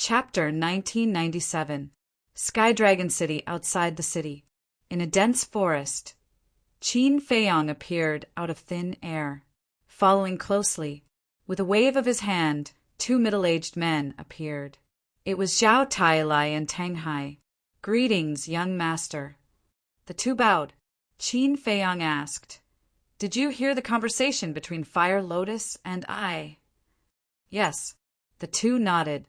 Chapter 1997. Sky Dragon City outside the city. In a dense forest, Qin Feiyang appeared out of thin air. Following closely, with a wave of his hand, two middle-aged men appeared. It was Zhao Tailai and Tang Hai. "Greetings, young master." The two bowed. Qin Feiyang asked, "Did you hear the conversation between Fire Lotus and I?" "Yes." The two nodded.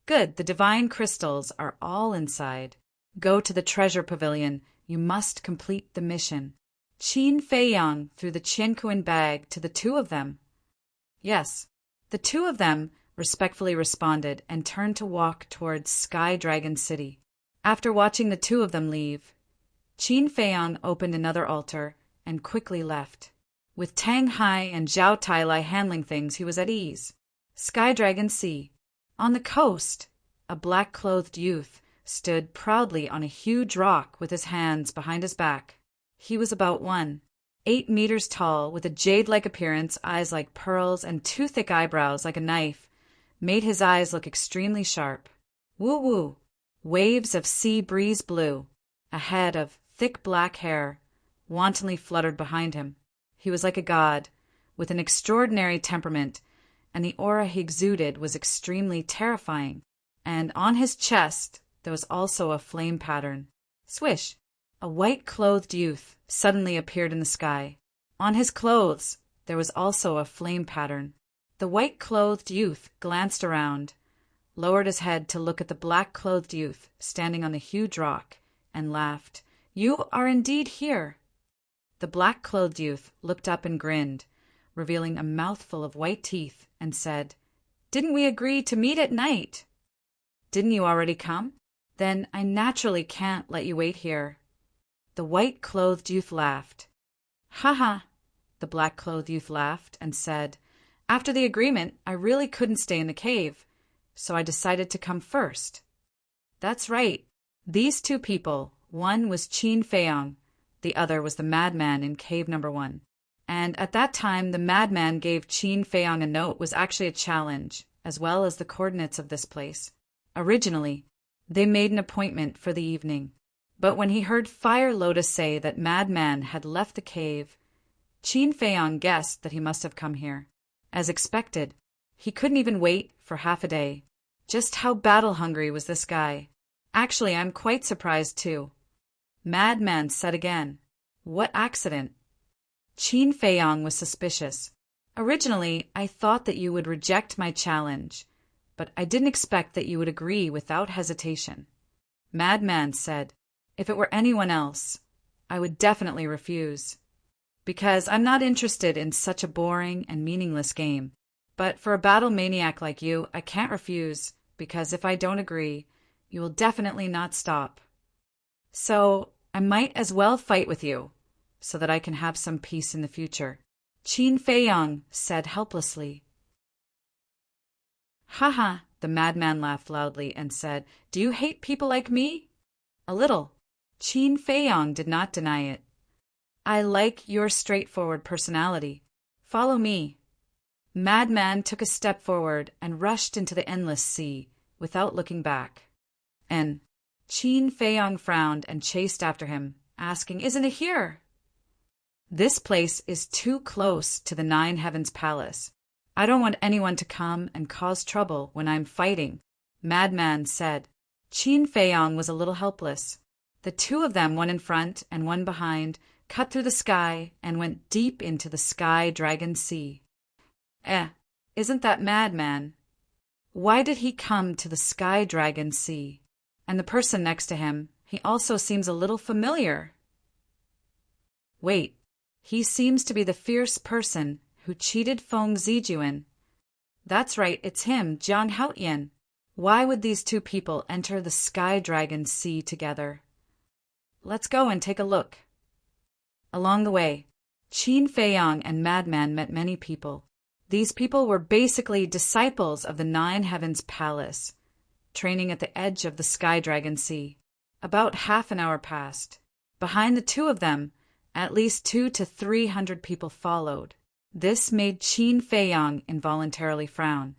"Good, the divine crystals are all inside. Go to the treasure pavilion. You must complete the mission." Qin Feiyang threw the Qianquan bag to the two of them. "Yes." The two of them respectfully responded and turned to walk towards Sky Dragon City. After watching the two of them leave, Qin Feiyang opened another altar and quickly left. With Tang Hai and Zhao Tailai handling things, he was at ease. Sky Dragon Sea. On the coast, a black-clothed youth stood proudly on a huge rock with his hands behind his back. He was about 1.8 meters tall, with a jade-like appearance, eyes like pearls, and two thick eyebrows like a knife made his eyes look extremely sharp. Woo-woo! Waves of sea breeze blew. A head of thick black hair wantonly fluttered behind him. He was like a god, with an extraordinary temperament, and the aura he exuded was extremely terrifying. And on his chest there was also a flame pattern. Swish! A white-clothed youth suddenly appeared in the sky. On his clothes there was also a flame pattern. The white-clothed youth glanced around, lowered his head to look at the black-clothed youth standing on the huge rock, and laughed. "You are indeed here." The black-clothed youth looked up and grinned, revealing a mouthful of white teeth, and said, "Didn't we agree to meet at night?" "Didn't you already come? Then I naturally can't let you wait here." The white-clothed youth laughed. "Ha ha!" The black-clothed youth laughed and said, "After the agreement, I really couldn't stay in the cave, so I decided to come first." That's right. These two people, one was Qin Feiyang, the other was the madman in cave number 1. And at that time, the madman gave Qin Feiyang a note was actually a challenge, as well as the coordinates of this place. Originally, they made an appointment for the evening. But when he heard Fire Lotus say that madman had left the cave, Qin Feiyang guessed that he must have come here. As expected, he couldn't even wait for half a day. Just how battle-hungry was this guy? Actually, I'm quite surprised too. Madman said again, "What accident?" Qin Feiyang was suspicious. "Originally, I thought that you would reject my challenge, but I didn't expect that you would agree without hesitation." Madman said, "If it were anyone else, I would definitely refuse, because I'm not interested in such a boring and meaningless game. But for a battle maniac like you, I can't refuse, because if I don't agree, you will definitely not stop. So I might as well fight with you, so that I can have some peace in the future." Qin Feiyang said helplessly. "Ha ha!" The madman laughed loudly and said, "Do you hate people like me?" "A little." Qin Feiyang did not deny it. "I like your straightforward personality. Follow me." Madman took a step forward and rushed into the endless sea without looking back. And Qin Feiyang frowned and chased after him, asking, "Isn't it here?" "This place is too close to the Nine Heavens Palace. I don't want anyone to come and cause trouble when I'm fighting," Madman said. Qin Feiyang was a little helpless. The two of them, one in front and one behind, cut through the sky and went deep into the Sky Dragon Sea. Isn't that Madman? Why did he come to the Sky Dragon Sea? And the person next to him, he also seems a little familiar. Wait, he seems to be the fierce person who cheated Feng Zijuan. That's right, it's him, Jiang Haotian. Why would these two people enter the Sky Dragon Sea together? Let's go and take a look. Along the way, Qin Feiyang and Madman met many people. These people were basically disciples of the Nine Heavens Palace, training at the edge of the Sky Dragon Sea. About half an hour passed. Behind the two of them, at least 200 to 300 people followed. This made Qin Feiyang involuntarily frown.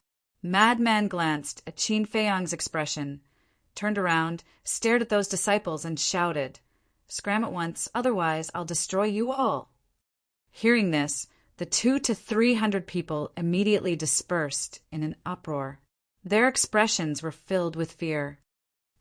Madman glanced at Qin Feiyang's expression, turned around, stared at those disciples, and shouted, "Scram at once, otherwise I'll destroy you all." Hearing this, the 200 to 300 people immediately dispersed in an uproar. Their expressions were filled with fear.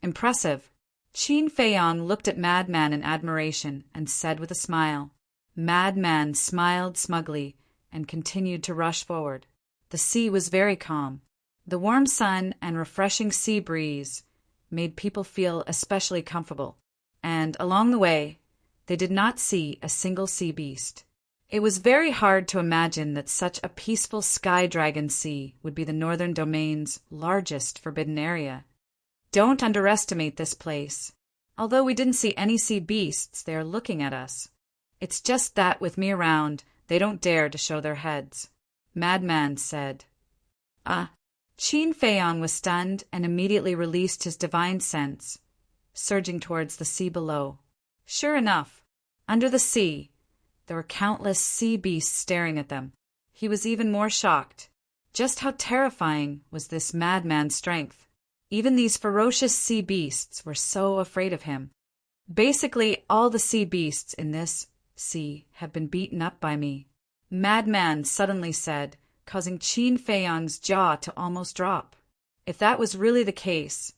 "Impressive." Qin Feiyang looked at Madman in admiration and said with a smile. Madman smiled smugly and continued to rush forward. The sea was very calm. The warm sun and refreshing sea breeze made people feel especially comfortable, and along the way, they did not see a single sea beast. It was very hard to imagine that such a peaceful sky dragon sea would be the Northern Domain's largest forbidden area. Don't underestimate this place. Although we didn't see any sea beasts, they are looking at us. It's just that with me around, they don't dare to show their heads. Madman said. Qin Feiyang was stunned and immediately released his divine sense, surging towards the sea below. Sure enough, under the sea, there were countless sea beasts staring at them. He was even more shocked. Just how terrifying was this madman's strength? Even these ferocious sea beasts were so afraid of him. Basically, all the sea beasts in this sea have been beaten up by me, Madman suddenly said, causing Qin Feiyang's jaw to almost drop. If that was really the case,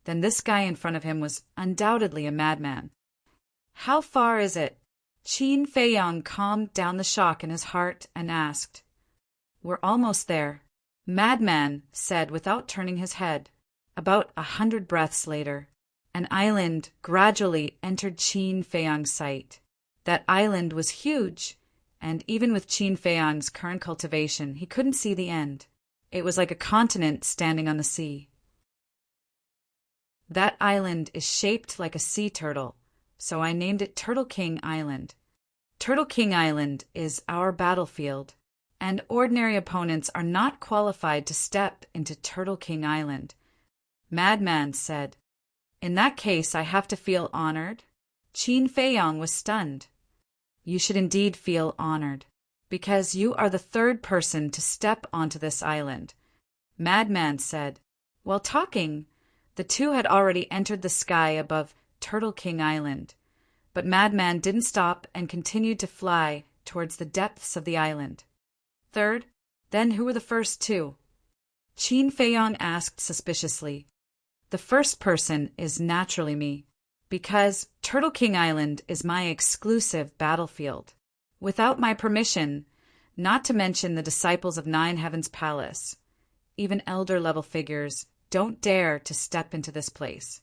then this guy in front of him was undoubtedly a madman. How far is it? Qin Feiyang calmed down the shock in his heart and asked. We're almost there, Madman said without turning his head. About 100 breaths later, an island gradually entered Qin Feiyang's sight. That island was huge, and even with Qin Feiyang's current cultivation, he couldn't see the end. It was like a continent standing on the sea. That island is shaped like a sea turtle, so I named it Turtle King Island. Turtle King Island is our battlefield, and ordinary opponents are not qualified to step into Turtle King Island, Madman said. In that case, I have to feel honored? Qin Feiyang was stunned. You should indeed feel honored, because you are the third person to step onto this island, Madman said. While talking, the two had already entered the sky above Turtle King Island, but Madman didn't stop and continued to fly towards the depths of the island. Third? Then who were the first two? Qin Feiyang asked suspiciously. The first person is naturally me, because Turtle King Island is my exclusive battlefield. Without my permission, not to mention the disciples of Nine Heavens Palace, even elder-level figures don't dare to step into this place.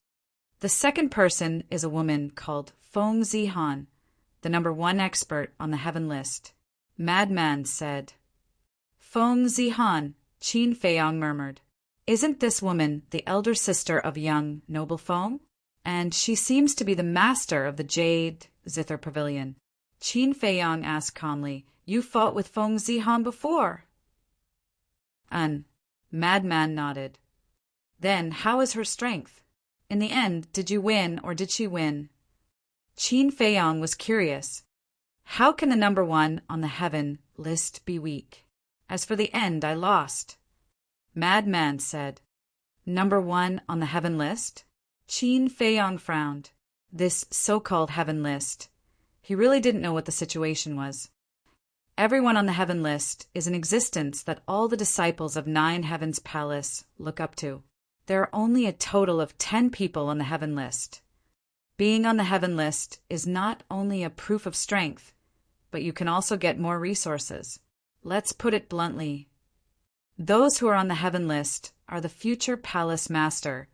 The second person is a woman called Feng Zihan, the #1 expert on the heaven list, Madman said. Feng Zihan, Qin Feiyang murmured. Isn't this woman the elder sister of young noble Feng? And she seems to be the master of the Jade Zither Pavilion. Qin Feiyang asked calmly, You fought with Feng Zihan before? Madman nodded. Then how is her strength? In the end, did you win or did she win? Qin Feiyang was curious. How can the #1 on the heaven list be weak? As for the end, I lost. Madman said. #1 on the heaven list? Qin Feiyang frowned. This so-called heaven list. He really didn't know what the situation was. Everyone on the heaven list is an existence that all the disciples of Nine Heavens Palace look up to. There are only a total of 10 people on the heaven list. Being on the heaven list is not only a proof of strength, but you can also get more resources. Let's put it bluntly. Those who are on the heaven list are the future palace master,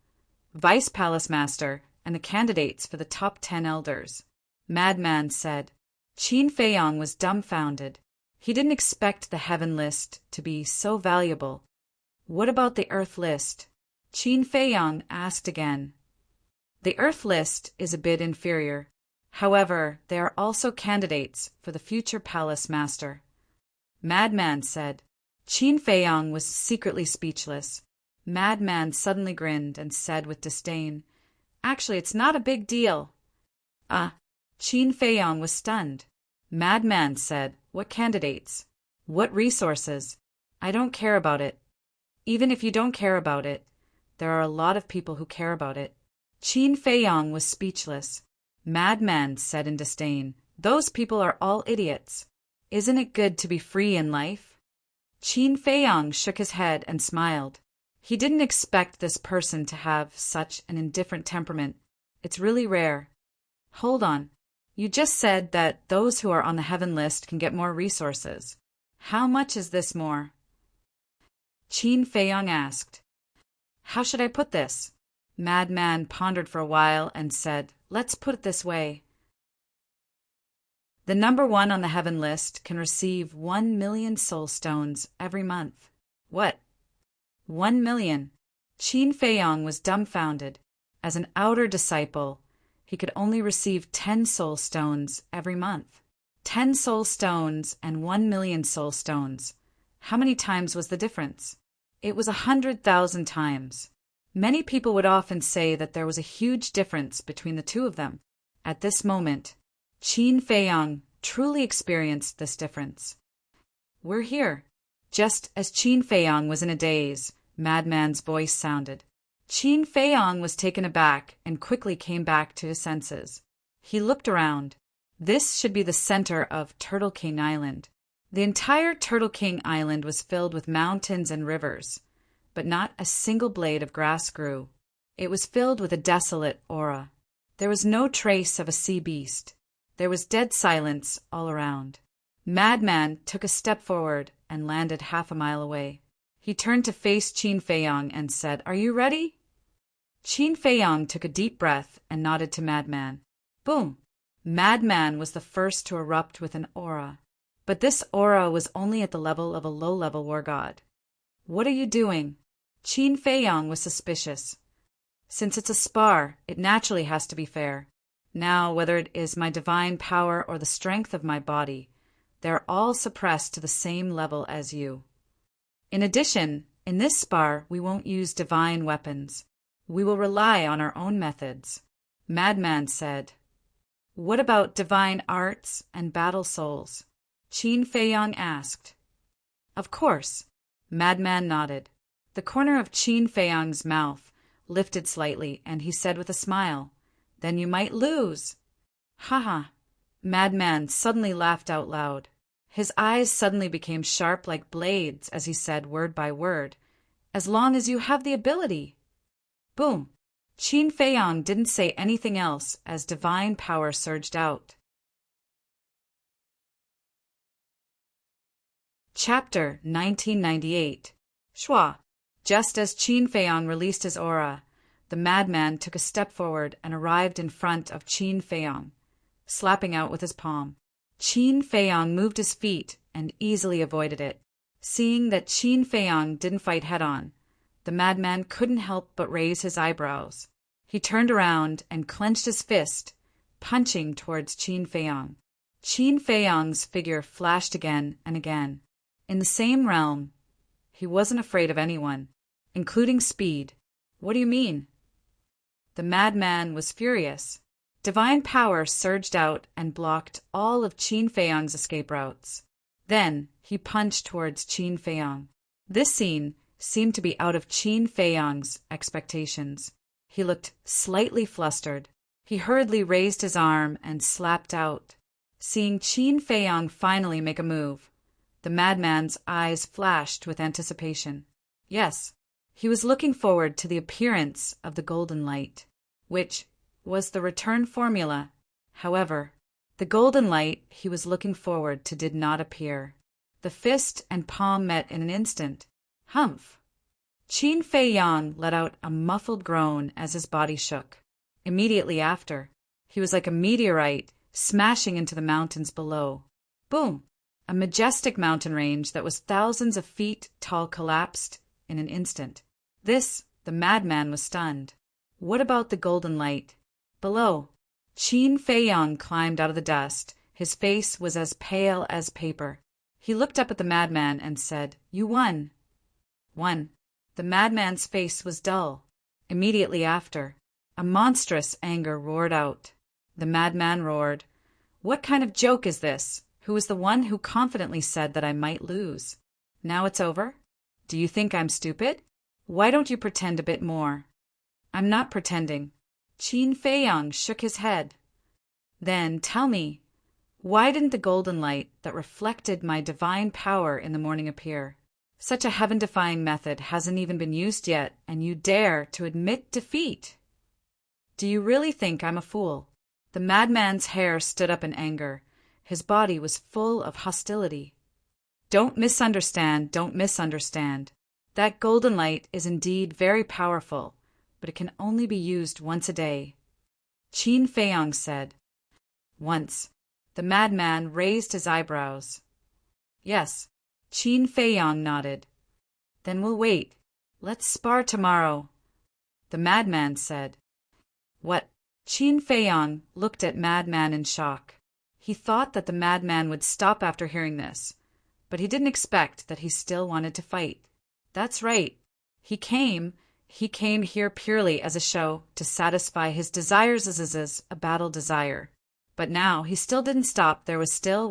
vice palace master, and the candidates for the top 10 elders, Madman said. Qin Feiyang was dumbfounded. He didn't expect the heaven list to be so valuable. What about the earth list? Qin Feiyang asked again. The earth list is a bit inferior. However, they are also candidates for the future palace master, Madman said. Qin Feiyang was secretly speechless. Madman suddenly grinned and said with disdain, Actually, it's not a big deal. Qin Feiyang was stunned. Madman said, What candidates? What resources? I don't care about it. Even if you don't care about it, there are a lot of people who care about it. Qin Feiyang was speechless. Madman said in disdain, those people are all idiots. Isn't it good to be free in life? Qin Feiyang shook his head and smiled. He didn't expect this person to have such an indifferent temperament. It's really rare. Hold on. You just said that those who are on the heaven list can get more resources. How much is this more? Qin Feiyang asked. How should I put this? Madman pondered for a while and said, let's put it this way. The number one on the heaven list can receive 1 million soul stones every month. What? 1 million. Qin Feiyang was dumbfounded. As an outer disciple, he could only receive 10 soul stones every month. 10 soul stones and 1 million soul stones. How many times was the difference? It was 100,000 times. Many people would often say that there was a huge difference between the two of them. At this moment, Qin Feiyang truly experienced this difference. We're here. Just as Qin Feiyang was in a daze, Madman's voice sounded. Qin Feiyang was taken aback and quickly came back to his senses. He looked around. This should be the center of Turtle King Island. The entire Turtle King Island was filled with mountains and rivers, but not a single blade of grass grew. It was filled with a desolate aura. There was no trace of a sea beast. There was dead silence all around. Madman took a step forward and landed half a mile away. He turned to face Qin Feiyang and said, "Are you ready?" Qin Feiyang took a deep breath and nodded to Madman. Boom! Madman was the first to erupt with an aura. But this aura was only at the level of a low-level war god. What are you doing? Qin Feiyang was suspicious. Since it's a spar, it naturally has to be fair. Now, whether it is my divine power or the strength of my body, they're all suppressed to the same level as you. In addition, in this spar, we won't use divine weapons. We will rely on our own methods. Madman said. What about divine arts and battle souls? Qin Feiyang asked. Of course. Madman nodded. The corner of Qin Feiyang's mouth lifted slightly, and he said with a smile, Then you might lose. Ha. Madman suddenly laughed out loud. His eyes suddenly became sharp like blades as he said word by word, As long as you have the ability. Boom. Qin Feiyang didn't say anything else as divine power surged out. Chapter 1998. Shua. Just as Qin Feiyang released his aura, the madman took a step forward and arrived in front of Qin Feiyang, slapping out with his palm. Qin Feiyang moved his feet and easily avoided it. Seeing that Qin Feiyang didn't fight head-on, the madman couldn't help but raise his eyebrows. He turned around and clenched his fist, punching towards Qin Feiyang. Qin Feiyang's figure flashed again and again. In the same realm, he wasn't afraid of anyone, including speed. What do you mean? The madman was furious. Divine power surged out and blocked all of Qin Feiyang's escape routes. Then he punched towards Qin Feiyang. This scene seemed to be out of Qin Feiyang's expectations. He looked slightly flustered. He hurriedly raised his arm and slapped out. Seeing Qin Feiyang finally make a move, the madman's eyes flashed with anticipation. Yes, he was looking forward to the appearance of the golden light, which was the return formula. However, the golden light he was looking forward to did not appear. The fist and palm met in an instant. Humph! Qin Feiyang let out a muffled groan as his body shook. Immediately after, he was like a meteorite smashing into the mountains below. Boom! A majestic mountain range that was thousands of feet tall collapsed in an instant. The madman was stunned. What about the golden light? Below, Qin Feiyang climbed out of the dust. His face was as pale as paper. He looked up at the madman and said, You won. Won. The madman's face was dull. Immediately after, a monstrous anger roared out. The madman roared, What kind of joke is this? Who was the one who confidently said that I might lose? Now it's over? Do you think I'm stupid? Why don't you pretend a bit more? I'm not pretending. Qin Feiyang shook his head. Then tell me, why didn't the golden light that reflected my divine power in the morning appear? Such a heaven-defying method hasn't even been used yet, and you dare to admit defeat. Do you really think I'm a fool? The madman's hair stood up in anger. His body was full of hostility. Don't misunderstand, don't misunderstand. That golden light is indeed very powerful, but it can only be used once a day. Qin Feiyang said. Once. The madman raised his eyebrows. Yes. Qin Feiyang nodded. Then we'll wait. Let's spar tomorrow. The madman said. What? Qin Feiyang looked at madman in shock. He thought that the madman would stop after hearing this, but he didn't expect that he still wanted to fight. That's right. He came here purely as a show to satisfy his desires as a battle desire. But now he still didn't stop. There was still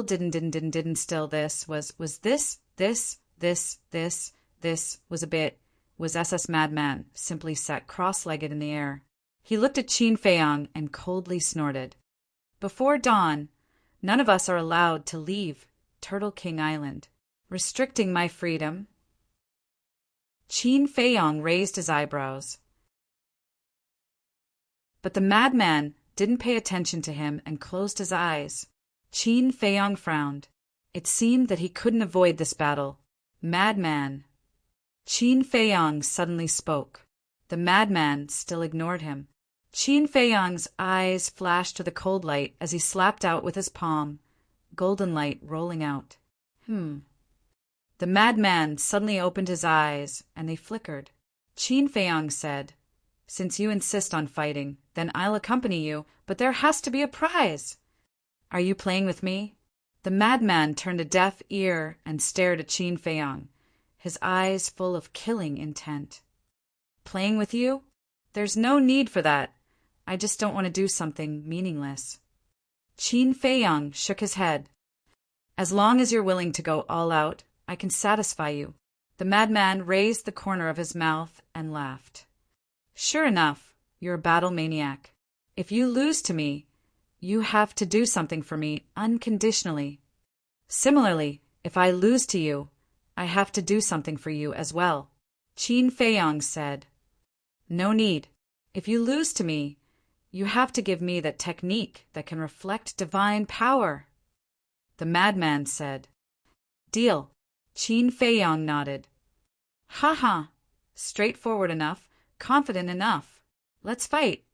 didn't still this was a bit was SS Madman simply sat cross-legged in the air. He looked at Qin Feiyang and coldly snorted. Before dawn, none of us are allowed to leave Turtle King Island, restricting my freedom. Qin Feiyang raised his eyebrows. But the madman didn't pay attention to him and closed his eyes. Qin Feiyang frowned. It seemed that he couldn't avoid this battle. Madman. Qin Feiyang suddenly spoke. The madman still ignored him. Qin Feiyang's eyes flashed to the cold light as he slapped out with his palm, golden light rolling out. The madman suddenly opened his eyes, and they flickered. Qin Feiyang said, Since you insist on fighting, then I'll accompany you, but there has to be a prize. Are you playing with me? The madman turned a deaf ear and stared at Qin Feiyang, his eyes full of killing intent. Playing with you? There's no need for that. I just don't want to do something meaningless. Qin Feiyang shook his head. As long as you're willing to go all out, I can satisfy you. The madman raised the corner of his mouth and laughed. Sure enough, you're a battle maniac. If you lose to me, you have to do something for me unconditionally. Similarly, if I lose to you, I have to do something for you as well. Qin Feiyang said. No need. If you lose to me, you have to give me that technique that can reflect divine power. The madman said. Deal. Qin Feiyang nodded. Ha ha. Straightforward enough, confident enough. Let's fight.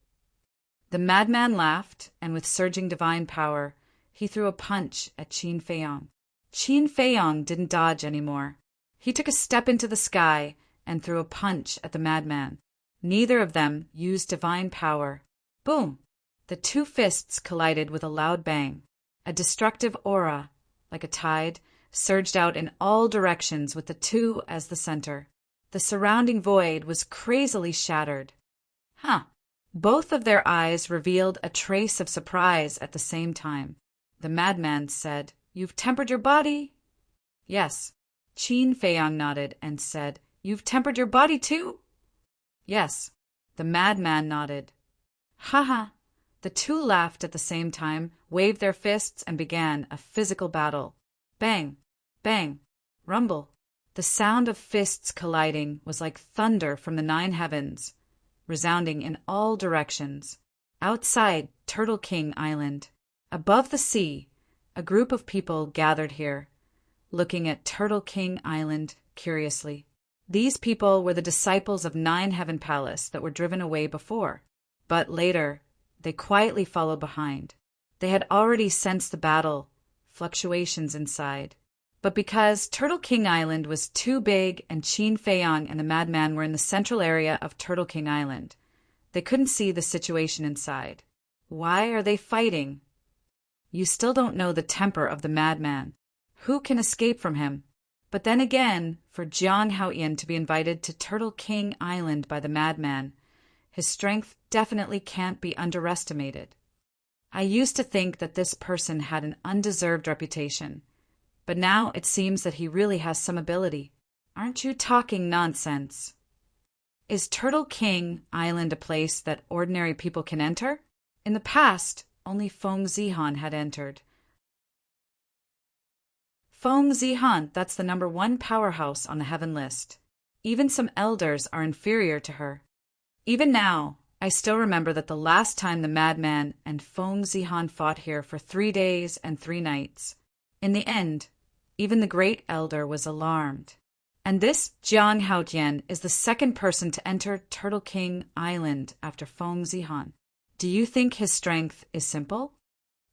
The madman laughed, and with surging divine power, he threw a punch at Qin Feiyang. Qin Feiyang didn't dodge anymore. He took a step into the sky and threw a punch at the madman. Neither of them used divine power. Boom! The two fists collided with a loud bang. A destructive aura, like a tide, surged out in all directions with the two as the center. The surrounding void was crazily shattered. Both of their eyes revealed a trace of surprise at the same time. The madman said, You've tempered your body? Yes. Qin Feiyang nodded and said, You've tempered your body too? Yes. The madman nodded. Ha ha. The two laughed at the same time, waved their fists, and began a physical battle. Bang, bang, rumble. The sound of fists colliding was like thunder from the 9 heavens, resounding in all directions. Outside Turtle King Island, above the sea, a group of people gathered here, looking at Turtle King Island curiously. These people were the disciples of 9 Heaven Palace that were driven away before, but later they quietly followed behind. They had already sensed the battle, fluctuations inside. But because Turtle King Island was too big and Qin Feiyang and the madman were in the central area of Turtle King Island, they couldn't see the situation inside. Why are they fighting? You still don't know the temper of the madman. Who can escape from him? But then again, for Jiang Haoyan to be invited to Turtle King Island by the madman, his strength definitely can't be underestimated. I used to think that this person had an undeserved reputation, but now it seems that he really has some ability. Aren't you talking nonsense? Is Turtle King Island a place that ordinary people can enter? In the past, only Feng Zihan had entered. Feng Zihan, that's the #1 powerhouse on the heaven list. Even some elders are inferior to her. Even now, I still remember that the last time the madman and Feng Zihan fought here for 3 days and 3 nights. In the end, even the great elder was alarmed. And this Jiang Haotian is the second person to enter Turtle King Island after Feng Zihan. Do you think his strength is simple?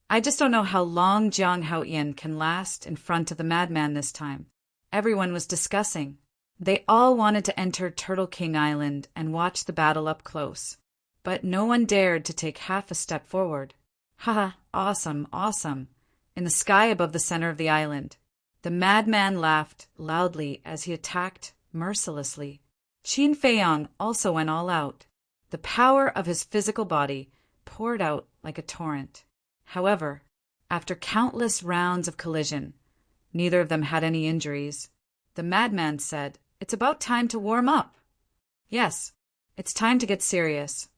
I just don't know how long Jiang Haotian can last in front of the madman this time. Everyone was discussing. They all wanted to enter Turtle King Island and watch the battle up close. But no one dared to take half a step forward. Haha, awesome, awesome. In the sky above the center of the island, the madman laughed loudly as he attacked mercilessly. Qin Feiyang also went all out. The power of his physical body poured out like a torrent. However, after countless rounds of collision, neither of them had any injuries. The madman said, "It's about time to warm up." "Yes, it's time to get serious."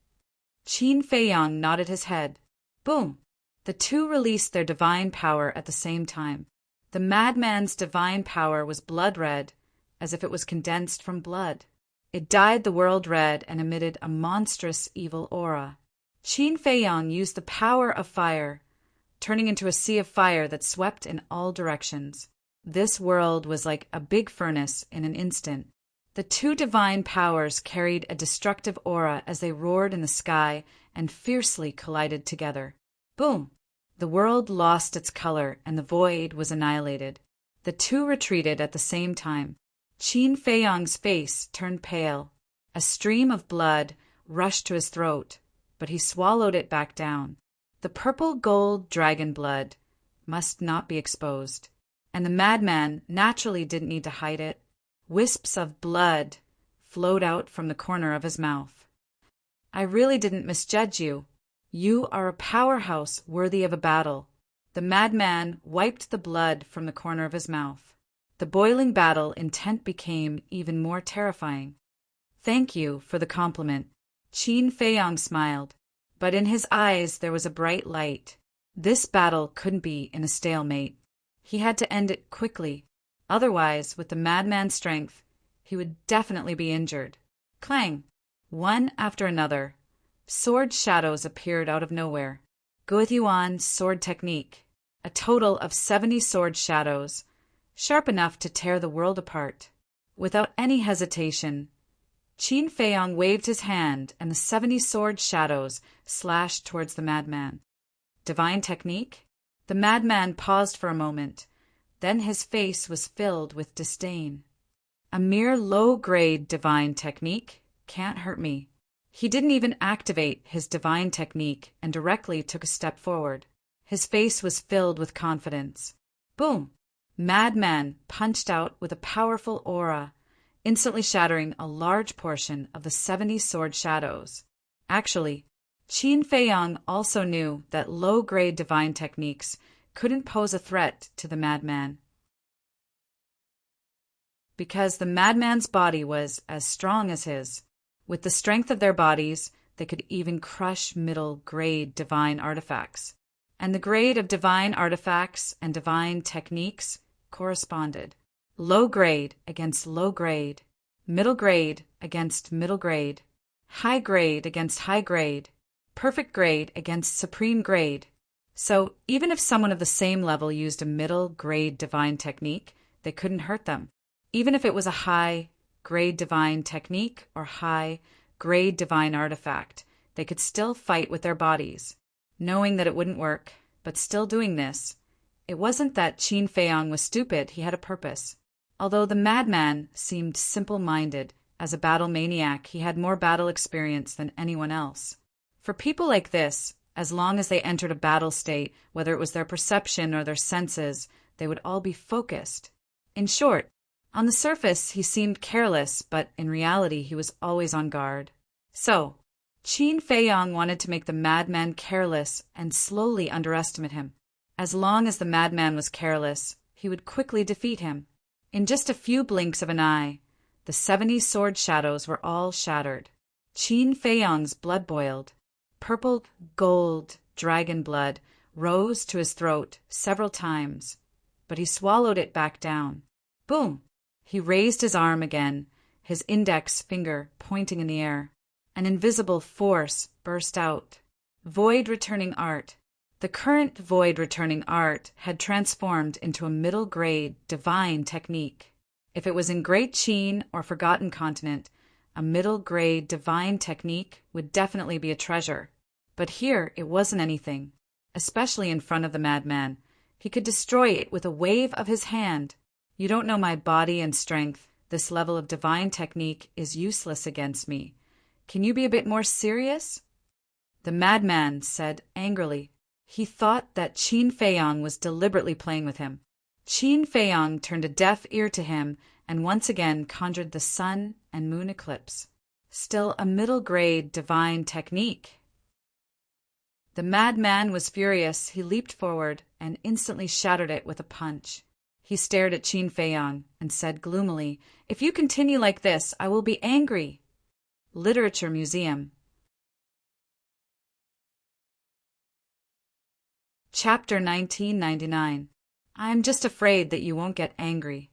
Qin Feiyang nodded his head. Boom! The two released their divine power at the same time. The madman's divine power was blood red, as if it was condensed from blood. It dyed the world red and emitted a monstrous evil aura. Qin Feiyang used the power of fire, turning into a sea of fire that swept in all directions. This world was like a big furnace in an instant. The two divine powers carried a destructive aura as they roared in the sky and fiercely collided together. Boom! The world lost its color and the void was annihilated. The two retreated at the same time. Qin Feiyang's face turned pale. A stream of blood rushed to his throat, but he swallowed it back down. The purple gold dragon blood must not be exposed, and the madman naturally didn't need to hide it. Wisps of blood flowed out from the corner of his mouth. "I really didn't misjudge you. You are a powerhouse worthy of a battle." The madman wiped the blood from the corner of his mouth. The boiling battle intent became even more terrifying. "Thank you for the compliment." Qin Feiyang smiled, but in his eyes there was a bright light. This battle couldn't be in a stalemate. He had to end it quickly. Otherwise, with the madman's strength, he would definitely be injured. Clang! One after another, sword shadows appeared out of nowhere. Guoyuan's sword technique. A total of 70 sword shadows, sharp enough to tear the world apart. Without any hesitation, Qin Feiyang waved his hand and the 70 sword shadows slashed towards the madman. Divine technique? The madman paused for a moment. Then his face was filled with disdain. "A mere low-grade divine technique can't hurt me." He didn't even activate his divine technique and directly took a step forward. His face was filled with confidence. Boom! Madman punched out with a powerful aura, instantly shattering a large portion of the 70 sword shadows. Actually, Qin Feiyang also knew that low-grade divine techniques couldn't pose a threat to the madman, because the madman's body was as strong as his. With the strength of their bodies, they could even crush middle-grade divine artifacts. And the grade of divine artifacts and divine techniques corresponded. Low grade against low grade, middle grade against middle grade, high grade against high grade, perfect grade against supreme grade. So even if someone of the same level used a middle grade divine technique, they couldn't hurt them. Even if it was a high grade divine technique or high grade divine artifact, they could still fight with their bodies, knowing that it wouldn't work, but still doing this. It wasn't that Qin Feiyang was stupid, he had a purpose. Although the madman seemed simple-minded, as a battle maniac he had more battle experience than anyone else. For people like this, as long as they entered a battle state, whether it was their perception or their senses, they would all be focused. In short, on the surface he seemed careless, but in reality he was always on guard. So, Qin Feiyang wanted to make the madman careless and slowly underestimate him. As long as the madman was careless, he would quickly defeat him. In just a few blinks of an eye, the 70 sword shadows were all shattered. Qin Feiyang's blood boiled. Purple gold dragon blood rose to his throat several times, but he swallowed it back down. Boom! He raised his arm again, his index finger pointing in the air. An invisible force burst out. Void returning art. The current void returning art had transformed into a middle-grade divine technique. If it was in Great Qin or Forgotten Continent, a middle-grade divine technique would definitely be a treasure. But here it wasn't anything, especially in front of the madman. He could destroy it with a wave of his hand. You don't know my body and strength. This level of divine technique is useless against me. Can you be a bit more serious? The madman said angrily. He thought that Qin Feiyang was deliberately playing with him. Qin Feiyang turned a deaf ear to him and once again conjured the sun and moon eclipse. Still a middle-grade divine technique. The madman was furious. He leaped forward and instantly shattered it with a punch. He stared at Qin Feiyang and said gloomily, "If you continue like this, I will be angry." Literature Museum. Chapter 1999. I am just afraid that you won't get angry.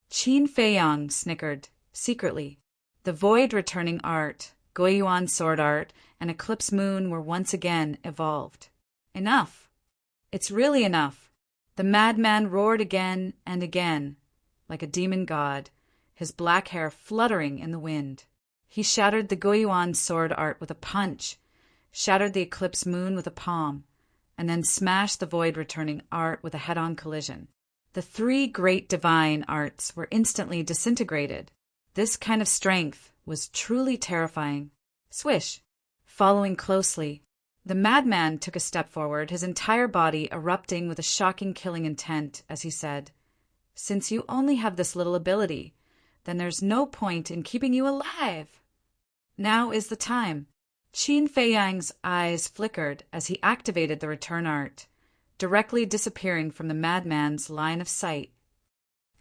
Qin Feiyang snickered, secretly. The void returning art, Guoyuan sword art, and eclipse moon were once again evolved. Enough. It's really enough. The madman roared again and again, like a demon god, his black hair fluttering in the wind. He shattered the Guoyuan sword art with a punch, shattered the eclipse moon with a palm, and then smashed the void-returning art with a head-on collision. The three great divine arts were instantly disintegrated. This kind of strength was truly terrifying. Swish! Following closely, the madman took a step forward, his entire body erupting with a shocking killing intent, as he said, "Since you only have this little ability, then there's no point in keeping you alive. Now is the time." Qin Feiyang's eyes flickered as he activated the return art, directly disappearing from the madman's line of sight.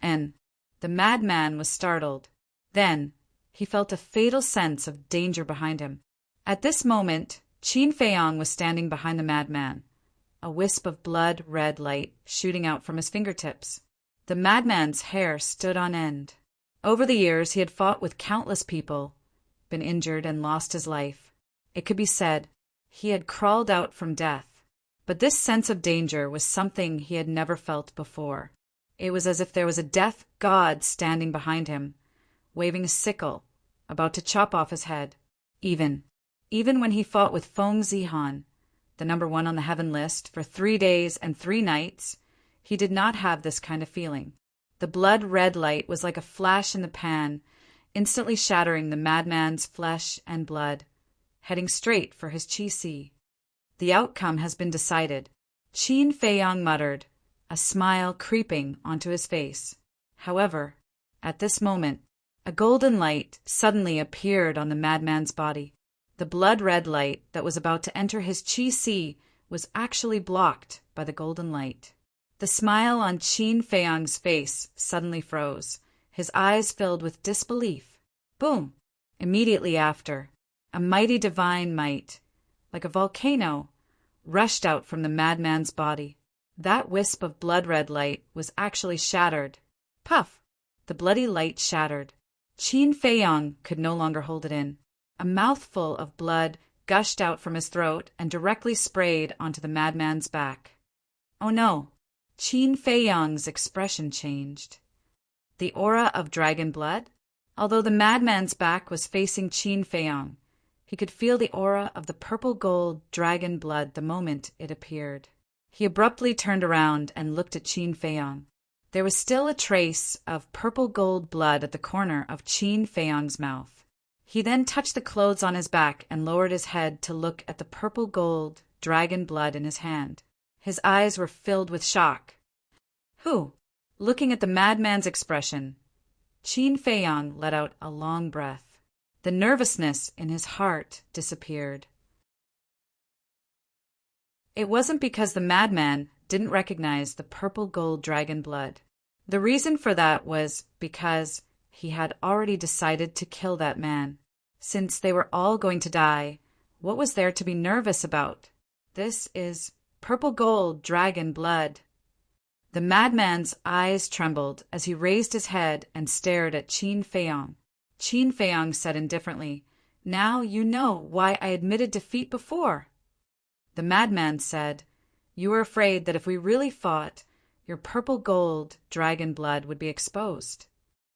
And the madman was startled. Then he felt a fatal sense of danger behind him. At this moment, Qin Feiyang was standing behind the madman, a wisp of blood-red light shooting out from his fingertips. The madman's hair stood on end. Over the years, he had fought with countless people, been injured and lost his life. It could be said he had crawled out from death. But this sense of danger was something he had never felt before. It was as if there was a death god standing behind him, waving a sickle, about to chop off his head. Even when he fought with Feng Zihan, the number 1 on the heaven list, for 3 days and 3 nights, he did not have this kind of feeling. The blood-red light was like a flash in the pan, instantly shattering the madman's flesh and blood, heading straight for his qi. The outcome has been decided, Qin Feiyang muttered, a smile creeping onto his face. However, at this moment, a golden light suddenly appeared on the madman's body. The blood-red light that was about to enter his qi was actually blocked by the golden light. The smile on Qin Feiyang's face suddenly froze, his eyes filled with disbelief. Boom! Immediately after, a mighty divine might, like a volcano, rushed out from the madman's body. That wisp of blood-red light was actually shattered. Puff! The bloody light shattered. Qin Feiyang could no longer hold it in. A mouthful of blood gushed out from his throat and directly sprayed onto the madman's back. Oh no! Qin Feiyang's expression changed. The aura of dragon blood? Although the madman's back was facing Qin Feiyang, he could feel the aura of the purple-gold dragon blood the moment it appeared. He abruptly turned around and looked at Qin Feiyang. There was still a trace of purple-gold blood at the corner of Qin Feiyang's mouth. He then touched the clothes on his back and lowered his head to look at the purple-gold dragon blood in his hand. His eyes were filled with shock. Who? Looking at the madman's expression, Qin Feiyang let out a long breath. The nervousness in his heart disappeared. It wasn't because the madman didn't recognize the purple-gold dragon blood. The reason for that was because he had already decided to kill that man. Since they were all going to die, what was there to be nervous about? This is purple gold dragon blood. The madman's eyes trembled as he raised his head and stared at Qin Feiyong. Qin Feiyong said indifferently, "Now you know why I admitted defeat before." The madman said, "You were afraid that if we really fought, your purple gold dragon blood would be exposed."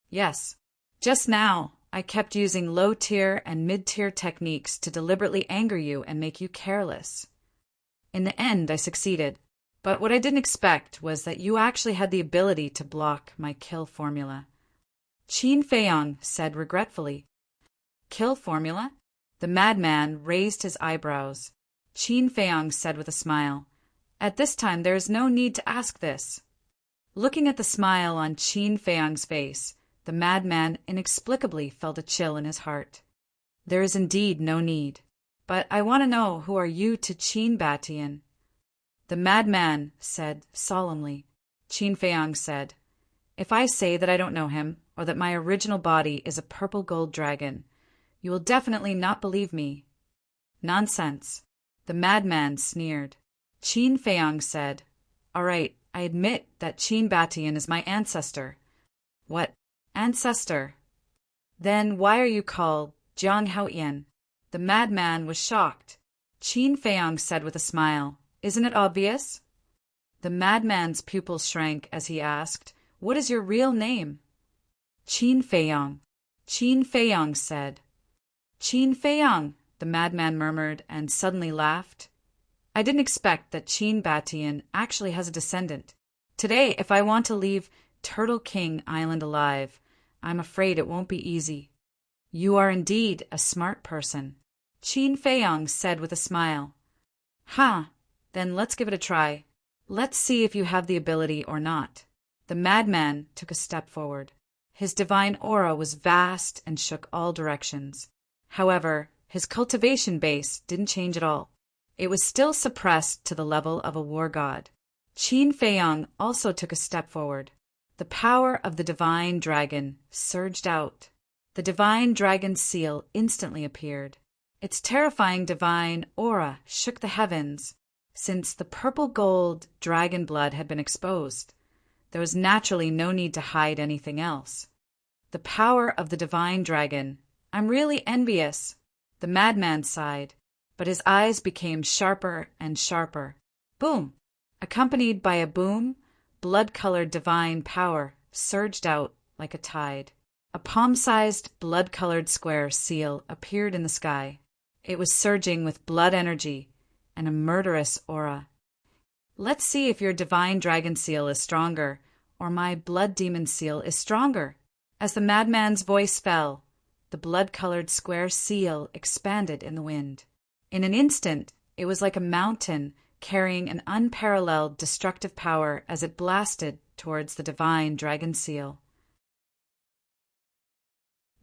"Yes. Just now, I kept using low-tier and mid-tier techniques to deliberately anger you and make you careless. In the end, I succeeded. But what I didn't expect was that you actually had the ability to block my kill formula." Qin Feiyong said regretfully. "Kill formula?" The madman raised his eyebrows. Qin Feiyong said with a smile, "At this time there is no need to ask this." Looking at the smile on Qin Feiyong's face, the madman inexplicably felt a chill in his heart. "There is indeed no need. But I want to know, who are you to Qin Batian?" The madman said solemnly. Qin Feiyong said, "If I say that I don't know him, or that my original body is a purple gold dragon, you will definitely not believe me." "Nonsense." The madman sneered. Qin Feiyong said, "All right, I admit that Qin Batian is my ancestor." "What? Ancestor? Then why are you called Jiang Haoyan?" The madman was shocked. Qin Feiyong said with a smile, "Isn't it obvious?" The madman's pupils shrank as he asked, "What is your real name?" "Qin Feiyong." Qin Feiyong said. "Qin Feiyong," the madman murmured and suddenly laughed. "I didn't expect that Qin Batian actually has a descendant. Today, if I want to leave Turtle King Island alive, I'm afraid it won't be easy." "You are indeed a smart person," Qin Feiyong said with a smile. "Huh, then let's give it a try. Let's see if you have the ability or not." The madman took a step forward. His divine aura was vast and shook all directions. However, his cultivation base didn't change at all. It was still suppressed to the level of a war god. Qin Feiyong also took a step forward. The power of the divine dragon surged out. The divine dragon seal instantly appeared. Its terrifying divine aura shook the heavens. Since the purple gold dragon blood had been exposed, there was naturally no need to hide anything else. The power of the divine dragon. "I'm really envious." The madman sighed, but his eyes became sharper and sharper. Boom! Accompanied by a boom, blood-colored divine power surged out like a tide. A palm-sized blood-colored square seal appeared in the sky. It was surging with blood energy and a murderous aura. "Let's see if your divine dragon seal is stronger, or my blood demon seal is stronger." As the madman's voice fell, the blood-colored square seal expanded in the wind. In an instant, it was like a mountain carrying an unparalleled destructive power as it blasted towards the divine dragon seal.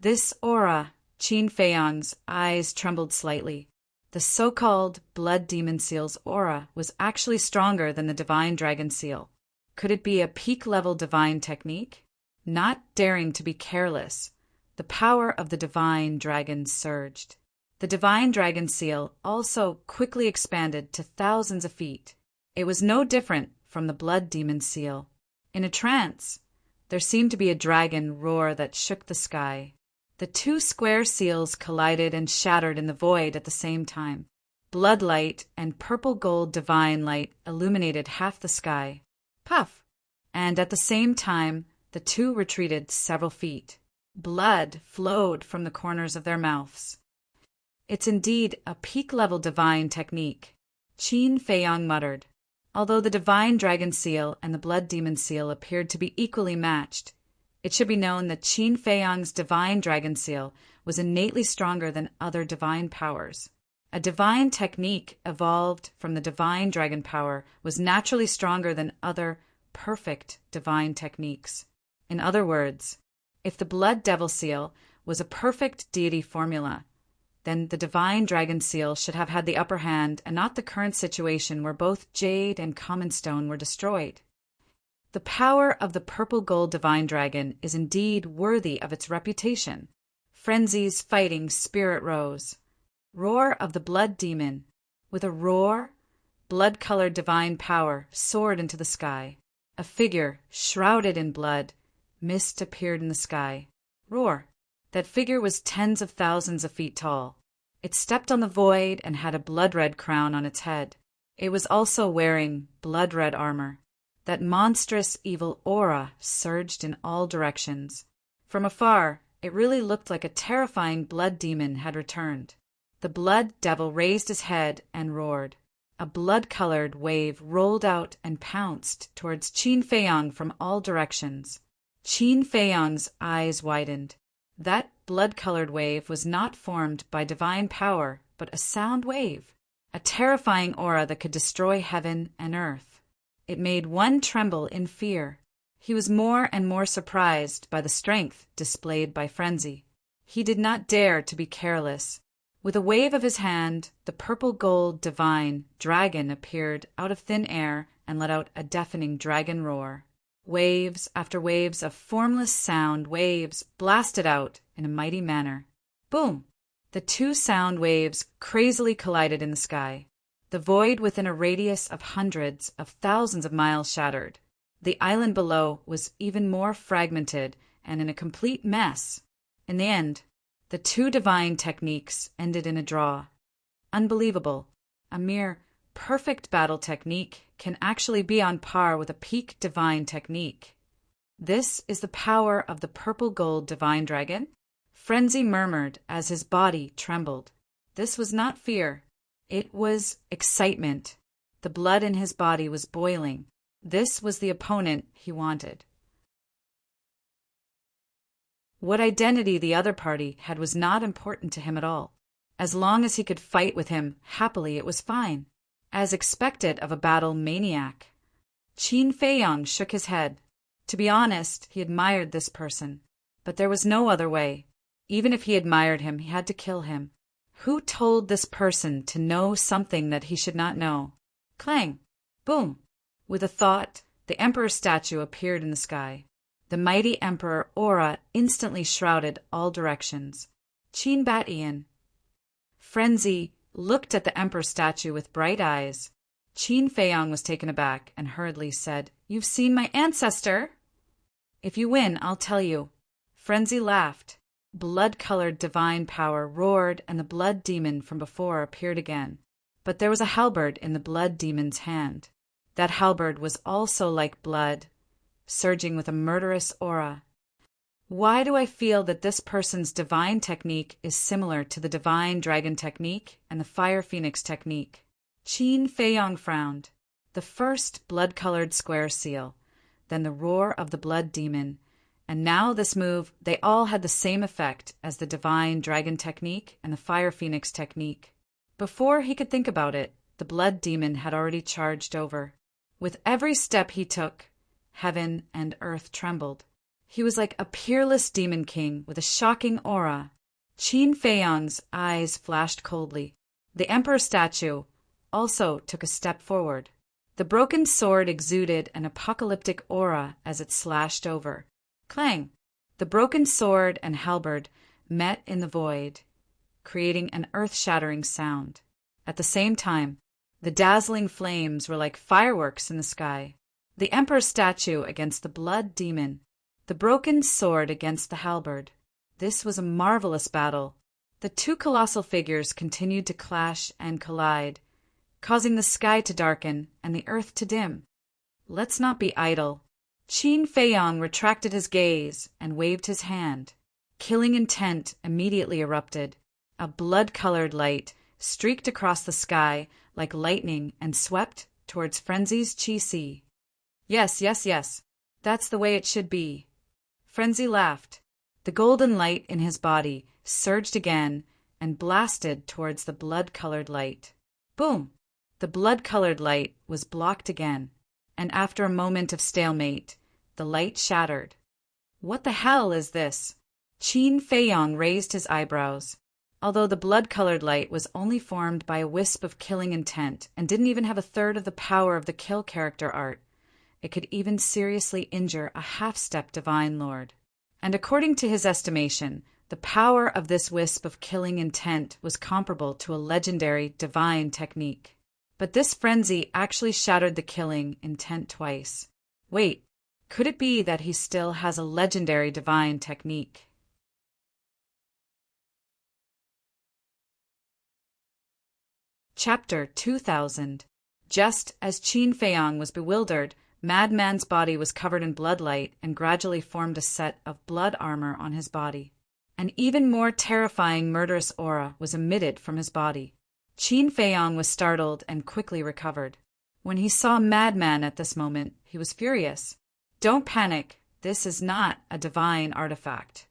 This aura, Qin Feiyong's eyes trembled slightly. The so-called blood demon seal's aura was actually stronger than the divine dragon seal. Could it be a peak-level divine technique? Not daring to be careless, the power of the divine dragon surged. The divine dragon seal also quickly expanded to thousands of feet. It was no different from the blood demon seal. In a trance, there seemed to be a dragon roar that shook the sky. The two square seals collided and shattered in the void at the same time. Blood light and purple gold divine light illuminated half the sky. Puff! And at the same time, the two retreated several feet. Blood flowed from the corners of their mouths. "It's indeed a peak-level divine technique," Qin Feiyong muttered. Although the divine dragon seal and the blood demon seal appeared to be equally matched, it should be known that Qin Feiyong's divine dragon seal was innately stronger than other divine powers. A divine technique evolved from the divine dragon power was naturally stronger than other perfect divine techniques. In other words, if the blood devil seal was a perfect deity formula, then the divine dragon seal should have had the upper hand and not the current situation where both jade and common stone were destroyed. The power of the purple gold divine dragon is indeed worthy of its reputation. Frenzy's fighting spirit rose. Roar of the blood demon. With a roar, blood-colored divine power soared into the sky. A figure, shrouded in blood, mist appeared in the sky. Roar. That figure was tens of thousands of feet tall. It stepped on the void and had a blood-red crown on its head. It was also wearing blood-red armor. That monstrous evil aura surged in all directions. From afar, it really looked like a terrifying blood demon had returned. The blood devil raised his head and roared. A blood-colored wave rolled out and pounced towards Qin Feiyang from all directions. Qin Feiyang's eyes widened. That blood-colored wave was not formed by divine power, but a sound wave, a terrifying aura that could destroy heaven and earth. It made one tremble in fear. He was more and more surprised by the strength displayed by Frenzy. He did not dare to be careless. With a wave of his hand, the purple gold divine dragon appeared out of thin air and let out a deafening dragon roar. Waves after waves of formless sound waves blasted out in a mighty manner. Boom! The two sound waves crazily collided in the sky. The void within a radius of hundreds of thousands of miles shattered. The island below was even more fragmented and in a complete mess. In the end, the two divine techniques ended in a draw. Unbelievable. A mere perfect battle technique can actually be on par with a peak divine technique. This is the power of the purple gold divine dragon? Frenzy murmured as his body trembled. This was not fear. It was excitement. The blood in his body was boiling. This was the opponent he wanted. What identity the other party had was not important to him at all. As long as he could fight with him happily, it was fine. As expected of a battle maniac. Qin Feiyang shook his head. To be honest, he admired this person. But there was no other way. Even if he admired him, he had to kill him. Who told this person to know something that he should not know? Clang! Boom! With a thought, the emperor statue appeared in the sky. The mighty emperor aura instantly shrouded all directions. Qin Bat-Ian. Frenzy looked at the emperor statue with bright eyes. Qin Feiyang was taken aback and hurriedly said, "You've seen my ancestor?" "If you win, I'll tell you." Frenzy laughed. Blood-colored divine power roared and the blood demon from before appeared again. But there was a halberd in the blood demon's hand. That halberd was also like blood, surging with a murderous aura. Why do I feel that this person's divine technique is similar to the divine dragon technique and the fire phoenix technique? Qin Feiyang frowned. The first blood-colored square seal, then the roar of the blood demon, and now this move, they all had the same effect as the divine dragon technique and the fire phoenix technique. Before he could think about it, the blood demon had already charged over. With every step he took, heaven and earth trembled. He was like a peerless demon king with a shocking aura. Qin Feiyang's eyes flashed coldly. The emperor statue also took a step forward. The broken sword exuded an apocalyptic aura as it slashed over. Clang! The broken sword and halberd met in the void, creating an earth-shattering sound. At the same time, the dazzling flames were like fireworks in the sky. The emperor statue against the blood demon, the broken sword against the halberd. This was a marvelous battle. The two colossal figures continued to clash and collide, causing the sky to darken and the earth to dim. Let's not be idle. Qin Feiyang retracted his gaze and waved his hand. Killing intent immediately erupted. A blood-colored light streaked across the sky like lightning and swept towards Frenzy's Qi. Yes, yes, yes. That's the way it should be. Frenzy laughed. The golden light in his body surged again and blasted towards the blood-colored light. Boom! The blood-colored light was blocked again, and after a moment of stalemate, the light shattered. What the hell is this? Qin Feiyang raised his eyebrows. Although the blood-colored light was only formed by a wisp of killing intent and didn't even have a third of the power of the kill character art, it could even seriously injure a half-step divine lord. And according to his estimation, the power of this wisp of killing intent was comparable to a legendary divine technique. But this frenzy actually shattered the killing intent twice. Wait, could it be that he still has a legendary divine technique? Chapter 2000. Just as Qin Feiyang was bewildered, Madman's body was covered in bloodlight and gradually formed a set of blood armor on his body. An even more terrifying murderous aura was emitted from his body. Qin Feiyang was startled and quickly recovered. When he saw Madman at this moment, he was furious. Don't panic, this is not a divine artifact.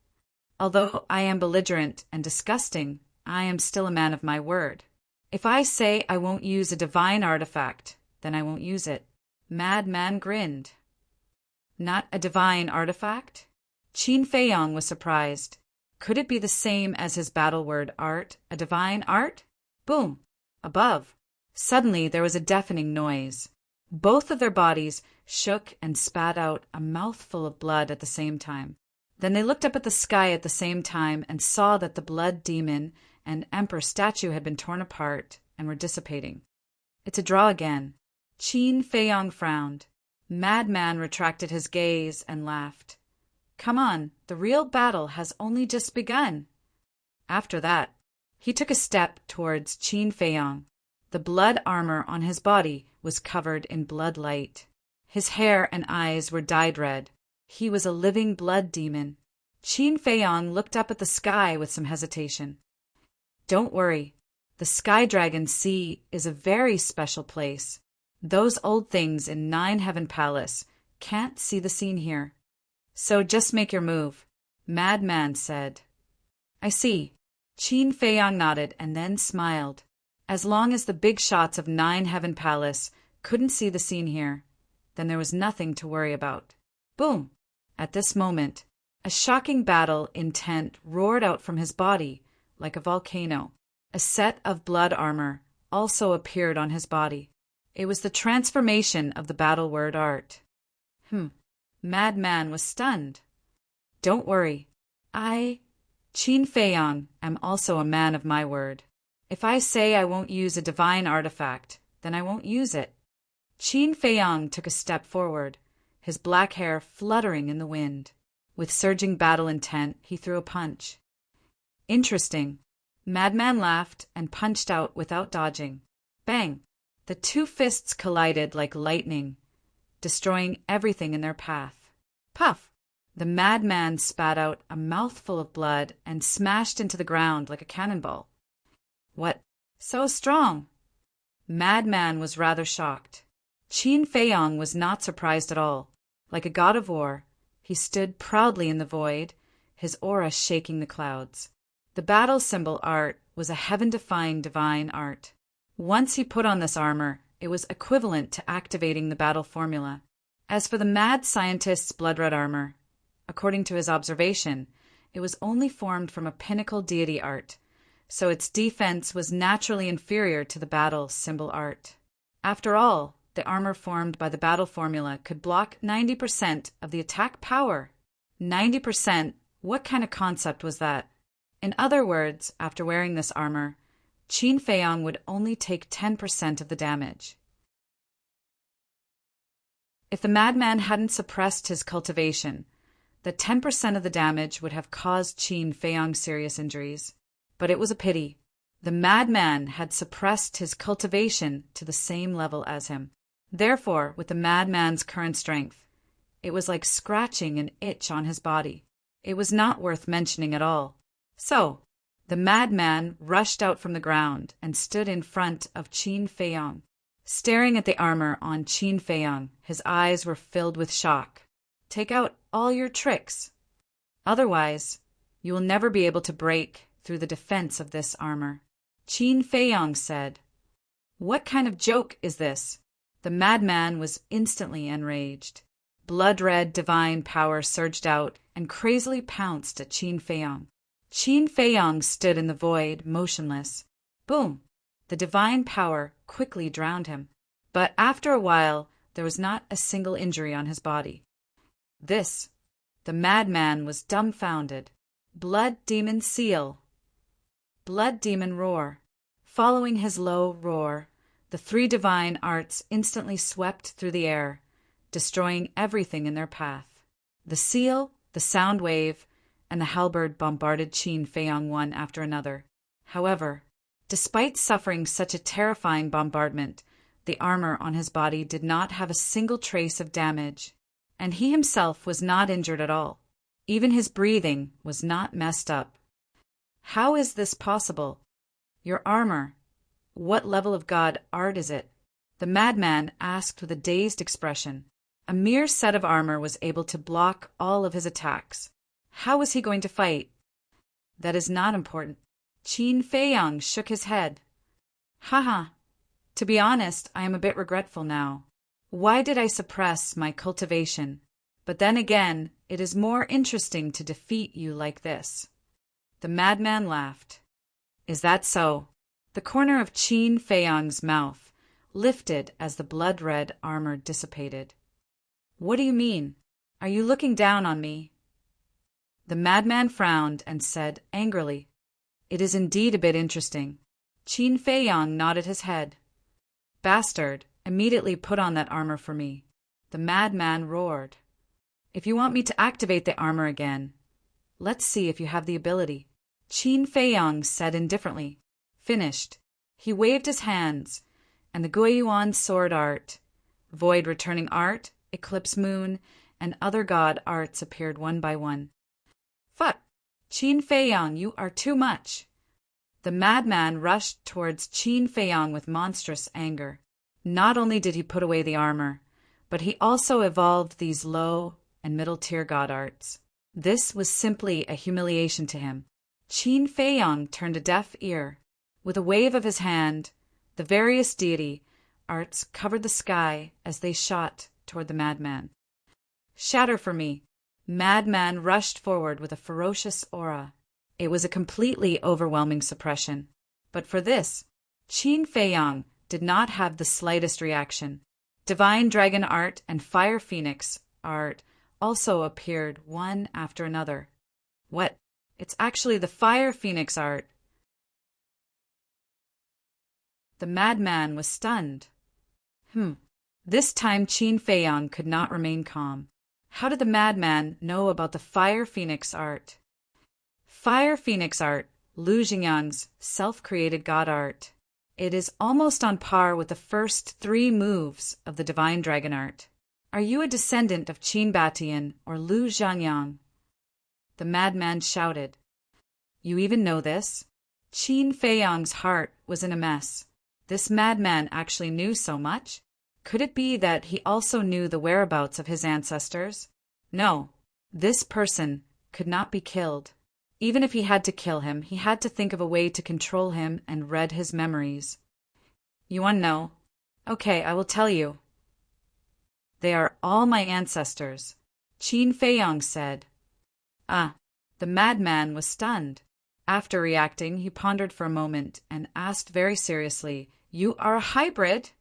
Although I am belligerent and disgusting, I am still a man of my word. If I say I won't use a divine artifact, then I won't use it. Madman grinned. Not a divine artifact? Qin Feiyang was surprised. Could it be the same as his battle word art, a divine art? Boom! Above. Suddenly there was a deafening noise. Both of their bodies shook and spat out a mouthful of blood at the same time. Then they looked up at the sky at the same time and saw that the blood demon and emperor statue had been torn apart and were dissipating. It's a draw again. Qin Feiyang frowned. Madman retracted his gaze and laughed. Come on, the real battle has only just begun. After that, he took a step towards Qin Feiyang. The blood armor on his body was covered in blood light. His hair and eyes were dyed red. He was a living blood demon. Qin Feiyang looked up at the sky with some hesitation. Don't worry. The Sky Dragon Sea is a very special place. Those old things in Nine Heaven Palace can't see the scene here. So just make your move, Madman said. I see. Qin Feiyang nodded and then smiled. As long as the big shots of Nine Heaven Palace couldn't see the scene here, then there was nothing to worry about. Boom! At this moment, a shocking battle intent roared out from his body like a volcano. A set of blood armor also appeared on his body. It was the transformation of the battle word art. Madman was stunned. Don't worry. I, Qin Feiyang, am also a man of my word. If I say I won't use a divine artifact, then I won't use it. Qin Feiyang took a step forward, his black hair fluttering in the wind. With surging battle intent, he threw a punch. Interesting. Madman laughed and punched out without dodging. Bang! The two fists collided like lightning, destroying everything in their path. Puff! The madman spat out a mouthful of blood and smashed into the ground like a cannonball. What? So strong? Madman was rather shocked. Qin Feiyang was not surprised at all. Like a god of war, he stood proudly in the void, his aura shaking the clouds. The battle symbol art was a heaven-defying divine art. Once he put on this armor, it was equivalent to activating the battle formula. As for the mad scientist's blood-red armor, according to his observation, it was only formed from a pinnacle deity art, so its defense was naturally inferior to the battle symbol art. After all, the armor formed by the battle formula could block 90% of the attack power. 90%? What kind of concept was that? In other words, after wearing this armor, Qin Feiyang would only take 10% of the damage. If the madman hadn't suppressed his cultivation, the 10% of the damage would have caused Qin Feiyang serious injuries. But it was a pity. The madman had suppressed his cultivation to the same level as him. Therefore, with the madman's current strength, it was like scratching an itch on his body. It was not worth mentioning at all. So, the madman rushed out from the ground and stood in front of Qin Feiyang. Staring at the armor on Qin Feiyang, his eyes were filled with shock. Take out all your tricks. Otherwise, you will never be able to break through the defense of this armor. Qin Feiyang said. What kind of joke is this? The madman was instantly enraged. Blood-red divine power surged out and crazily pounced at Qin Feiyang. Qin Feiyang stood in the void, motionless. Boom! The divine power quickly drowned him. But after a while, there was not a single injury on his body. The madman was dumbfounded. Blood demon seal. Blood demon roar. Following his low roar, the three divine arts instantly swept through the air, destroying everything in their path. The seal, the sound wave, and the halberd bombarded Qin Feiyong one after another. However, despite suffering such a terrifying bombardment, the armor on his body did not have a single trace of damage, and he himself was not injured at all. Even his breathing was not messed up. How is this possible? Your armor, what level of god art is it? The madman asked with a dazed expression. A mere set of armor was able to block all of his attacks. How was he going to fight? That is not important. Qin Feiyong shook his head. Haha. To be honest, I am a bit regretful now. Why did I suppress my cultivation? But then again, it is more interesting to defeat you like this. The madman laughed. Is that so? The corner of Qin Feiyong's mouth lifted as the blood-red armor dissipated. What do you mean? Are you looking down on me? The madman frowned and said angrily, It is indeed a bit interesting. Qin Feiyong nodded his head. Bastard, immediately put on that armor for me. The madman roared. If you want me to activate the armor again, let's see if you have the ability. Qin Feiyong said indifferently. Finished. He waved his hands, and the Guiyuan sword art, void returning art, eclipse moon, and other god arts appeared one by one. Fuck! Qin Feiyong, you are too much! The madman rushed towards Qin Feiyong with monstrous anger. Not only did he put away the armor, but he also evolved these low and middle-tier god arts. This was simply a humiliation to him. Qin Feiyong turned a deaf ear. With a wave of his hand, the various deity arts covered the sky as they shot toward the madman. Shatter for me! Madman rushed forward with a ferocious aura. It was a completely overwhelming suppression. But for this, Qin Feiyong did not have the slightest reaction. Divine Dragon art and Fire Phoenix art also appeared one after another. What? It's actually the Fire Phoenix art. The madman was stunned. This time Qin Feiyong could not remain calm. How did the madman know about the Fire Phoenix art? Fire Phoenix art, Lu Jingyang's self-created god art. It is almost on par with the first 3 moves of the Divine Dragon art. Are you a descendant of Qin Batian or Lu Zhangyang? The madman shouted. You even know this? Qin Feiyong's heart was in a mess. This madman actually knew so much? Could it be that he also knew the whereabouts of his ancestors? No, this person could not be killed. Even if he had to kill him, he had to think of a way to control him and read his memories. You want to know? Okay, I will tell you. They are all my ancestors, Qin Feiyong said. The madman was stunned. After reacting, he pondered for a moment and asked very seriously, You are a hybrid?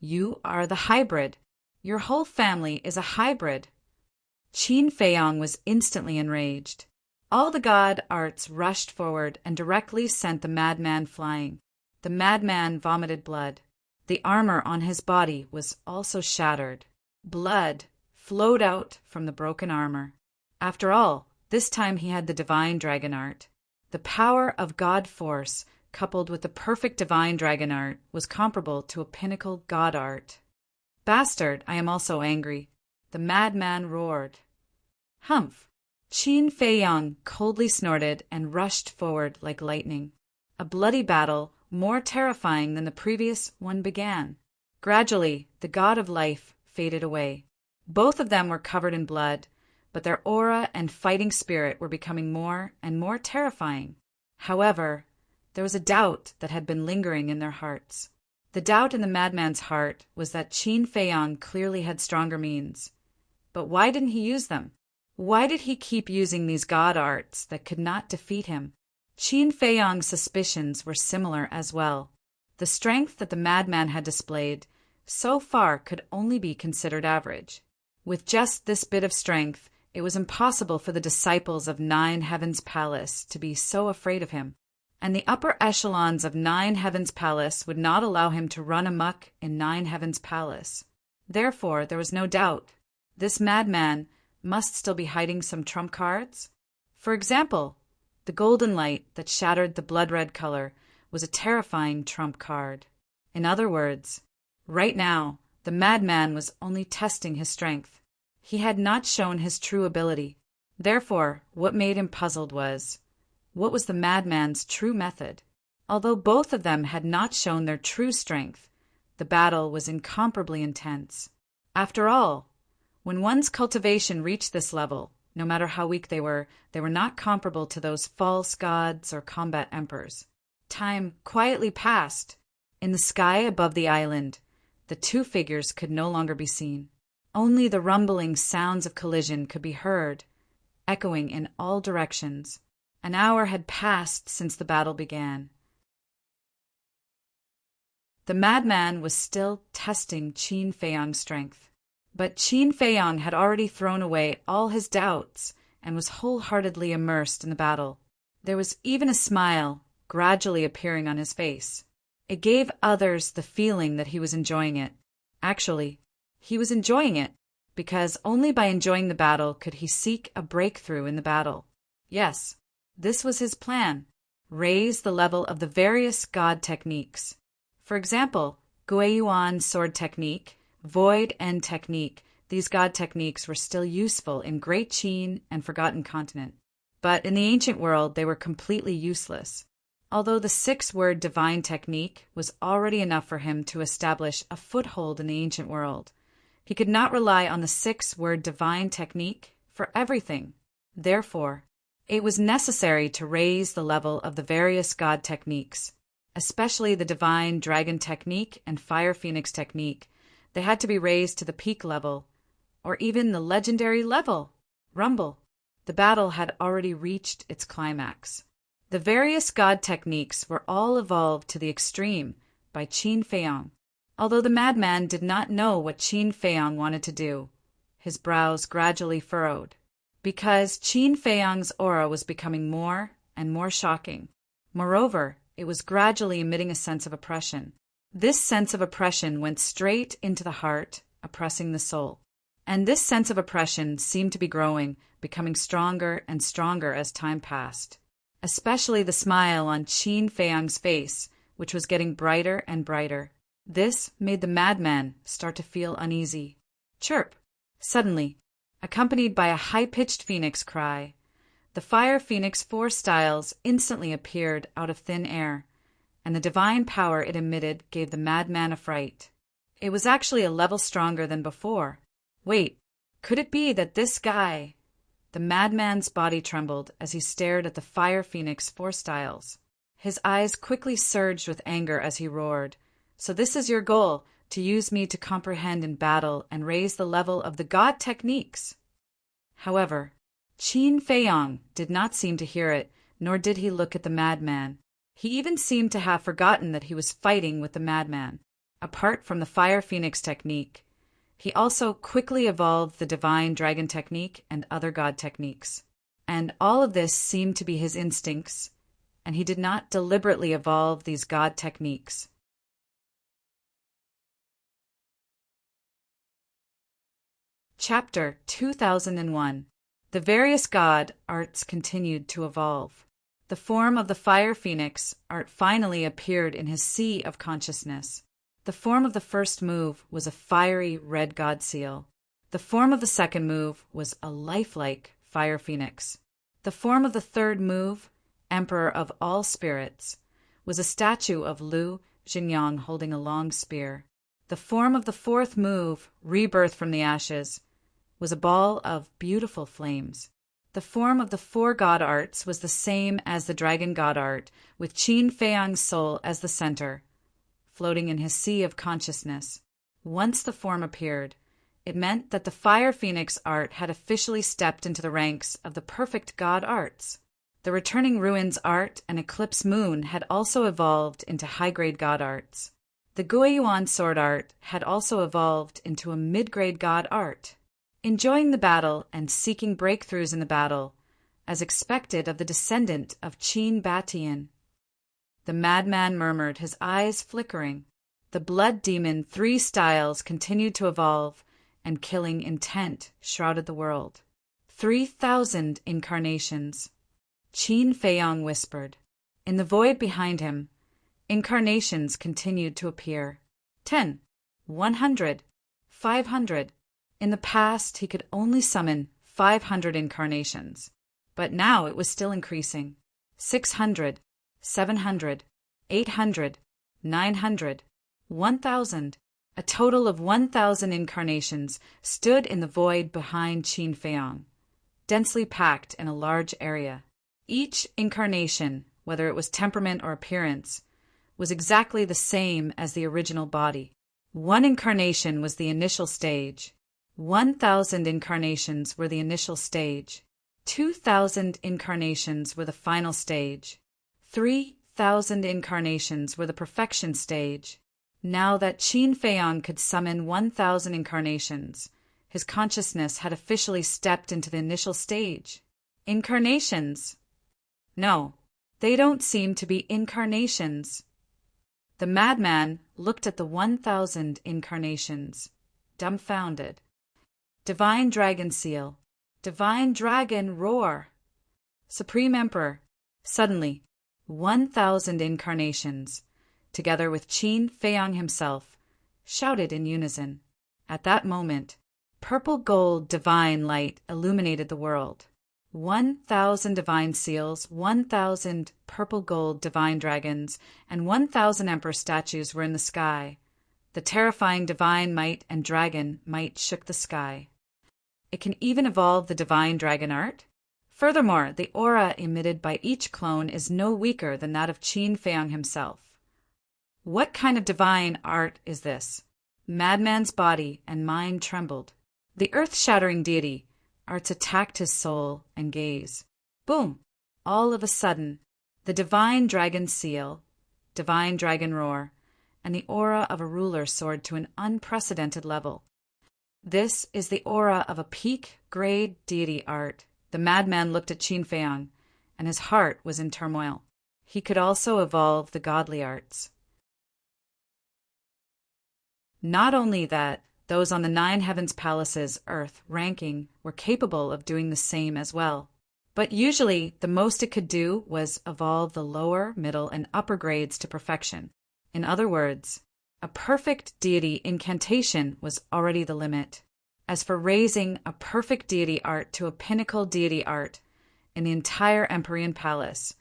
You are the hybrid. Your whole family is a hybrid. Qin Feiyong was instantly enraged. All the god arts rushed forward and directly sent the madman flying. The madman vomited blood. The armor on his body was also shattered. Blood flowed out from the broken armor. After all, this time he had the Divine Dragon art. The power of god force, coupled with the perfect Divine Dragon art, was comparable to a pinnacle god art. Bastard, I am also angry. The madman roared. Humph! Qin Feiyong coldly snorted and rushed forward like lightning. A bloody battle, more terrifying than the previous one, began. Gradually, the god of life faded away. Both of them were covered in blood, but their aura and fighting spirit were becoming more and more terrifying. However, there was a doubt that had been lingering in their hearts. The doubt in the madman's heart was that Qin Feiyong clearly had stronger means. But why didn't he use them? Why did he keep using these god arts that could not defeat him? Qin Feiyong's suspicions were similar as well. The strength that the madman had displayed so far could only be considered average. With just this bit of strength, it was impossible for the disciples of Nine Heavens Palace to be so afraid of him, and the upper echelons of Nine Heavens Palace would not allow him to run amok in Nine Heavens Palace. Therefore, there was no doubt. This madman must still be hiding some trump cards. For example, the golden light that shattered the blood-red color was a terrifying trump card. In other words, right now, the madman was only testing his strength. He had not shown his true ability. Therefore, what made him puzzled was, what was the madman's true method? Although both of them had not shown their true strength, the battle was incomparably intense. After all, when one's cultivation reached this level, no matter how weak they were not comparable to those false gods or combat emperors. Time quietly passed. In the sky above the island, the two figures could no longer be seen. Only the rumbling sounds of collision could be heard, echoing in all directions. An hour had passed since the battle began. The madman was still testing Qin Feiyang's strength. But Qin Feiyang had already thrown away all his doubts and was wholeheartedly immersed in the battle. There was even a smile gradually appearing on his face. It gave others the feeling that he was enjoying it. Actually, he was enjoying it because only by enjoying the battle could he seek a breakthrough in the battle. Yes, this was his plan. Raise the level of the various god techniques. For example, Guiyuan sword technique, Void End technique. These god techniques were still useful in Great Qin and Forgotten Continent. But in the ancient world, they were completely useless. Although the 6-word divine technique was already enough for him to establish a foothold in the ancient world, he could not rely on the 6-word divine technique for everything. Therefore, it was necessary to raise the level of the various god techniques, especially the divine dragon technique and fire phoenix technique. They had to be raised to the peak level, or even the legendary level, Rumble. The battle had already reached its climax. The various god techniques were all evolved to the extreme by Qin Feiyang. Although the madman did not know what Qin Feiyang wanted to do, his brows gradually furrowed, because Qin Feiyang's aura was becoming more and more shocking. Moreover, it was gradually emitting a sense of oppression. This sense of oppression went straight into the heart, oppressing the soul. And this sense of oppression seemed to be growing, becoming stronger and stronger as time passed. Especially the smile on Qin Feiyang's face, which was getting brighter and brighter. This made the madman start to feel uneasy. Chirp! Suddenly, accompanied by a high-pitched phoenix cry, the fire phoenix 4 styles instantly appeared out of thin air, and the divine power it emitted gave the madman a fright. It was actually a level stronger than before. Wait, could it be that this guy... The madman's body trembled as he stared at the fire phoenix 4 styles. His eyes quickly surged with anger as he roared. So this is your goal, to use me to comprehend in battle and raise the level of the god techniques. However, Qin Feiyang did not seem to hear it, nor did he look at the madman. He even seemed to have forgotten that he was fighting with the madman. Apart from the fire phoenix technique, he also quickly evolved the divine dragon technique and other god techniques. And all of this seemed to be his instincts, and he did not deliberately evolve these god techniques. Chapter 2001. The various god arts continued to evolve. The form of the fire phoenix art finally appeared in his sea of consciousness. The form of the first move was a fiery red god seal. The form of the second move was a lifelike fire phoenix. The form of the third move, Emperor of all spirits, was a statue of Lu Xingyang holding a long spear. The form of the fourth move, Rebirth from the Ashes, was a ball of beautiful flames. The form of the 4 god arts was the same as the dragon god art, with Qin Feiyang's soul as the center, floating in his sea of consciousness. Once the form appeared, it meant that the fire phoenix art had officially stepped into the ranks of the perfect god arts. The returning ruins art and eclipse moon had also evolved into high-grade god arts. The Guiyuan sword art had also evolved into a mid-grade god art, enjoying the battle and seeking breakthroughs in the battle, as expected of the descendant of Qin Batian. The madman murmured, his eyes flickering. The blood demon 3 styles continued to evolve, and killing intent shrouded the world. 3,000 incarnations. Qin Feiyong whispered. In the void behind him, incarnations continued to appear. 10, 100, 500. In the past, he could only summon 500 incarnations, but now it was still increasing. 600, 700, 800, 900, 1,000. A total of 1,000 incarnations stood in the void behind Qin Feiyong, densely packed in a large area. Each incarnation, whether it was temperament or appearance, was exactly the same as the original body. 1 incarnation was the initial stage. 1,000 incarnations were the initial stage. 2,000 incarnations were the final stage. 3,000 incarnations were the perfection stage. Now that Qin Feiyong could summon 1,000 incarnations, his consciousness had officially stepped into the initial stage. Incarnations? No, they don't seem to be incarnations. The madman looked at the 1,000 incarnations, dumbfounded. Divine Dragon Seal. Divine Dragon Roar. Supreme Emperor. Suddenly, 1,000 incarnations, together with Qin Feiyong himself, shouted in unison. At that moment, purple gold divine light illuminated the world. 1,000 divine seals, 1,000 purple gold divine dragons, and 1,000 emperor statues were in the sky. The terrifying divine might and dragon might shook the sky. It can even evolve the divine dragon art. Furthermore, the aura emitted by each clone is no weaker than that of Qin Feiyong himself. What kind of divine art is this? Madman's body and mind trembled. The earth-shattering deity arts attacked his soul and gaze. Boom! All of a sudden, the divine dragon seal, divine dragon roar, and the aura of a ruler soared to an unprecedented level. This is the aura of a peak-grade deity art. The madman looked at Qin Feiyong, and his heart was in turmoil. He could also evolve the godly arts. Not only that, those on the 9 Heavens Palace's Earth ranking were capable of doing the same as well. But usually, the most it could do was evolve the lower, middle, and upper grades to perfection. In other words, a perfect deity incantation was already the limit. As for raising a perfect deity art to a pinnacle deity art in the entire Empyrean Palace,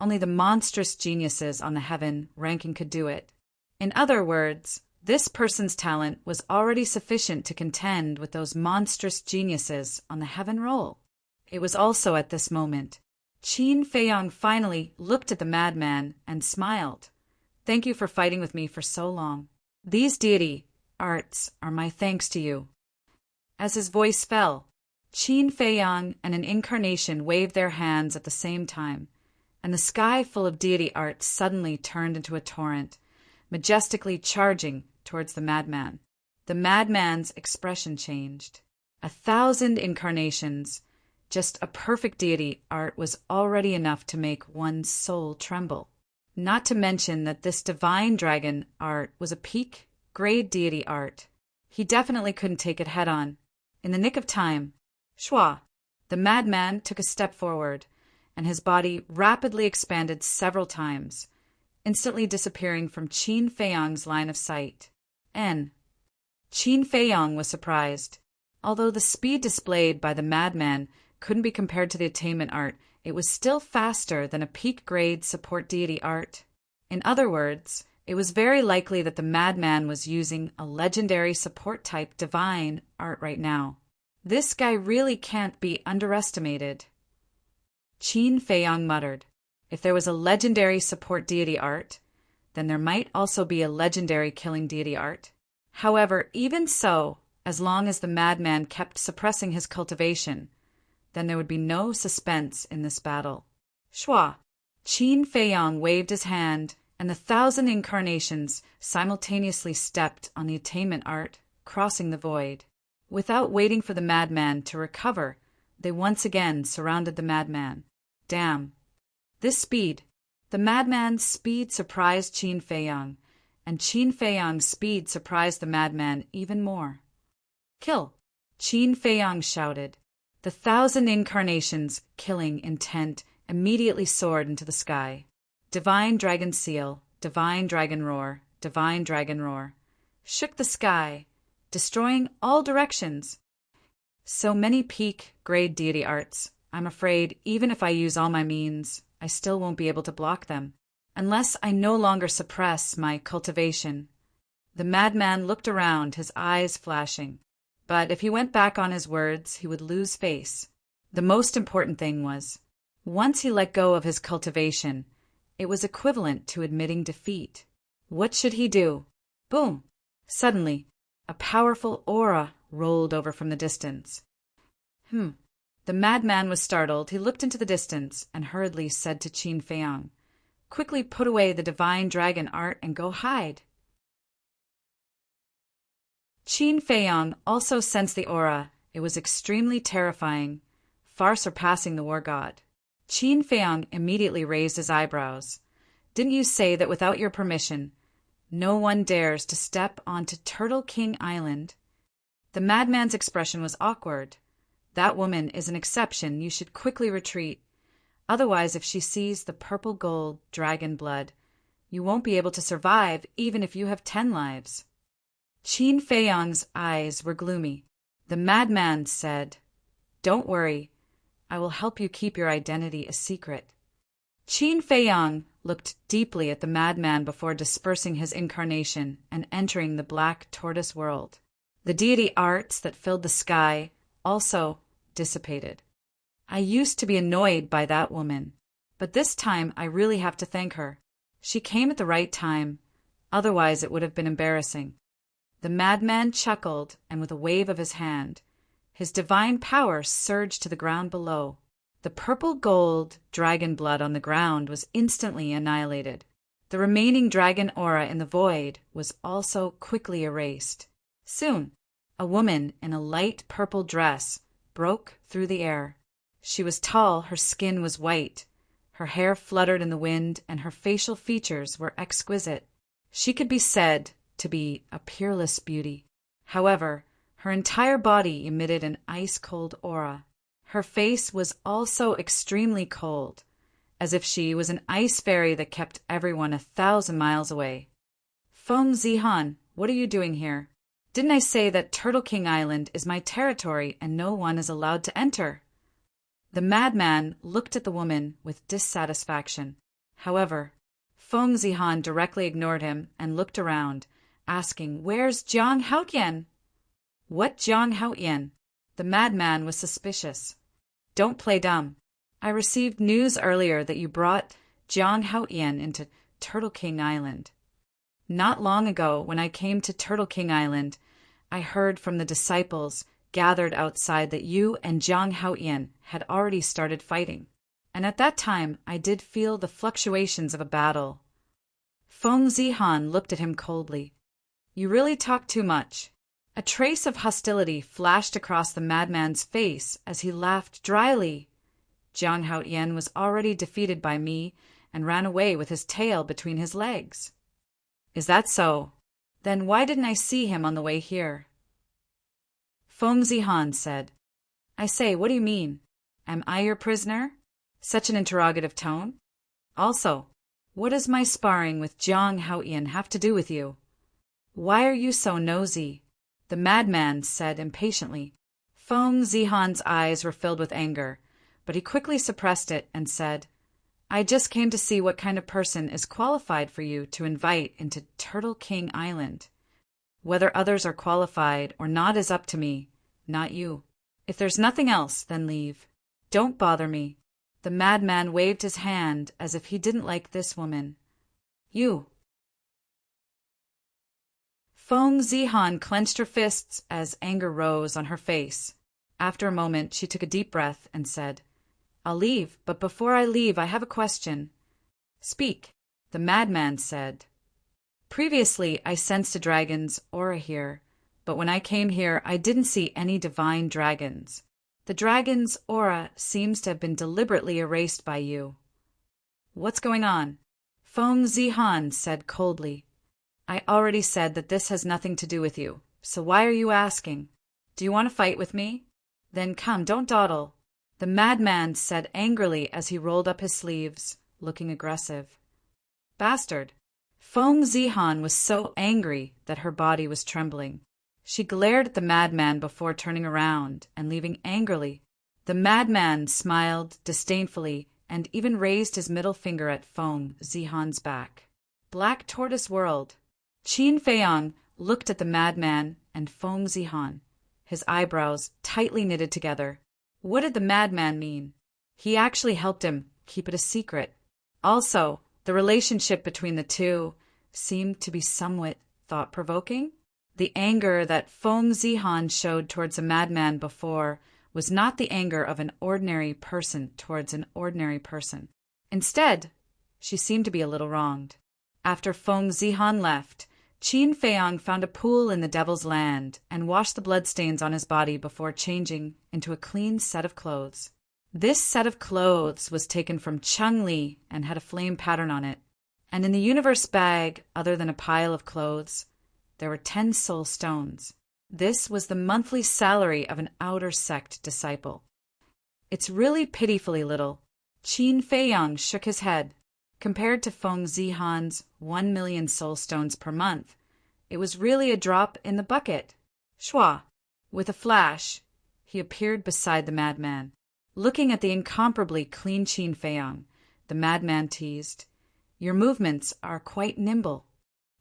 only the monstrous geniuses on the heaven ranking could do it. In other words, this person's talent was already sufficient to contend with those monstrous geniuses on the heaven roll. It was also at this moment Qin Feiyong finally looked at the madman and smiled. Thank you for fighting with me for so long. These deity arts are my thanks to you. As his voice fell, Qin Feiyong and an incarnation waved their hands at the same time, and the sky full of deity art suddenly turned into a torrent, majestically charging towards the madman. The madman's expression changed. 1,000 incarnations, just a perfect deity art was already enough to make one's soul tremble. Not to mention that this divine dragon art was a peak-grade deity art. He definitely couldn't take it head-on. In the nick of time, Shua, the madman, took a step forward, and his body rapidly expanded several times, instantly disappearing from Qin Feiyong's line of sight. Qin Feiyong was surprised. Although the speed displayed by the madman couldn't be compared to the attainment art, it was still faster than a peak-grade support deity art. In other words, it was very likely that the madman was using a legendary support-type divine art right now. This guy really can't be underestimated. Qin Feiyong muttered. If there was a legendary support deity art, then there might also be a legendary killing deity art. However, even so, as long as the madman kept suppressing his cultivation, then there would be no suspense in this battle. Shua! Qin Feiyong waved his hand, and the 1,000 incarnations simultaneously stepped on the attainment art, crossing the void. Without waiting for the madman to recover, they once again surrounded the madman. Damn. This speed. The madman's speed surprised Qin Feiyang, and Qin Feiyang's speed surprised the madman even more. Kill! Qin Feiyang shouted. The 1,000 incarnations, killing intent, immediately soared into the sky. Divine dragon seal, divine dragon roar, divine dragon roar, shook the sky, destroying all directions. So many peak grade deity arts. I'm afraid even if I use all my means, I still won't be able to block them, unless I no longer suppress my cultivation. The madman looked around, his eyes flashing. But if he went back on his words, he would lose face. The most important thing was, once he let go of his cultivation, it was equivalent to admitting defeat. What should he do? Boom! Suddenly, a powerful aura rolled over from the distance. The madman was startled. He looked into the distance and hurriedly said to Qin Feiyang, "Quickly put away the divine dragon art and go hide." Qin Feiyang also sensed the aura. It was extremely terrifying, far surpassing the war god. Qin Feiyang immediately raised his eyebrows. "Didn't you say that without your permission, no one dares to step onto Turtle King Island?" The madman's expression was awkward. "That woman is an exception. You should quickly retreat. Otherwise, if she sees the purple gold dragon blood, you won't be able to survive even if you have 10 lives. Qin Feiyang's eyes were gloomy. The madman said, "Don't worry. I will help you keep your identity a secret." Qin Feiyang looked deeply at the madman before dispersing his incarnation and entering the black tortoise world. The deity arts that filled the sky also dissipated. I used to be annoyed by that woman, but this time I really have to thank her. She came at the right time, otherwise it would have been embarrassing. The madman chuckled, and with a wave of his hand, his divine power surged to the ground below. The purple gold dragon blood on the ground was instantly annihilated. The remaining dragon aura in the void was also quickly erased. Soon, a woman in a light purple dress broke through the air. She was tall, her skin was white, her hair fluttered in the wind, and her facial features were exquisite. She could be said to be a peerless beauty. However, her entire body emitted an ice-cold aura. Her face was also extremely cold, as if she was an ice fairy that kept everyone 1,000 miles away. "Feng Zihan, what are you doing here? Didn't I say that Turtle King Island is my territory and no one is allowed to enter?" The madman looked at the woman with dissatisfaction. However, Feng Zihan directly ignored him and looked around, asking, "Where's Jiang Haoyan?" "What Jiang Haoyan?" The madman was suspicious. "Don't play dumb. I received news earlier that you brought Jiang Haoyan into Turtle King Island. Not long ago, when I came to Turtle King Island, I heard from the disciples gathered outside that you and Jiang Haoyan had already started fighting. And at that time, I did feel the fluctuations of a battle." Feng Zihan looked at him coldly. "You really talk too much." A trace of hostility flashed across the madman's face as he laughed dryly. "Jiang Haoyan was already defeated by me and ran away with his tail between his legs." "Is that so? Then why didn't I see him on the way here?" Feng Zihan said, "I say, what do you mean? Am I your prisoner?" Such an interrogative tone. "Also, what does my sparring with Jiang Haoyan have to do with you? Why are you so nosy?" The madman said impatiently. Feng Zihan's eyes were filled with anger, but he quickly suppressed it and said, "I just came to see what kind of person is qualified for you to invite into Turtle King Island. Whether others are qualified or not is up to me, not you. If there's nothing else, then leave. Don't bother me." The madman waved his hand as if he didn't like this woman. "You." Feng Zihan clenched her fists as anger rose on her face. After a moment, she took a deep breath and said, "I'll leave, but before I leave, I have a question." "Speak." The madman said, "Previously I sensed a dragon's aura here, but when I came here I didn't see any divine dragons. The dragon's aura seems to have been deliberately erased by you." "What's going on?" Feng Zihan said coldly. "I already said that this has nothing to do with you, so why are you asking? Do you want to fight with me? Then come, don't dawdle," the madman said angrily as he rolled up his sleeves, looking aggressive. "Bastard." Feng Zihan was so angry that her body was trembling. She glared at the madman before turning around and leaving angrily. The madman smiled disdainfully and even raised his middle finger at Feng Zihan's back. Black Tortoise World. Qin Feiyang looked at the madman and Feng Zihan, his eyebrows tightly knitted together. What did the madman mean? He actually helped him keep it a secret. Also, the relationship between the two seemed to be somewhat thought-provoking. The anger that Feng Zihan showed towards a madman before was not the anger of an ordinary person towards an ordinary person. Instead, she seemed to be a little wronged. After Feng Zihan left, Qin Feiyang found a pool in the Devil's Land and washed the bloodstains on his body before changing into a clean set of clothes. This set of clothes was taken from Chung Li and had a flame pattern on it. And in the universe bag, other than a pile of clothes, there were 10 soul stones. This was the monthly salary of an outer sect disciple. "It's really pitifully little." Qin Feiyang shook his head. Compared to Feng Zihan's 1 million soul stones per month, it was really a drop in the bucket. Shua! With a flash, he appeared beside the madman. Looking at the incomparably clean Qin Feiyang, the madman teased, "Your movements are quite nimble."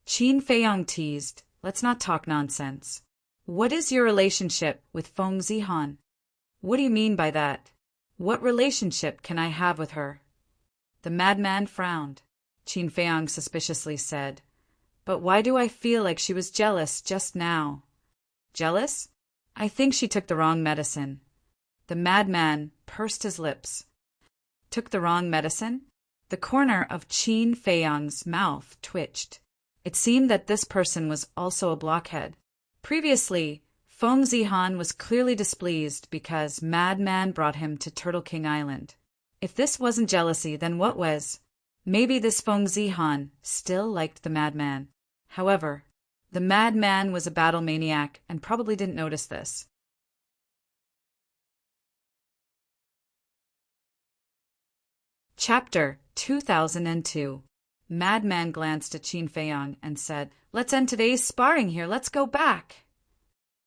Qin Feiyang teased, "Let's not talk nonsense. What is your relationship with Feng Zihan?" "What do you mean by that? What relationship can I have with her?" The madman frowned. Qin Feiyang suspiciously said, "But why do I feel like she was jealous just now?" "Jealous? I think she took the wrong medicine." The madman pursed his lips. "Took the wrong medicine?" The corner of Qin Feiyang's mouth twitched. It seemed that this person was also a blockhead. Previously, Feng Zihan was clearly displeased because Madman brought him to Turtle King Island. If this wasn't jealousy, then what was? Maybe this Feng Zihan still liked the madman. However, the madman was a battle maniac and probably didn't notice this. Chapter 2002. Madman glanced at Qin Feiyang and said, "Let's end today's sparring here. Let's go back."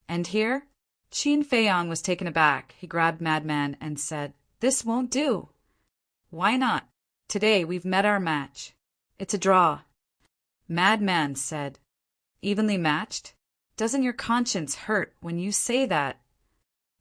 "And here?" Qin Feiyang was taken aback. He grabbed Madman and said, "This won't do." "Why not? Today we've met our match. It's a draw." Madman said, "Evenly matched? Doesn't your conscience hurt when you say that?"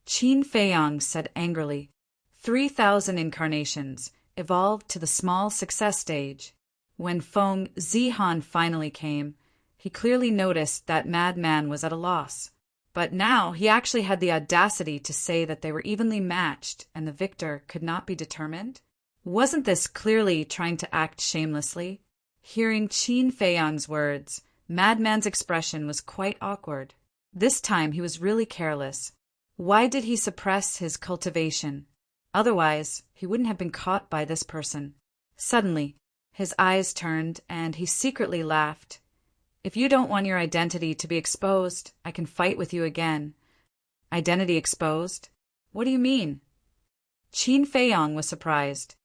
Qin Feiyang said angrily, 3,000 incarnations, evolved to the small success stage. When Feng Zihan finally came, he clearly noticed that Madman was at a loss. But now he actually had the audacity to say that they were evenly matched and the victor could not be determined. Wasn't this clearly trying to act shamelessly? Hearing Qin Feiyang's words, Madman's expression was quite awkward. This time he was really careless. Why did he suppress his cultivation? Otherwise, he wouldn't have been caught by this person. Suddenly, his eyes turned and he secretly laughed. "If you don't want your identity to be exposed, I can fight with you again." "Identity exposed? What do you mean?" Qin Feiyang was surprised.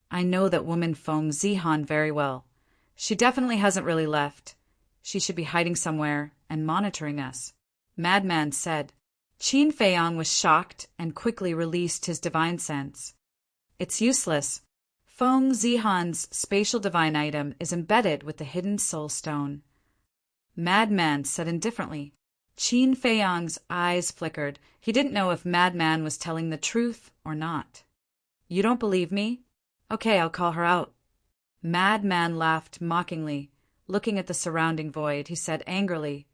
"I know that woman Feng Zihan very well. She definitely hasn't really left. She should be hiding somewhere and monitoring us," Madman said. Qin Feiyang was shocked and quickly released his divine sense. "It's useless. Feng Zihan's spatial divine item is embedded with the hidden soul stone," Madman said indifferently. Qin Feiyang's eyes flickered. He didn't know if Madman was telling the truth or not. "You don't believe me? Okay, I'll call her out." Madman laughed mockingly. Looking at the surrounding void, he said angrily,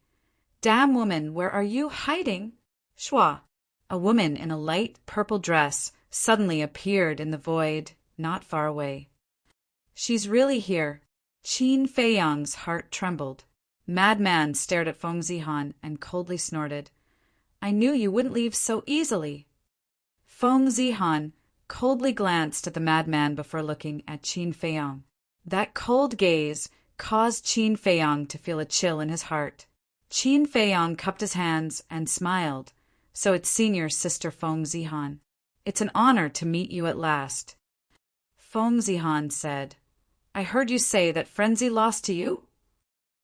"Damn woman, where are you hiding?" Shua! A woman in a light purple dress suddenly appeared in the void not far away. "She's really here." Qin Feiyang's heart trembled. Madman stared at Feng Zihan and coldly snorted. I knew you wouldn't leave so easily. Feng Zihan coldly glanced at the madman before looking at Qin Feiyang. That cold gaze caused Qin Feiyang to feel a chill in his heart. Qin Feiyang cupped his hands and smiled. So it's senior sister Feng Zihan. It's an honor to meet you at last. Feng Zihan said, I heard you say that frenzy lost to you?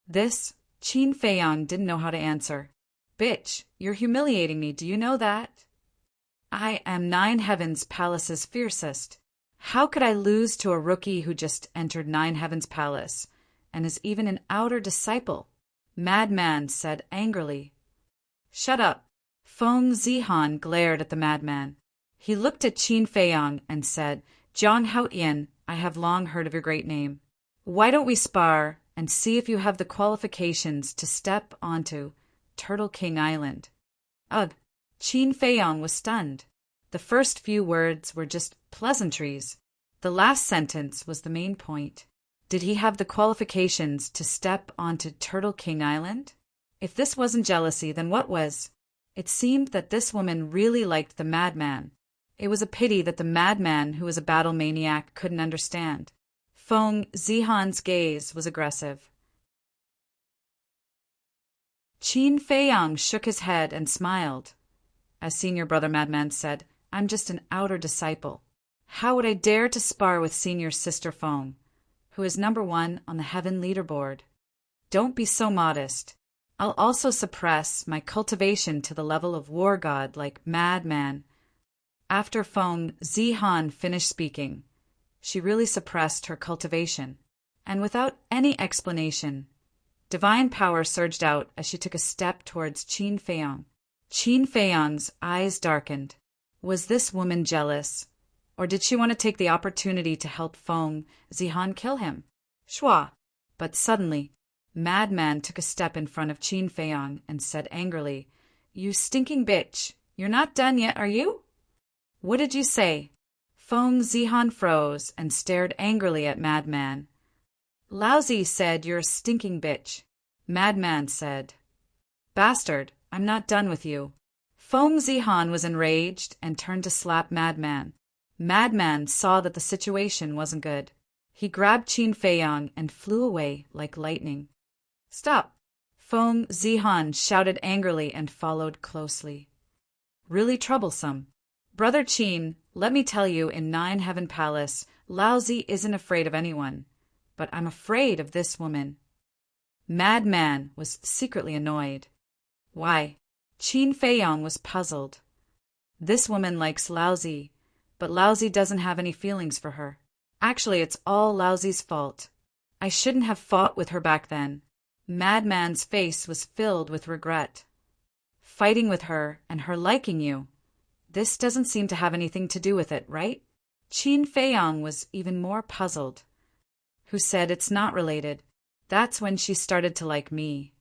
This, Qin Feiyang didn't know how to answer. Bitch, you're humiliating me, do you know that? I am Nine Heavens Palace's fiercest. How could I lose to a rookie who just entered Nine Heavens Palace, and is even an outer disciple? Madman said angrily. Shut up. Feng Zihan glared at the madman. He looked at Qin Feiyang and said, Zhang Haoyan, I have long heard of your great name. Why don't we spar and see if you have the qualifications to step onto Turtle King Island? Ugh, Qin Feiyang was stunned. The first few words were just pleasantries. The last sentence was the main point. Did he have the qualifications to step onto Turtle King Island? If this wasn't jealousy, then what was? It seemed that this woman really liked the madman. It was a pity that the madman, who was a battle maniac, couldn't understand. Feng Zihan's gaze was aggressive. Qin Feiyang shook his head and smiled. As senior brother madman said, I'm just an outer disciple. How would I dare to spar with senior sister Feng, who is #1 on the heaven leaderboard? Don't be so modest. I'll also suppress my cultivation to the level of war god like madman. After Feng Zihan finished speaking, she really suppressed her cultivation, and without any explanation, divine power surged out as she took a step towards Qin Feiyang. Qin Feiyang's eyes darkened. Was this woman jealous, or did she want to take the opportunity to help Feng Zihan kill him? Shua! But suddenly, Madman took a step in front of Qin Feiyang and said angrily, You stinking bitch! You're not done yet, are you? What did you say? Feng Zihan froze and stared angrily at Madman. Lousy said you're a stinking bitch. Madman said, Bastard, I'm not done with you. Feng Zihan was enraged and turned to slap Madman. Madman saw that the situation wasn't good. He grabbed Qin Feiyang and flew away like lightning. Stop! Feng Zihan shouted angrily and followed closely. Really troublesome. Brother Qin, let me tell you, in Nine Heaven Palace, Laozi isn't afraid of anyone. But I'm afraid of this woman. Madman was secretly annoyed. Why? Qin Feiyang was puzzled. This woman likes Laozi, but Laozi doesn't have any feelings for her. Actually, it's all Laozi's fault. I shouldn't have fought with her back then. Madman's face was filled with regret. Fighting with her and her liking you. This doesn't seem to have anything to do with it, right? Qin Feiyang was even more puzzled. Who said it's not related? That's when she started to like me.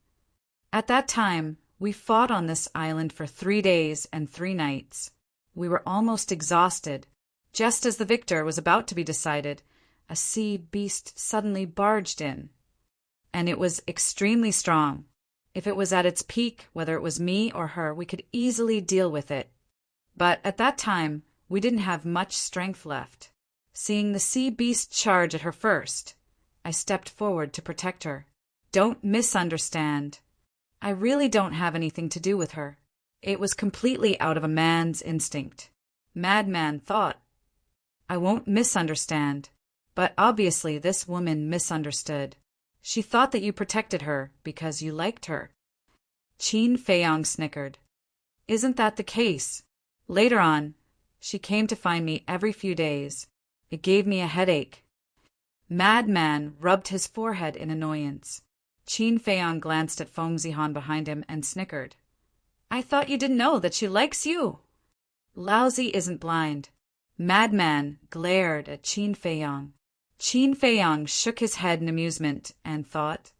At that time, we fought on this island for 3 days and 3 nights. We were almost exhausted. Just as the victor was about to be decided, a sea beast suddenly barged in. And it was extremely strong. If it was at its peak, whether it was me or her, we could easily deal with it. But at that time, we didn't have much strength left. Seeing the sea beast charge at her first, I stepped forward to protect her. Don't misunderstand. I really don't have anything to do with her. It was completely out of a man's instinct. Madman thought. I won't misunderstand. But obviously this woman misunderstood. She thought that you protected her because you liked her. Qin Feiyang snickered. Isn't that the case? Later on, she came to find me every few days. It gave me a headache. Madman rubbed his forehead in annoyance. Qin Feiyang glanced at Feng Zihan behind him and snickered. I thought you didn't know that she likes you. Laozi isn't blind. Madman glared at Qin Feiyang. Qin Feiyang shook his head in amusement and thought,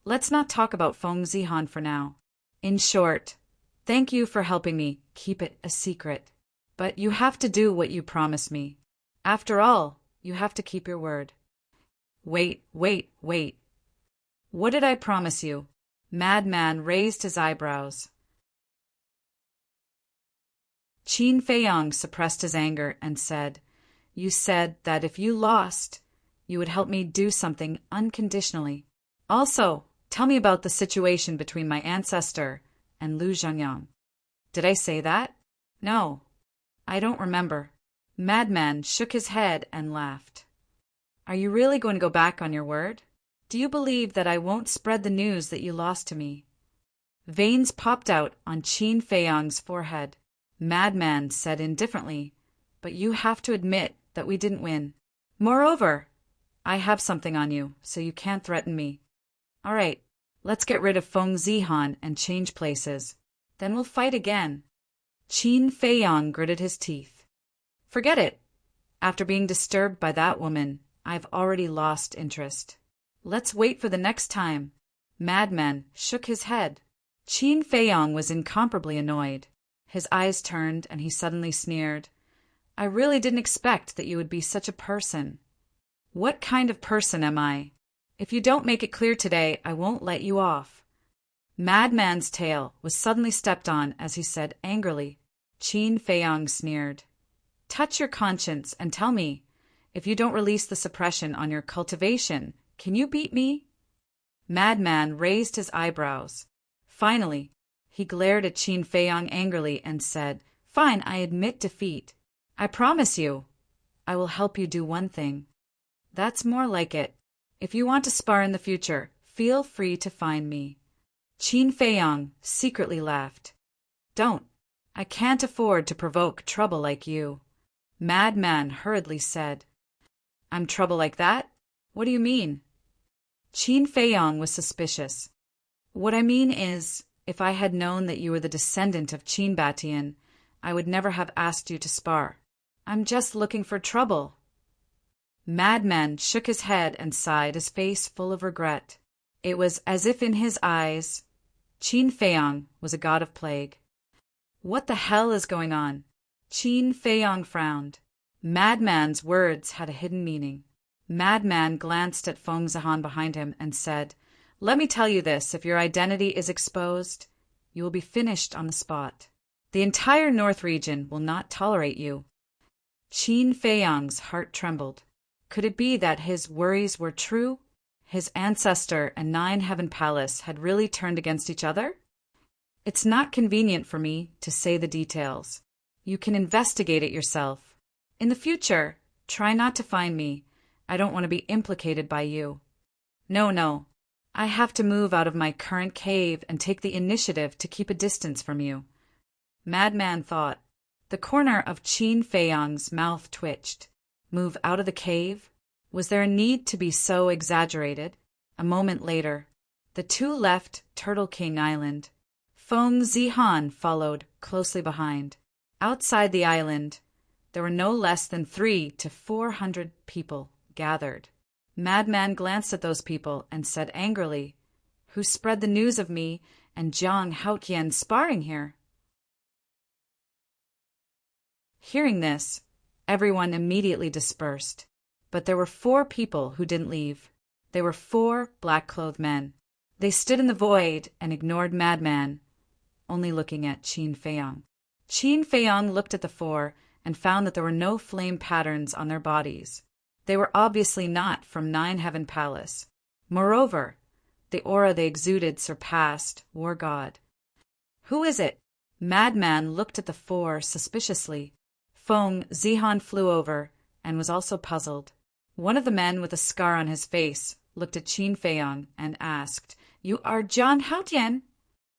Let's not talk about Feng Zihan for now. In short, thank you for helping me keep it a secret. But you have to do what you promised me. After all, you have to keep your word. Wait, wait, wait. What did I promise you? Madman raised his eyebrows. Qin Feiyong suppressed his anger and said, You said that if you lost, you would help me do something unconditionally. Also, tell me about the situation between my ancestor and Lu Zhangyang. Did I say that? No, I don't remember. Madman shook his head and laughed. Are you really going to go back on your word? Do you believe that I won't spread the news that you lost to me? Veins popped out on Qin Feiyong's forehead. Madman said indifferently, But you have to admit that we didn't win. Moreover, I have something on you, so you can't threaten me. All right, let's get rid of Feng Zihan and change places. Then we'll fight again. Qin Feiyong gritted his teeth. Forget it. After being disturbed by that woman, I've already lost interest. Let's wait for the next time. Madman shook his head. Qin Feiyong was incomparably annoyed. His eyes turned and he suddenly sneered. I really didn't expect that you would be such a person. What kind of person am I? If you don't make it clear today, I won't let you off. Madman's tail was suddenly stepped on as he said angrily. Qin Feiyong sneered. Touch your conscience and tell me, if you don't release the suppression on your cultivation, can you beat me? Madman raised his eyebrows. Finally, he glared at Qin Feiyong angrily and said, Fine, I admit defeat. I promise you, I will help you do one thing. That's more like it. If you want to spar in the future, feel free to find me. Qin Feiyong secretly laughed. Don't. I can't afford to provoke trouble like you. Madman hurriedly said. I'm trouble like that? What do you mean? Qin Feiyong was suspicious. What I mean is, if I had known that you were the descendant of Qin Batian, I would never have asked you to spar. I'm just looking for trouble. Madman shook his head and sighed, his face full of regret. It was as if in his eyes, Qin Feiyong was a god of plague. What the hell is going on? Qin Feiyong frowned. Madman's words had a hidden meaning. Madman glanced at Feng Zihan behind him and said, Let me tell you this, if your identity is exposed, you will be finished on the spot. The entire North region will not tolerate you. Qin Feiyong's heart trembled. Could it be that his worries were true? His ancestor and Nine Heaven Palace had really turned against each other? It's not convenient for me to say the details. You can investigate it yourself. In the future, try not to find me. I don't want to be implicated by you. No. I have to move out of my current cave and take the initiative to keep a distance from you. Madman thought. The corner of Qin Feiyong's mouth twitched. Move out of the cave? Was there a need to be so exaggerated? A moment later, the two left Turtle King Island. Feng Zihan followed closely behind. Outside the island, there were no less than 300 to 400 people gathered. Madman glanced at those people and said angrily, Who spread the news of me and Jiang Haotian sparring here? Hearing this, everyone immediately dispersed. But there were 4 people who didn't leave. They were 4 black-clothed men. They stood in the void and ignored Madman, only looking at Qin Feiyong. Qin Feiyong looked at the 4 and found that there were no flame patterns on their bodies. They were obviously not from Nine Heaven Palace. Moreover, the aura they exuded surpassed War God. Who is it? Madman looked at the 4 suspiciously. Feng Zihan flew over and was also puzzled. One of the men with a scar on his face looked at Qin Feiyong and asked, You are Jiang Haotian?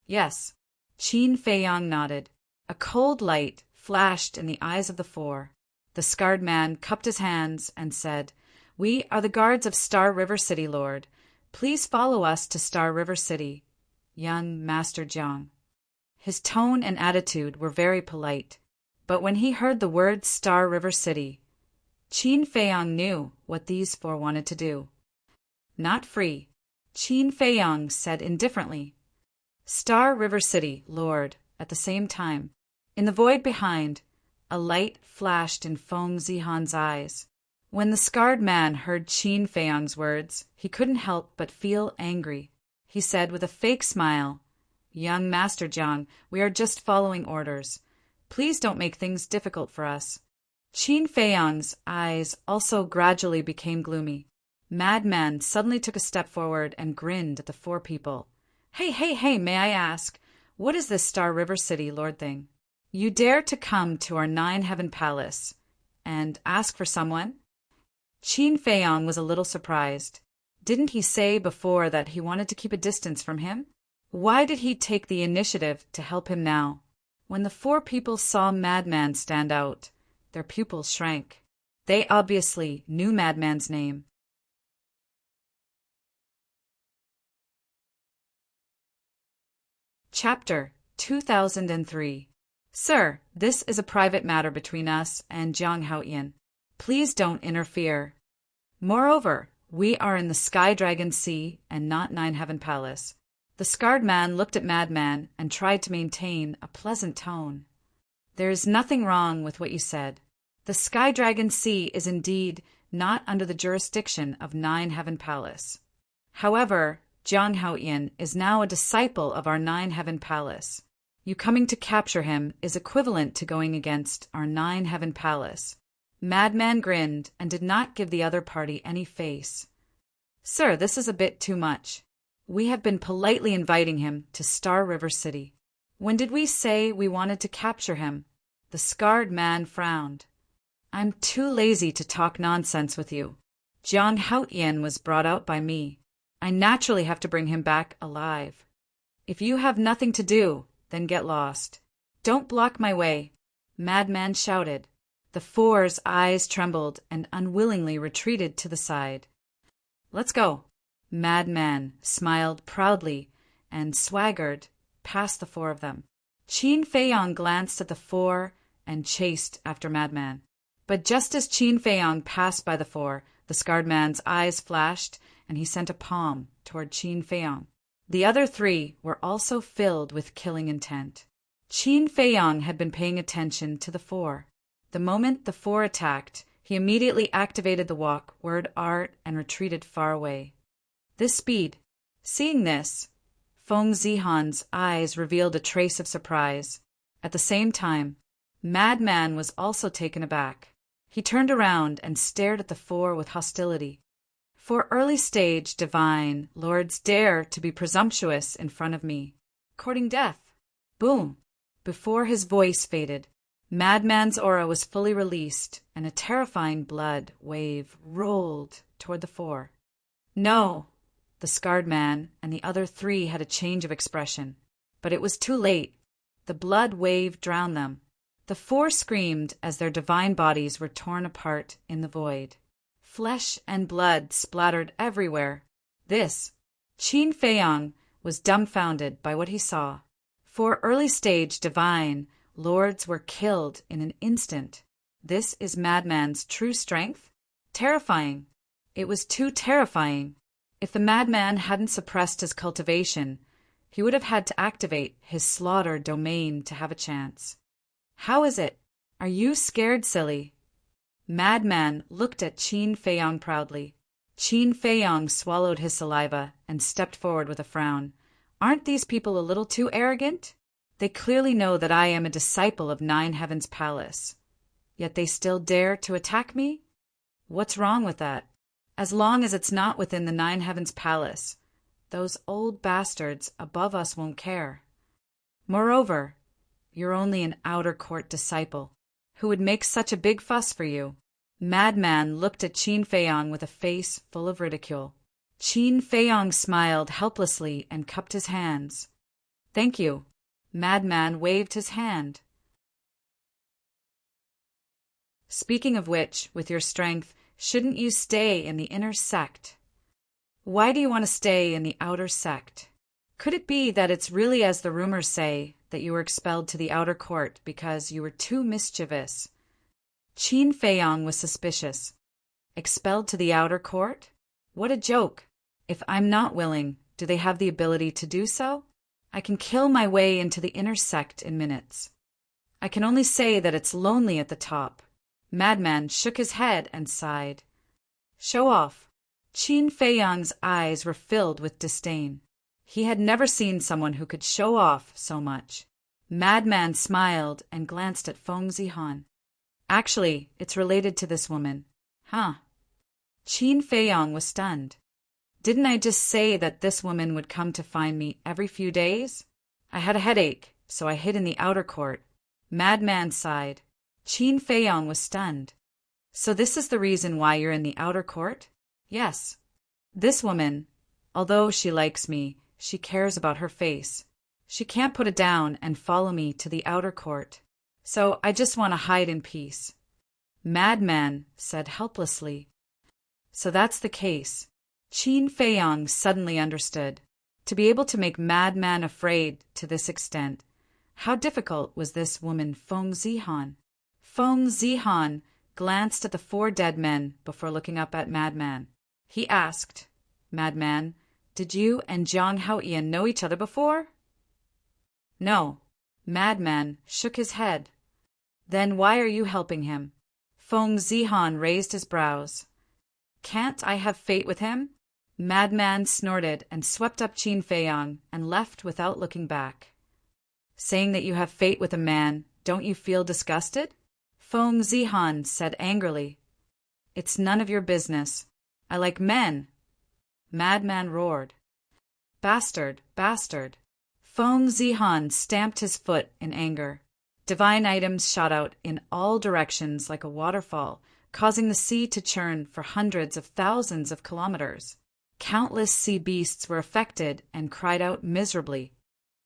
Yes. Qin Feiyong nodded. A cold light flashed in the eyes of the 4. The scarred man cupped his hands and said, We are the guards of Star River City, Lord. Please follow us to Star River City. Young Master Jiang. His tone and attitude were very polite, but when he heard the word Star River City, Qin Feiyong knew what these 4 wanted to do. Not free, Qin Feiyong said indifferently. Star River City, Lord, at the same time. In the void behind, a light flashed in Feng Zihan's eyes. When the scarred man heard Qin Feiyang's words, he couldn't help but feel angry. He said with a fake smile, "Young Master Jiang, we are just following orders. Please don't make things difficult for us." Qin Feiyang's eyes also gradually became gloomy. Madman suddenly took a step forward and grinned at the four people. Hey, may I ask, what is this Star River City Lord thing? You dare to come to our Nine-Heaven Palace and ask for someone? Qin Feiyang was a little surprised. Didn't he say before that he wanted to keep a distance from him? Why did he take the initiative to help him now? When the four people saw Madman stand out, their pupils shrank. They obviously knew Madman's name. Chapter 2003. Sir, this is a private matter between us and Jiang Haoyan. Please don't interfere. Moreover, we are in the Sky Dragon Sea and not Nine-Heaven Palace. The scarred man looked at Madman and tried to maintain a pleasant tone. There is nothing wrong with what you said. The Sky Dragon Sea is indeed not under the jurisdiction of Nine-Heaven Palace. However, Jiang Haoyan is now a disciple of our Nine-Heaven Palace. You coming to capture him is equivalent to going against our Nine-Heaven Palace. Madman grinned and did not give the other party any face. Sir, this is a bit too much. We have been politely inviting him to Star River City. When did we say we wanted to capture him? The scarred man frowned. I'm too lazy to talk nonsense with you. Jiang Haoyan was brought out by me. I naturally have to bring him back alive. If you have nothing to do, then get lost. Don't block my way, Madman shouted. The four's eyes trembled and unwillingly retreated to the side. Let's go. Madman smiled proudly and swaggered past the four of them. Qin Feiyang glanced at the four and chased after Madman. But just as Qin Feiyang passed by the four, the scarred man's eyes flashed and he sent a palm toward Qin Feiyang. The other three were also filled with killing intent. Qin Feiyang had been paying attention to the four. The moment the four attacked, he immediately activated the walk, word art, and retreated far away. This speed. Seeing this, Feng Zihan's eyes revealed a trace of surprise. At the same time, Madman was also taken aback. He turned around and stared at the four with hostility. For early stage divine lords dare to be presumptuous in front of me, courting death. Boom! Before his voice faded, Madman's aura was fully released, and a terrifying blood wave rolled toward the four. No! The scarred man and the other three had a change of expression, but it was too late. The blood wave drowned them. The four screamed as their divine bodies were torn apart in the void. Flesh and blood splattered everywhere. Qin Feiyang was dumbfounded by what he saw. For early-stage divine lords were killed in an instant. This is Madman's true strength? Terrifying. It was too terrifying. If the Madman hadn't suppressed his cultivation, he would have had to activate his slaughter domain to have a chance. How is it? Are you scared, silly? Madman looked at Qin Feiyang proudly. Qin Feiyang swallowed his saliva and stepped forward with a frown. Aren't these people a little too arrogant? They clearly know that I am a disciple of Nine Heaven's Palace. Yet they still dare to attack me? What's wrong with that? As long as it's not within the Nine Heaven's Palace, those old bastards above us won't care. Moreover, you're only an outer court disciple. Who would make such a big fuss for you? Madman looked at Qin Feiyang with a face full of ridicule. Qin Feiyang smiled helplessly and cupped his hands. Thank you. Madman waved his hand. Speaking of which, with your strength, shouldn't you stay in the inner sect? Why do you want to stay in the outer sect? Could it be that it's really as the rumors say, that you were expelled to the outer court because you were too mischievous? Qin Feiyang was suspicious. Expelled to the outer court? What a joke. If I'm not willing, do they have the ability to do so? I can kill my way into the inner sect in minutes. I can only say that it's lonely at the top. Madman shook his head and sighed. Show off. Qin Feiyang's eyes were filled with disdain. He had never seen someone who could show off so much. Madman smiled and glanced at Feng Zihan. Actually, it's related to this woman. Huh? Qin Feiyang was stunned. Didn't I just say that this woman would come to find me every few days? I had a headache, so I hid in the outer court. Madman sighed. Qin Feiyang was stunned. So this is the reason why you're in the outer court? Yes. This woman, although she likes me, she cares about her face. She can't put it down and follow me to the outer court. So I just want to hide in peace. Madman said helplessly. So that's the case. Qin Feiyang suddenly understood. To be able to make Madman afraid to this extent, how difficult was this woman Feng Zihan? Feng Zihan glanced at the 4 dead men before looking up at Madman. He asked, Madman, did you and Jiang Haoyan know each other before? No. Madman shook his head. Then why are you helping him? Feng Zihan raised his brows. Can't I have fate with him? Madman snorted and swept up Qin Feiyang and left without looking back. Saying that you have fate with a man, don't you feel disgusted? Feng Zihan said angrily. It's none of your business. I like men. Madman roared. Bastard, bastard. Feng Zihan stamped his foot in anger. Divine items shot out in all directions like a waterfall, causing the sea to churn for hundreds of thousands of kilometers. Countless sea beasts were affected and cried out miserably.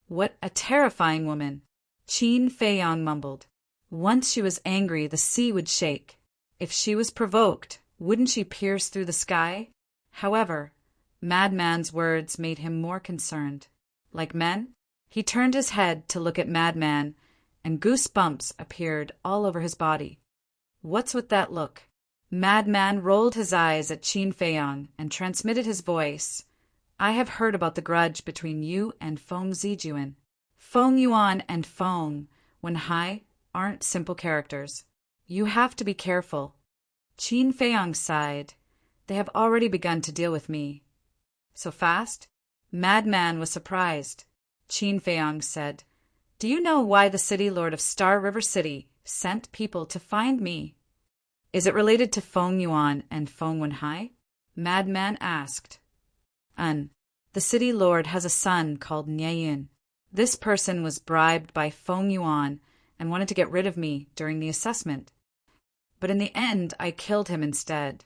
What a terrifying woman! Qin Feiyang mumbled. Once she was angry, the sea would shake. If she was provoked, wouldn't she pierce through the sky? However, Madman's words made him more concerned. Like men, he turned his head to look at Madman, and goosebumps appeared all over his body. What's with that look? Madman rolled his eyes at Qin Feiyang and transmitted his voice. I have heard about the grudge between you and Feng Zijuan. Feng Yuan and Feng Wenhai aren't simple characters. You have to be careful. Qin Feiyang sighed. They have already begun to deal with me. So fast? Madman was surprised. Qin Feiyang said, Do you know why the city lord of Star River City sent people to find me? Is it related to Feng Yuan and Feng Wenhai? Madman asked. The city lord has a son called Nieyin. This person was bribed by Feng Yuan and wanted to get rid of me during the assessment. But in the end, I killed him instead.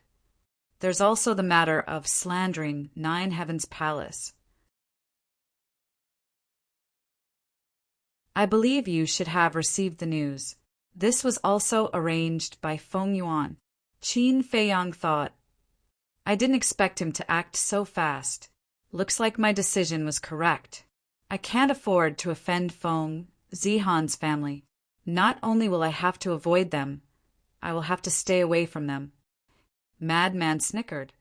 There's also the matter of slandering Nine Heavens Palace. I believe you should have received the news. This was also arranged by Feng Yuan. Qin Feiyang thought. I didn't expect him to act so fast. Looks like my decision was correct. I can't afford to offend Feng Zihan's family. Not only will I have to avoid them, I will have to stay away from them. Madman snickered.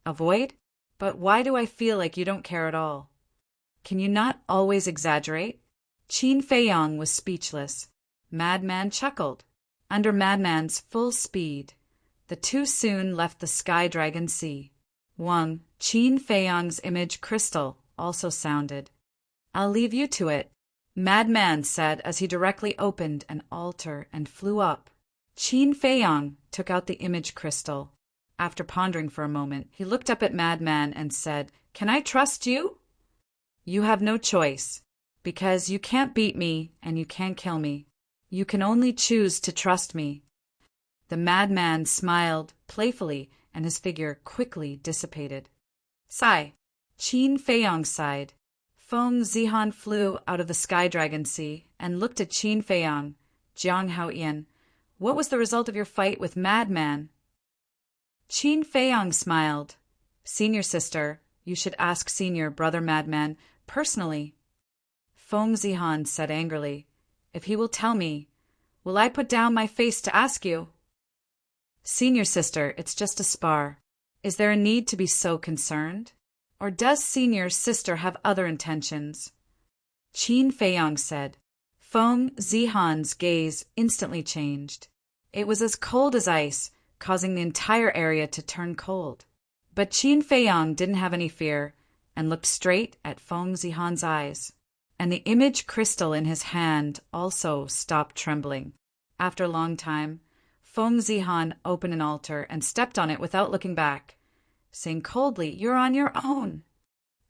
Avoid? But why do I feel like you don't care at all? Can you not always exaggerate? Qin Feiyang was speechless. Madman chuckled. Under Madman's full speed, the two soon left the Sky Dragon Sea. Qin Feiyang's image crystal also sounded. I'll leave you to it, Madman said as he directly opened an altar and flew up. Qin Feiyang took out the image crystal. After pondering for a moment, he looked up at Madman and said, Can I trust you? You have no choice, because you can't beat me and you can't kill me. You can only choose to trust me. The madman smiled playfully, and his figure quickly dissipated. Sigh. Qin Feiyang sighed. Feng Zihan flew out of the Sky Dragon Sea and looked at Qin Feiyang. Jiang Haoyan, what was the result of your fight with Madman? Qin Feiyang smiled. Senior sister, you should ask senior brother Madman personally. Feng Zihan said angrily, If he will tell me, will I put down my face to ask you? Senior sister, it's just a spar. Is there a need to be so concerned? Or does senior sister have other intentions? Qin Feiyang said. Feng Zihan's gaze instantly changed. It was as cold as ice, causing the entire area to turn cold. But Qin Feiyang didn't have any fear and looked straight at Feng Zihan's eyes. And the image crystal in his hand also stopped trembling. After a long time, Feng Zihan opened an altar and stepped on it without looking back, saying coldly, "You're on your own.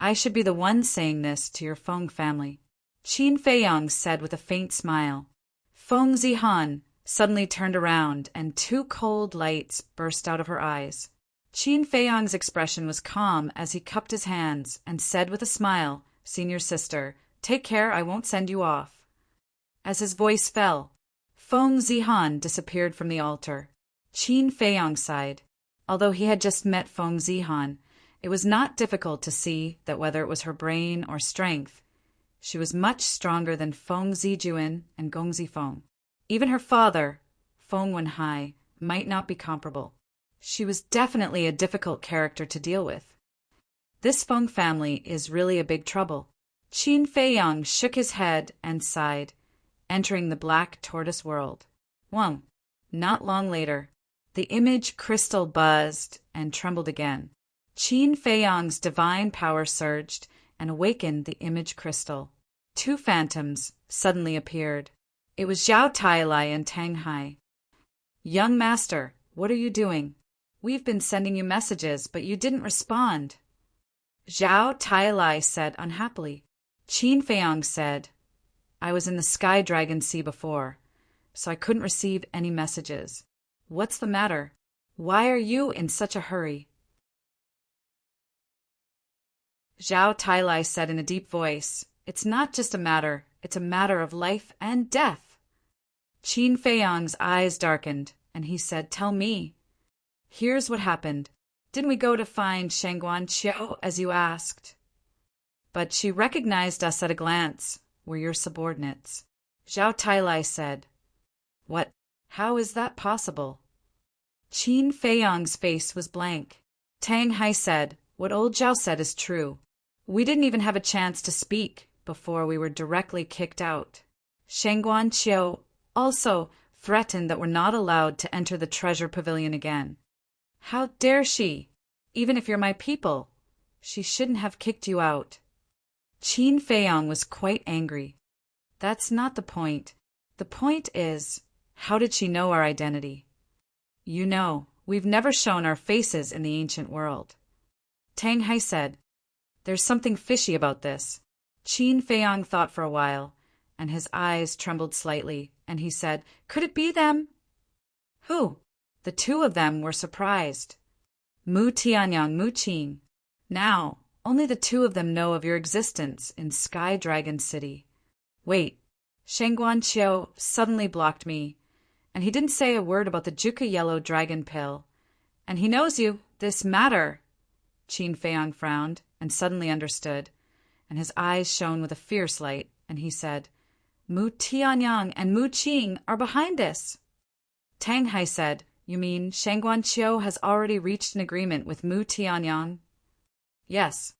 I should be the one saying this to your Feng family." Qin Feiyang said with a faint smile. Feng Zihan suddenly turned around and two cold lights burst out of her eyes. Qin Feiyang's expression was calm as he cupped his hands and said with a smile, "Senior sister, take care I won't send you off." As his voice fell, Feng Zihan disappeared from the altar. Qin Feiyang sighed. Although he had just met Feng Zihan, it was not difficult to see that whether it was her brain or strength, she was much stronger than Feng Zijuan and Gong Zifeng. Even her father, Feng Wenhai, might not be comparable. She was definitely a difficult character to deal with. This Feng family is really a big trouble. Qin Feiyang shook his head and sighed, entering the black tortoise world. Not long later, the image crystal buzzed and trembled again. Qin Feiyang's divine power surged and awakened the image crystal. Two phantoms suddenly appeared. It was Zhao Tailai and Tang Hai. "Young master, what are you doing? We've been sending you messages, but you didn't respond." Zhao Tailai said unhappily. Qin Feiyang said, "I was in the Sky Dragon Sea before, so I couldn't receive any messages. What's the matter? Why are you in such a hurry?" Zhao Tailai said in a deep voice, "It's not just a matter, it's a matter of life and death." Qin Feiyang's eyes darkened, and he said, "Tell me. Here's what happened. Didn't we go to find Shangguan Qiu as you asked? But she recognized us at a glance. We're your subordinates." Zhao Tailai said, "What? How is that possible?" Qin Feiyang's face was blank. Tang Hai said, "What old Zhao said is true. We didn't even have a chance to speak before we were directly kicked out. Shangguan Qiu also threatened that we're not allowed to enter the treasure pavilion again. How dare she? Even if you're my people, she shouldn't have kicked you out." Qin Feiyang was quite angry. "That's not the point. The point is, how did she know our identity? You know, we've never shown our faces in the ancient world." Tang Hai said, "There's something fishy about this." Qin Feiyang thought for a while, and his eyes trembled slightly, and he said, "Could it be them?" "Who?" The two of them were surprised. "Mu Tianyang, Mu Qing. Now, only the two of them know of your existence in Sky Dragon City. Wait, Shangguan Qiu suddenly blocked me, and he didn't say a word about the Juka Yellow Dragon Pill. And he knows you, this matter." Qin Feiyang frowned and suddenly understood, and his eyes shone with a fierce light, and he said, "Mu Tianyang and Mu Qing are behind this." Tang Hai said, "You mean Shangguan Qiu has already reached an agreement with Mu Tianyang?" "Yes.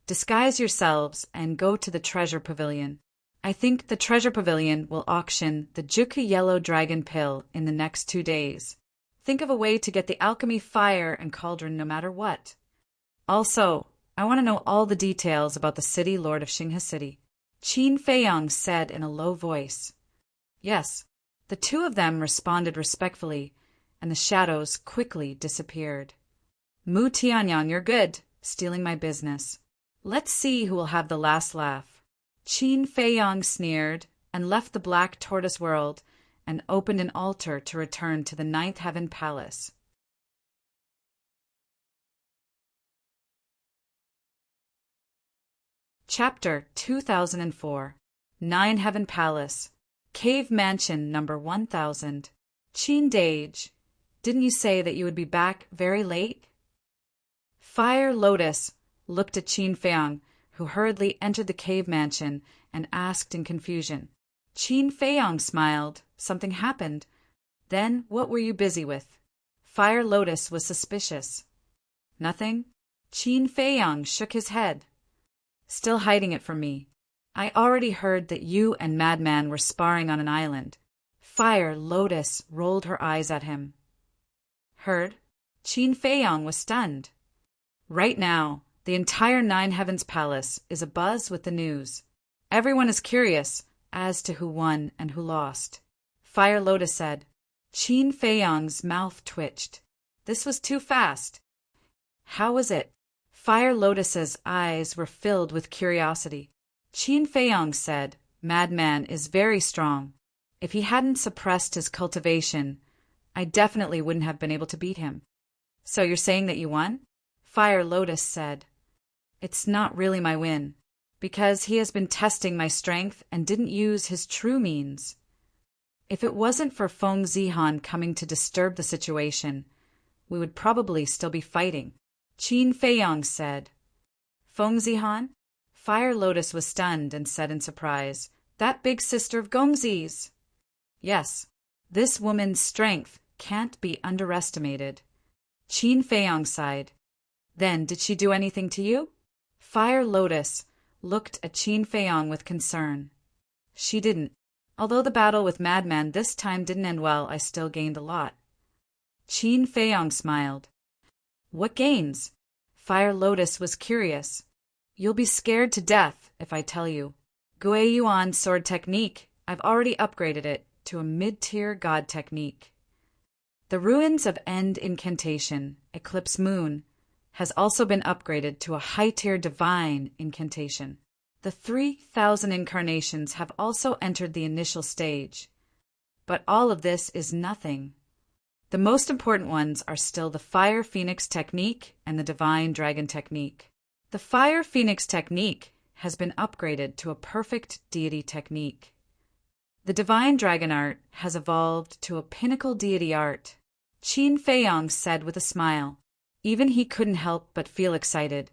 Disguise yourselves and go to the treasure pavilion. I think the treasure pavilion will auction the Juka Yellow Dragon Pill in the next 2 days. Think of a way to get the alchemy fire and cauldron no matter what. Also, I want to know all the details about the city lord of Xinghe City." Qin Feiyang said in a low voice. Yes. The two of them responded respectfully, and the shadows quickly disappeared. "Mu Tianyang, you're good, stealing my business. Let's see who will have the last laugh." Qin Feiyang sneered and left the black tortoise world and opened an altar to return to the Ninth Heaven Palace. Chapter 2004 Nine Heaven Palace Cave Mansion number 1000. Qin Dage, didn't you say that you would be back very late? Fire Lotus looked at Qin Feiyang, who hurriedly entered the cave mansion and asked in confusion. Qin Feiyang smiled. Something happened. Then what were you busy with? Fire Lotus was suspicious. Nothing? Qin Feiyang shook his head. Still hiding it from me. I already heard that you and Madman were sparring on an island. Fire Lotus rolled her eyes at him. Heard? Qin Feiyang was stunned. Right now, the entire Nine Heavens Palace is abuzz with the news. Everyone is curious as to who won and who lost. Fire Lotus said. Qin Feiyang's mouth twitched. This was too fast. How was it? Fire Lotus's eyes were filled with curiosity. Qin Feiyang said, Madman is very strong. If he hadn't suppressed his cultivation, I definitely wouldn't have been able to beat him. So you're saying that you won? Fire Lotus said. It's not really my win, because he has been testing my strength and didn't use his true means. If it wasn't for Feng Zihan coming to disturb the situation, we would probably still be fighting. Qin Feiyang said. Feng Zihan? Fire Lotus was stunned and said in surprise, That big sister of Gongzi's. Yes, this woman's strength can't be underestimated. Qin Feiyang sighed. Then did she do anything to you? Fire Lotus looked at Qin Feiyang with concern. She didn't. Although the battle with Madman this time didn't end well, I still gained a lot. Qin Feiyang smiled. What gains? Fire Lotus was curious. You'll be scared to death if I tell you. Gui Yuan sword technique, I've already upgraded it to a mid-tier god technique. The ruins of End Incantation, Eclipse Moon, has also been upgraded to a high-tier divine incantation. The 3,000 incarnations have also entered the initial stage. But all of this is nothing. The most important ones are still the Fire Phoenix technique and the Divine Dragon technique. The Fire Phoenix technique has been upgraded to a perfect deity technique. The Divine Dragon art has evolved to a pinnacle deity art. Qin Feiyang said with a smile. Even he couldn't help but feel excited.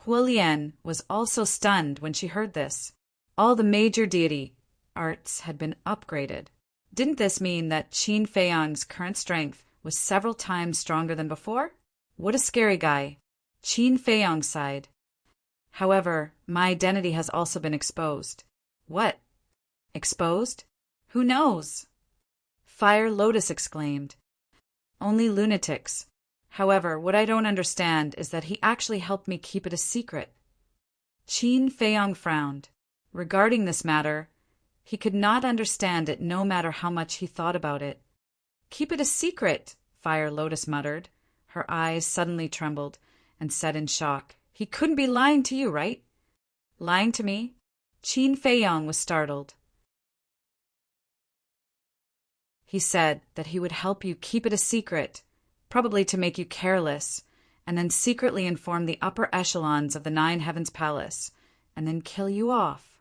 Huolian was also stunned when she heard this. All the major deity arts had been upgraded. Didn't this mean that Qin Feiyang's current strength was several times stronger than before? What a scary guy. Qin Feiyang sighed. However, my identity has also been exposed. What? Exposed? Who knows? Fire Lotus exclaimed. Only lunatics. However, what I don't understand is that he actually helped me keep it a secret. Qin Feiyang frowned. Regarding this matter, he could not understand it no matter how much he thought about it. Keep it a secret, Fire Lotus muttered. Her eyes suddenly trembled and said in shock, He couldn't be lying to you, right? Lying to me? Qin Feiyang was startled. He said that he would help you keep it a secret, probably to make you careless, and then secretly inform the upper echelons of the Nine Heavens Palace, and then kill you off.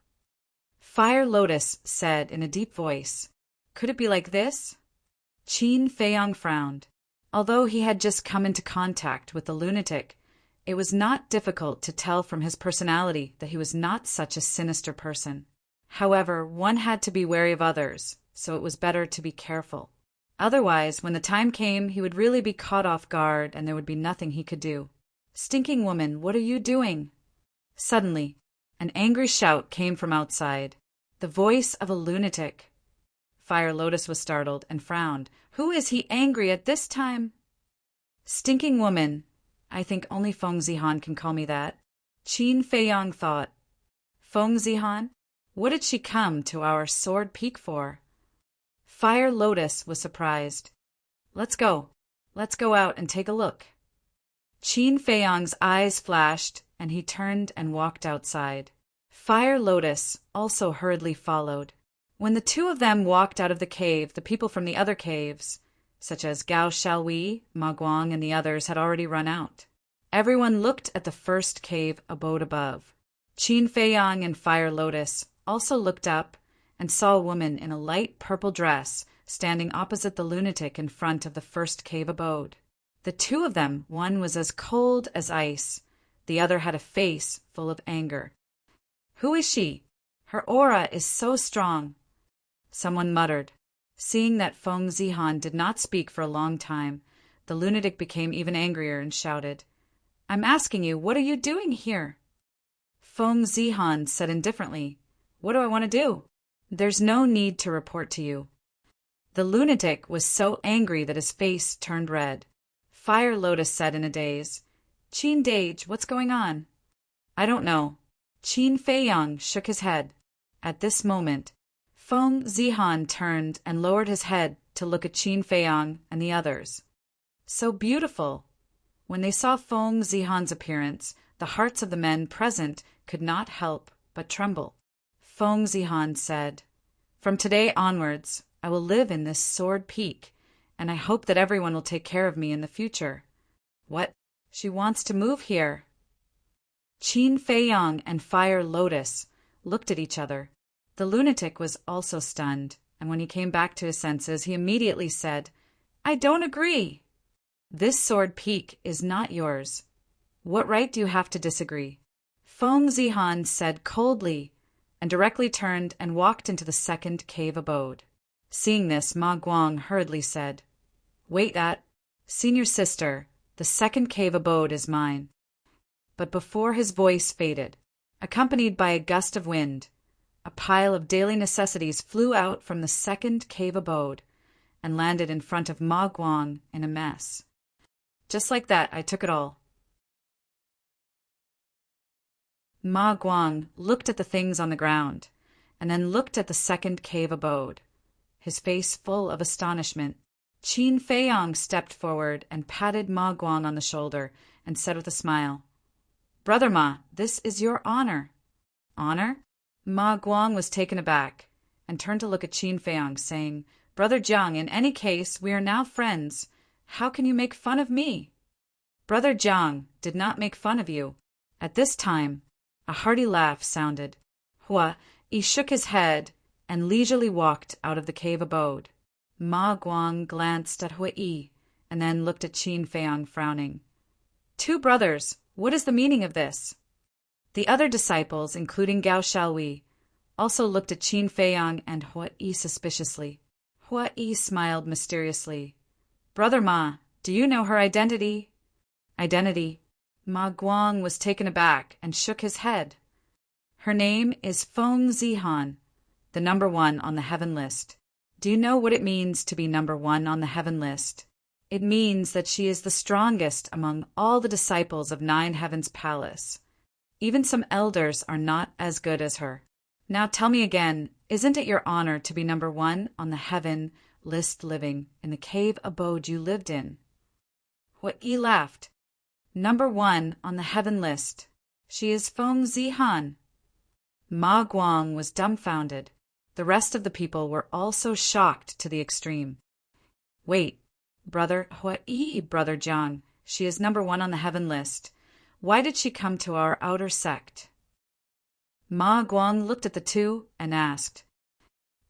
Fire Lotus said in a deep voice, Could it be like this? Qin Feiyang frowned. Although he had just come into contact with the lunatic, it was not difficult to tell from his personality that he was not such a sinister person. However, one had to be wary of others, so it was better to be careful. Otherwise, when the time came, he would really be caught off guard and there would be nothing he could do. Stinking woman, what are you doing? Suddenly, an angry shout came from outside. The voice of a lunatic. Fire Lotus was startled and frowned. Who is he angry at this time? Stinking woman. I think only Feng Zihan can call me that. Qin Feiyang thought. Feng Zihan? What did she come to our Sword Peak for? Fire Lotus was surprised. Let's go. Let's go out and take a look. Qin Feiyang's eyes flashed, and he turned and walked outside. Fire Lotus also hurriedly followed. When the two of them walked out of the cave, the people from the other caves, such as Gao Xiaowei, Ma Guang, and the others, had already run out. Everyone looked at the first cave abode above. Qin Feiyang and Fire Lotus also looked up and saw a woman in a light purple dress standing opposite the lunatic in front of the first cave abode. The two of them, one was as cold as ice, the other had a face full of anger. Who is she? Her aura is so strong. Someone muttered. Seeing that Feng Zihan did not speak for a long time, the lunatic became even angrier and shouted, I'm asking you, what are you doing here? Feng Zihan said indifferently, What do I want to do? There's no need to report to you. The lunatic was so angry that his face turned red. Fire Lotus said in a daze, "Qin Dage, what's going on?" "I don't know." Qin Feiyang shook his head. At this moment, Feng Zihan turned and lowered his head to look at Qin Feiyang and the others. So beautiful! When they saw Feng Zihan's appearance, the hearts of the men present could not help but tremble. Feng Zihan said, "From today onwards, I will live in this Sword Peak, and I hope that everyone will take care of me in the future." "What? She wants to move here." Qin Feiyang and Fire Lotus looked at each other. The lunatic was also stunned, and when he came back to his senses, he immediately said, "I don't agree. This Sword Peak is not yours. What right do you have to disagree?" Feng Zihan said coldly, and directly turned and walked into the second cave abode. Seeing this, Ma Guang hurriedly said, "Wait, senior sister, the second cave abode is mine." But before his voice faded, accompanied by a gust of wind, a pile of daily necessities flew out from the second cave abode and landed in front of Ma Guang in a mess. Just like that, I took it all. Ma Guang looked at the things on the ground, and then looked at the second cave abode, his face full of astonishment. Qin Feiyang stepped forward and patted Ma Guang on the shoulder and said with a smile, "Brother Ma, this is your honor." "Honor?" Ma Guang was taken aback and turned to look at Qin Feiyang, saying, "Brother Jiang, in any case, we are now friends. How can you make fun of me?" Brother Jiang did not make fun of you. At this time, a hearty laugh sounded. Hua Yi shook his head and leisurely walked out of the cave abode. Ma Guang glanced at Hua Yi and then looked at Qin Feiyang, frowning. "Two brothers, what is the meaning of this?" The other disciples, including Gao Xiaowei, also looked at Qin Feiyang and Hua Yi suspiciously. Hua Yi smiled mysteriously. "Brother Ma, do you know her identity?" "Identity?" Ma Guang was taken aback and shook his head. "Her name is Feng Zihan, the number 1 on the heaven list. Do you know what it means to be number 1 on the heaven list? It means that she is the strongest among all the disciples of 9 Heavens Palace. Even some elders are not as good as her. Now tell me again, isn't it your honor to be number 1 on the heaven list living in the cave abode you lived in?" Hua Yi laughed. "Number 1 on the heaven list. She is Feng Zihan." Ma Guang was dumbfounded. The rest of the people were also shocked to the extreme. "Wait, brother Hua Yi, brother Jiang, she is number 1 on the heaven list. Why did she come to our outer sect?" Ma Guang looked at the two and asked,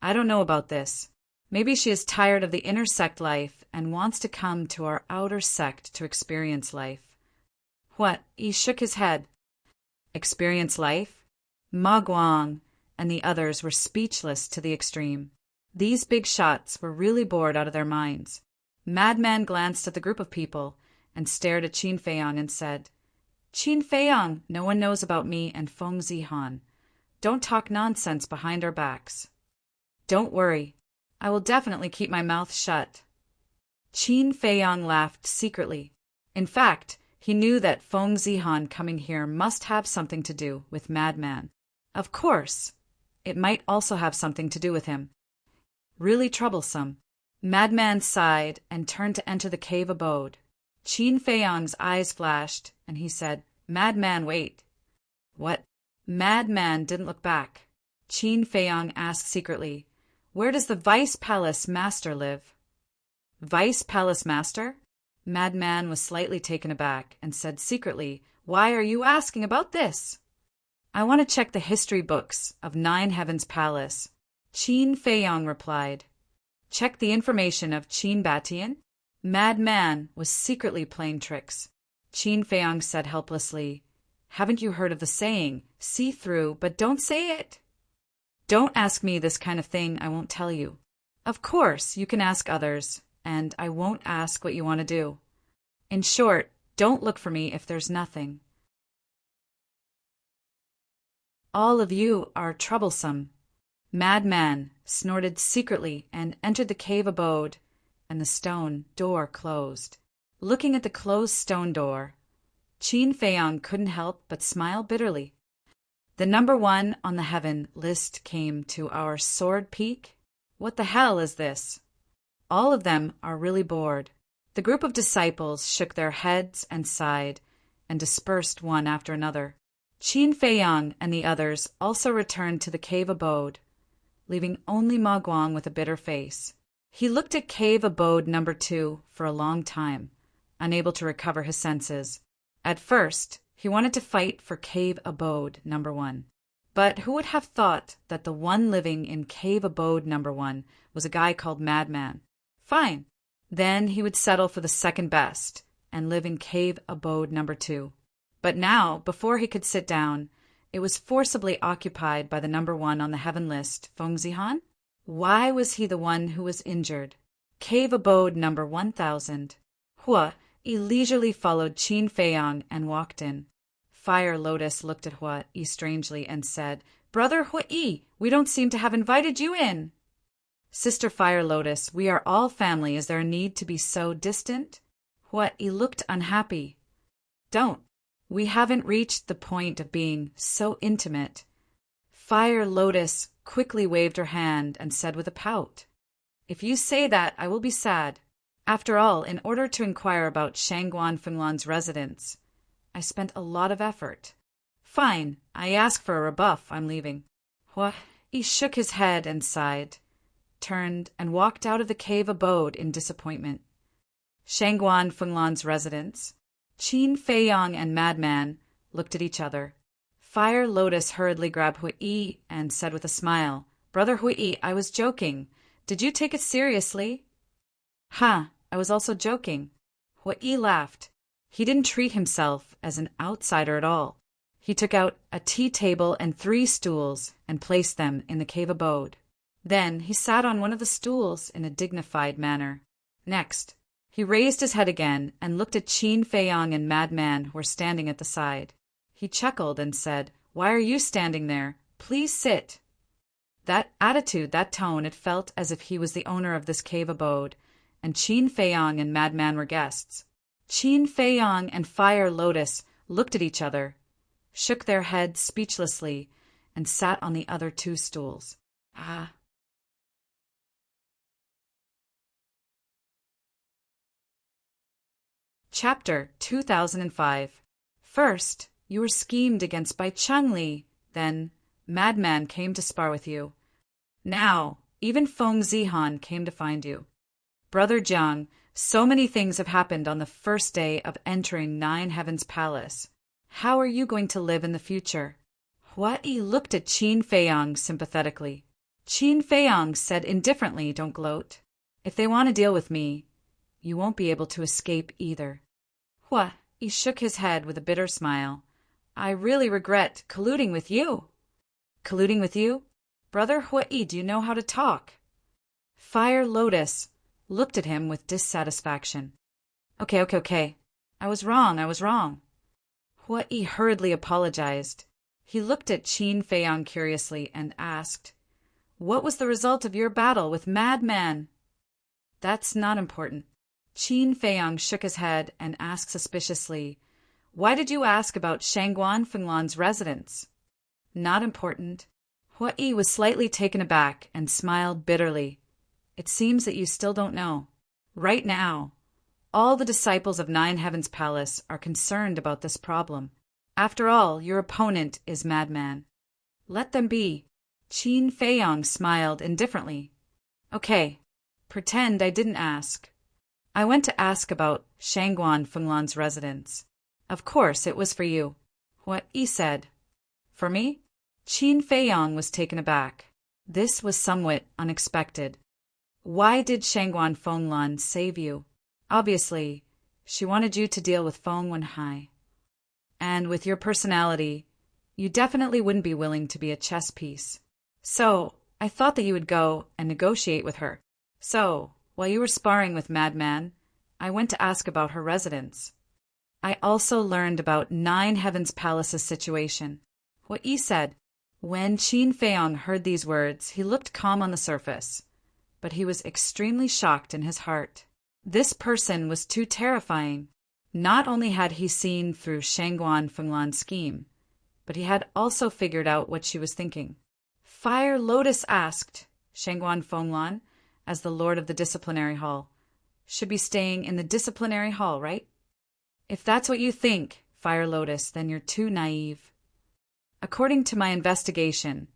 "I don't know about this. Maybe she is tired of the inner sect life and wants to come to our outer sect to experience life." Hua Yi shook his head. Experience life? Ma Guang and the others were speechless to the extreme. These big shots were really bored out of their minds. Madman glanced at the group of people and stared at Qin Feiyang and said, "Qin Feiyang, no one knows about me and Feng Zihan. Don't talk nonsense behind our backs." "Don't worry. I will definitely keep my mouth shut." Qin Feiyang laughed secretly. In fact, he knew that Feng Zihan coming here must have something to do with Madman. Of course, it might also have something to do with him. Really troublesome. Madman sighed and turned to enter the cave abode. Qin Feiyang's eyes flashed, and he said, "Madman, wait." "What?" Madman didn't look back. Qin Feiyang asked secretly, "Where does the Vice Palace Master live?" "Vice Palace Master?" Madman was slightly taken aback and said secretly, "Why are you asking about this?" "I want to check the history books of 9 Heavens Palace." Qin Feiyang replied, "Check the information of Qin Batian?" Madman was secretly playing tricks. Qin Feiyang said helplessly, "Haven't you heard of the saying, see through, but don't say it?" "Don't ask me this kind of thing I won't tell you. Of course, you can ask others, and I won't ask what you want to do. In short, don't look for me if there's nothing. All of you are troublesome." Madman snorted secretly and entered the cave abode, and the stone door closed. Looking at the closed stone door, Qin Feiyang couldn't help but smile bitterly. The number 1 on the heaven list came to our sword peak. What the hell is this? All of them are really bored. The group of disciples shook their heads and sighed, and dispersed one after another. Qin Feiyang and the others also returned to the cave abode, leaving only Ma Guang with a bitter face. He looked at cave abode number 2 for a long time, unable to recover his senses. At first, he wanted to fight for cave abode number 1. But who would have thought that the one living in cave abode number 1 was a guy called Madman? Fine. Then he would settle for the second best and live in cave abode number 2. But now, before he could sit down, it was forcibly occupied by the number 1 on the heaven list, Feng Zihan. Why was he the one who was injured? Cave abode number 1000. Hua Yi leisurely followed Qin Feiyang and walked in. Fire Lotus looked at Hua Yi strangely and said, "Brother Hua Yi, we don't seem to have invited you in." "Sister Fire Lotus, we are all family. Is there a need to be so distant?" Hua Yi looked unhappy. "Don't. We haven't reached the point of being so intimate." Fire Lotus quickly waved her hand and said with a pout, "If you say that, I will be sad. After all, in order to inquire about Shangguan Fenglan's residence, I spent a lot of effort. Fine, I ask for a rebuff. I'm leaving." Hua Yi shook his head and sighed, turned and walked out of the cave abode in disappointment. Shangguan Fenglan's residence. Qin Feiyang and Madman looked at each other. Fire Lotus hurriedly grabbed Hua Yi and said with a smile, "Brother Hua Yi, I was joking. Did you take it seriously?" "Ha, I was also joking." Hua Yi laughed. He didn't treat himself as an outsider at all. He took out a tea table and 3 stools and placed them in the cave abode. Then he sat on one of the stools in a dignified manner. Next, he raised his head again and looked at Qin Feiyang and Madman who were standing at the side. He chuckled and said, "Why are you standing there? Please sit." That attitude, that tone, it felt as if he was the owner of this cave abode, and Qin Feiyang and Madman were guests. Qin Feiyang and Fire Lotus looked at each other, shook their heads speechlessly, and sat on the other 2 stools. Chapter 2005. First, you were schemed against by Changli. Then, Madman came to spar with you. Now, even Feng Zihan came to find you. Brother Jiang, so many things have happened on the first day of entering 9 Heavens Palace. How are you going to live in the future? Hua Yi looked at Qin Feiyang sympathetically. Qin Feiyang said indifferently, "Don't gloat. If they want to deal with me, you won't be able to escape either." Hua Yi shook his head with a bitter smile. "I really regret colluding with you." "Colluding with you? Brother Hua Yi, do you know how to talk?" Fire Lotus looked at him with dissatisfaction. Okay. I was wrong. Hua Yi hurriedly apologized. He looked at Qin Feiyang curiously and asked, "What was the result of your battle with Madman?" "That's not important." Qin Feiyang shook his head and asked suspiciously, "Why did you ask about Shangguan Fenglan's residence?" "Not important." Hua Yi was slightly taken aback and smiled bitterly. "It seems that you still don't know. Right now, all the disciples of 9 Heavens Palace are concerned about this problem. After all, your opponent is Madman." "Let them be." Qin Feiyang smiled indifferently. "Okay, pretend I didn't ask. I went to ask about Shangguan Fenglan's residence. Of course, it was for you." Hua Yi said. "For me?" Qin Feiyang was taken aback. This was somewhat unexpected. Why did Shangguan Fenglan save you? Obviously, she wanted you to deal with Feng Wenhai. And with your personality, you definitely wouldn't be willing to be a chess piece. So, I thought that you would go and negotiate with her. So, while you were sparring with Madman, I went to ask about her residence. I also learned about 9 Heavens Palace's situation. What Yi said. When Qin Feiyang heard these words, he looked calm on the surface, but he was extremely shocked in his heart. This person was too terrifying. Not only had he seen through Shangguan Fenglan's scheme, but he had also figured out what she was thinking. Fire Lotus asked, Shangguan Fenglan, as the lord of the disciplinary hall, should be staying in the disciplinary hall, right? If that's what you think, Fire Lotus, then you're too naive. According to my investigation,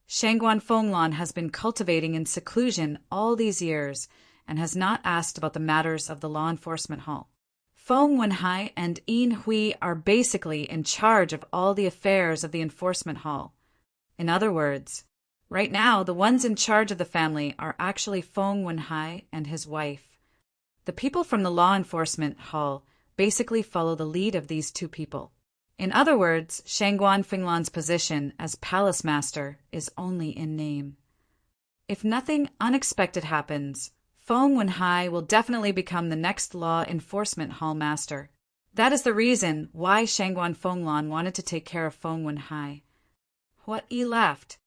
Shangguan Fenglan has been cultivating in seclusion all these years and has not asked about the matters of the law enforcement hall. Feng Wenhai and Yin Hui are basically in charge of all the affairs of the enforcement hall. In other words, right now the ones in charge of the family are actually Feng Wenhai and his wife. The people from the law enforcement hall basically follow the lead of these two people. In other words, Shangguan Fenglan's position as palace master is only in name. If nothing unexpected happens, Feng Wenhai will definitely become the next law enforcement hall master. That is the reason why Shangguan Fenglan wanted to take care of Feng Wenhai. What Yi laughed.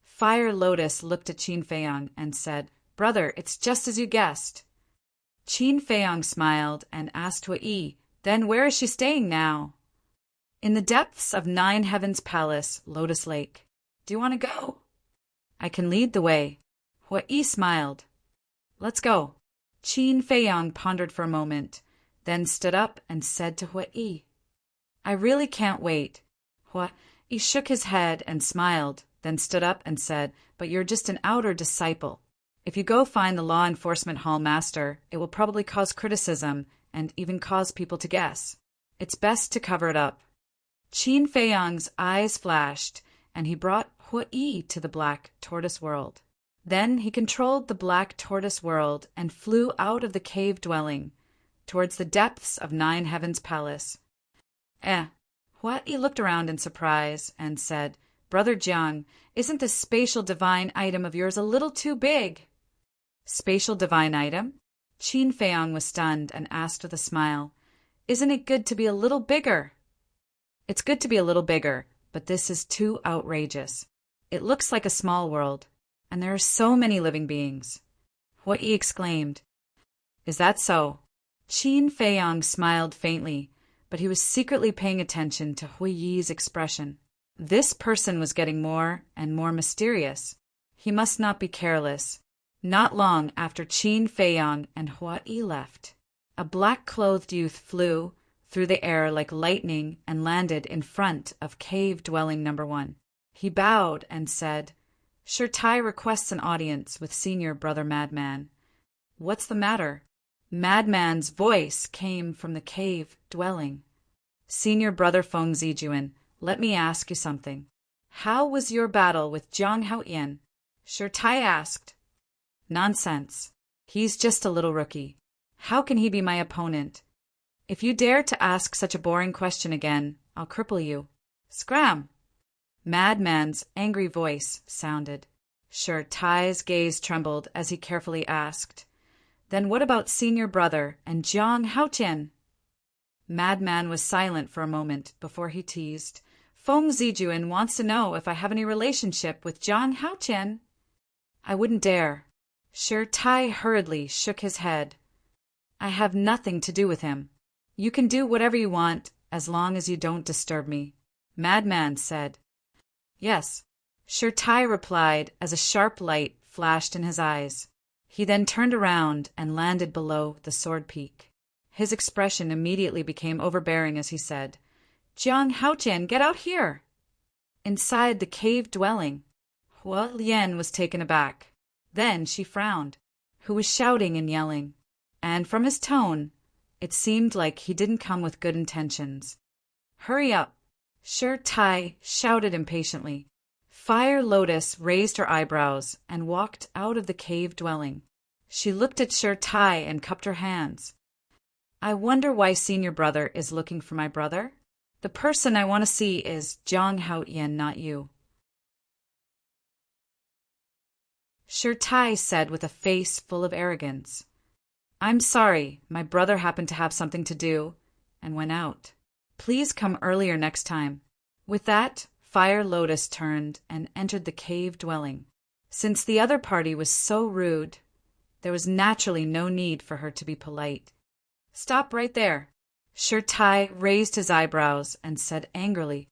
Fire Lotus looked at Qin Feiyang and said, "Brother, it's just as you guessed." Qin Feiyang smiled and asked Hua Yi, "Then where is she staying now?" "In the depths of Nine Heavens Palace, Lotus Lake. Do you want to go?" "I can lead the way." Hua Yi smiled. "Let's go." Qin Feiyang pondered for a moment, then stood up and said to Hua Yi, "I really can't wait." Hua Yi shook his head and smiled, then stood up and said, "But you're just an outer disciple. If you go find the law enforcement hall master, it will probably cause criticism and even cause people to guess. It's best to cover it up." Qin Feiyang's eyes flashed, and he brought Hua Yi to the Black Tortoise World. Then he controlled the Black Tortoise World and flew out of the cave dwelling towards the depths of Nine Heavens Palace. Hua Yi looked around in surprise and said, "Brother Jiang, isn't this spatial divine item of yours a little too big?" "Spatial divine item?" Qin Feiyang was stunned and asked with a smile, "Isn't it good to be a little bigger?" "It's good to be a little bigger, but this is too outrageous. It looks like a small world, and there are so many living beings." Hua Yi exclaimed. "Is that so?" Qin Feiyang smiled faintly, but he was secretly paying attention to Hua Yi's expression. This person was getting more and more mysterious. He must not be careless. Not long after Qin Feiyang and Hua Yi left, a black-clothed youth flew through the air like lightning and landed in front of cave dwelling number 1. He bowed and said, "Sir Tai requests an audience with Senior Brother Madman." "What's the matter?" Madman's voice came from the cave dwelling. "Senior Brother Feng Zijuan, let me ask you something. How was your battle with Jiang Haoyan?" Sir Tai asked. "Nonsense. He's just a little rookie. How can he be my opponent? If you dare to ask such a boring question again, I'll cripple you." "Scram!" Madman's angry voice sounded. Sir Tai's gaze trembled as he carefully asked, "Then what about Senior Brother and Jiang Haoyan?" Madman was silent for a moment before he teased, "Feng Zijuan wants to know if I have any relationship with Jiang Haoyan." "I wouldn't dare." Sir Tai hurriedly shook his head. "I have nothing to do with him. You can do whatever you want as long as you don't disturb me," Madman said. "Yes," Sir Tai replied as a sharp light flashed in his eyes. He then turned around and landed below the sword peak. His expression immediately became overbearing as he said, "Jiang Haoyan, get out here!" Inside the cave dwelling, Hua Lian was taken aback. Then she frowned. Who was shouting and yelling? And from his tone, it seemed like he didn't come with good intentions. "Hurry up!" Sir Tai shouted impatiently. Fire Lotus raised her eyebrows and walked out of the cave dwelling. She looked at Sir Tai and cupped her hands. "I wonder why Senior Brother is looking for my brother? The person I want to see is Jiang Haoyan, not you." Sir Tai said with a face full of arrogance, "I'm sorry, my brother happened to have something to do," and went out. "Please come earlier next time." With that, Fire Lotus turned and entered the cave dwelling. Since the other party was so rude, there was naturally no need for her to be polite. "Stop right there." Shirtai raised his eyebrows and said angrily.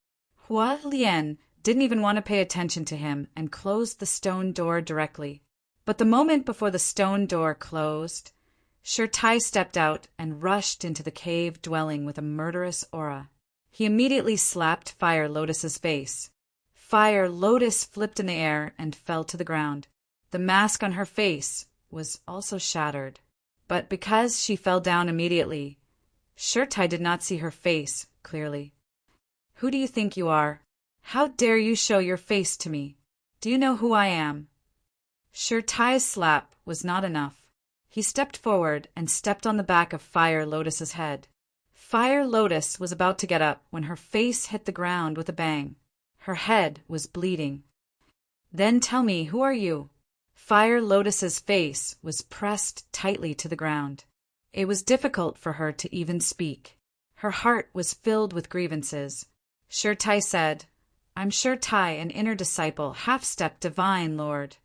Hua Lian didn't even want to pay attention to him and closed the stone door directly. But the moment before the stone door closed, Shirtai stepped out and rushed into the cave dwelling with a murderous aura. He immediately slapped Fire Lotus's face. Fire Lotus flipped in the air and fell to the ground. The mask on her face was also shattered. But because she fell down immediately, Shirtai did not see her face clearly. "Who do you think you are? How dare you show your face to me? Do you know who I am?" Shirtai's slap was not enough. He stepped forward and stepped on the back of Fire Lotus's head. Fire Lotus was about to get up when her face hit the ground with a bang. Her head was bleeding. "Then tell me, who are you?" Fire Lotus's face was pressed tightly to the ground. It was difficult for her to even speak. Her heart was filled with grievances. Shirtai said, "I'm Shirtai, an inner disciple, half-step divine lord."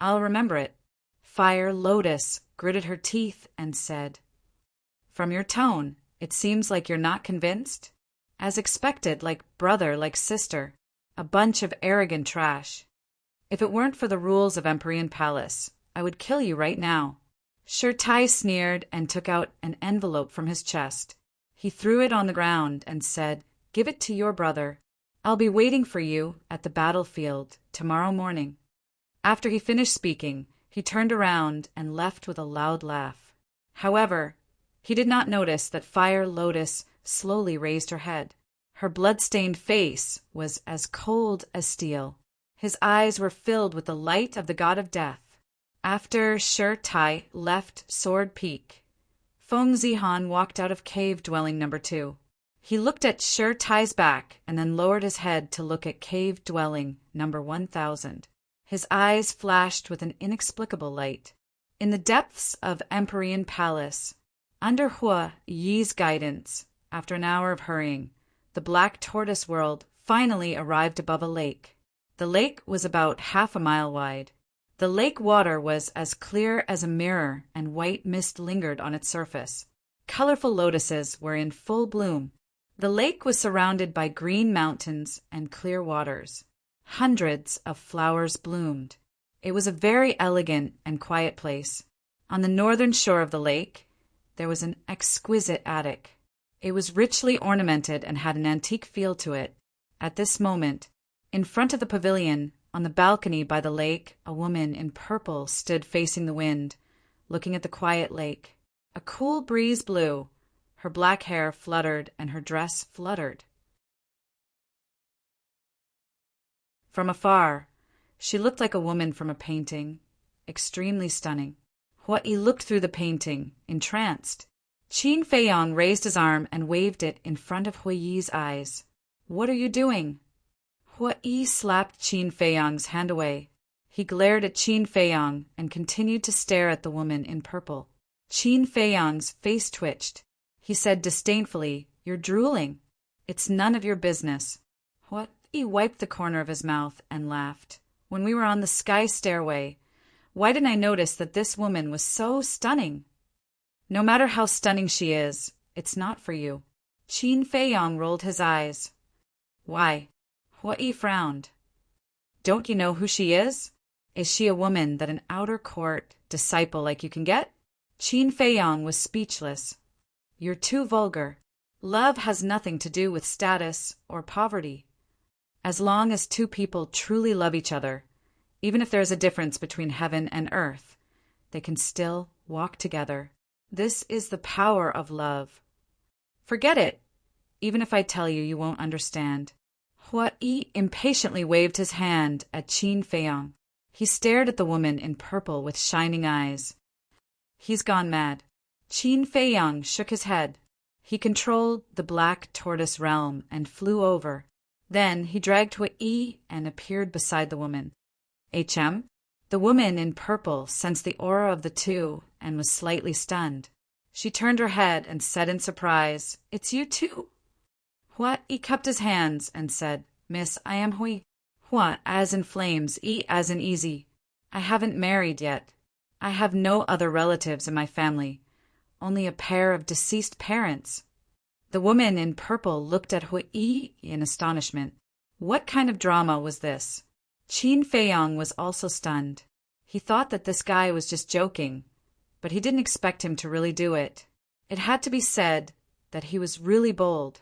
"I'll remember it." Fire Lotus gritted her teeth and said, "From your tone, it seems like you're not convinced." "As expected, like brother, like sister. A bunch of arrogant trash. If it weren't for the rules of Empyrean Palace, I would kill you right now." Shirtai sneered and took out an envelope from his chest. He threw it on the ground and said, "Give it to your brother. I'll be waiting for you at the battlefield tomorrow morning." After he finished speaking, he turned around and left with a loud laugh. However, he did not notice that Fire Lotus slowly raised her head. Her blood-stained face was as cold as steel. His eyes were filled with the light of the god of death. After Shirtai left Sword Peak, Feng Zihan walked out of cave dwelling number 2. He looked at Shirtai's back and then lowered his head to look at cave dwelling number 1000. His eyes flashed with an inexplicable light. In the depths of Empyrean Palace, under Hua Yi's guidance, after an hour of hurrying, the Black Tortoise world finally arrived above a lake. The lake was about half a mile wide. The lake water was as clear as a mirror, and white mist lingered on its surface. Colorful lotuses were in full bloom. The lake was surrounded by green mountains and clear waters. Hundreds of flowers bloomed. It was a very elegant and quiet place. On the northern shore of the lake, there was an exquisite attic. It was richly ornamented and had an antique feel to it. At this moment, in front of the pavilion, on the balcony by the lake, a woman in purple stood facing the wind, looking at the quiet lake. A cool breeze blew. Her black hair fluttered and her dress fluttered. From afar, she looked like a woman from a painting, extremely stunning. Hua Yi looked through the painting, entranced. Qin Feiyang raised his arm and waved it in front of Hua Yi's eyes. "What are you doing?" Hua Yi slapped Qin Feiyang's hand away. He glared at Qin Feiyang and continued to stare at the woman in purple. Qin Feiyang's face twitched. He said disdainfully, "You're drooling. It's none of your business." Hua Yi wiped the corner of his mouth and laughed. "When we were on the sky stairway, why didn't I notice that this woman was so stunning?" "No matter how stunning she is, it's not for you." Qin Feiyang rolled his eyes. "Why?" Hua Yi frowned. "Don't you know who she is? Is she a woman that an outer court disciple like you can get?" Qin Feiyang was speechless. "You're too vulgar. Love has nothing to do with status or poverty. As long as two people truly love each other, even if there is a difference between heaven and earth, they can still walk together. This is the power of love. Forget it. Even if I tell you, you won't understand." Hua Yi impatiently waved his hand at Qin Feiyang. He stared at the woman in purple with shining eyes. "He's gone mad." Qin Feiyang shook his head. He controlled the Black Tortoise realm and flew over. Then he dragged Hua Yi and appeared beside the woman. "HM?" The woman in purple sensed the aura of the two and was slightly stunned. She turned her head and said in surprise, "It's you too." Hua Yi cupped his hands and said, Miss, I am Hui. Hua as in flames, Yi as in easy. I haven't married yet. I have no other relatives in my family, only a pair of deceased parents. The woman in purple looked at Hui Yi in astonishment. What kind of drama was this? Qin Feiyong was also stunned. He thought that this guy was just joking, but he didn't expect him to really do it. It had to be said that he was really bold.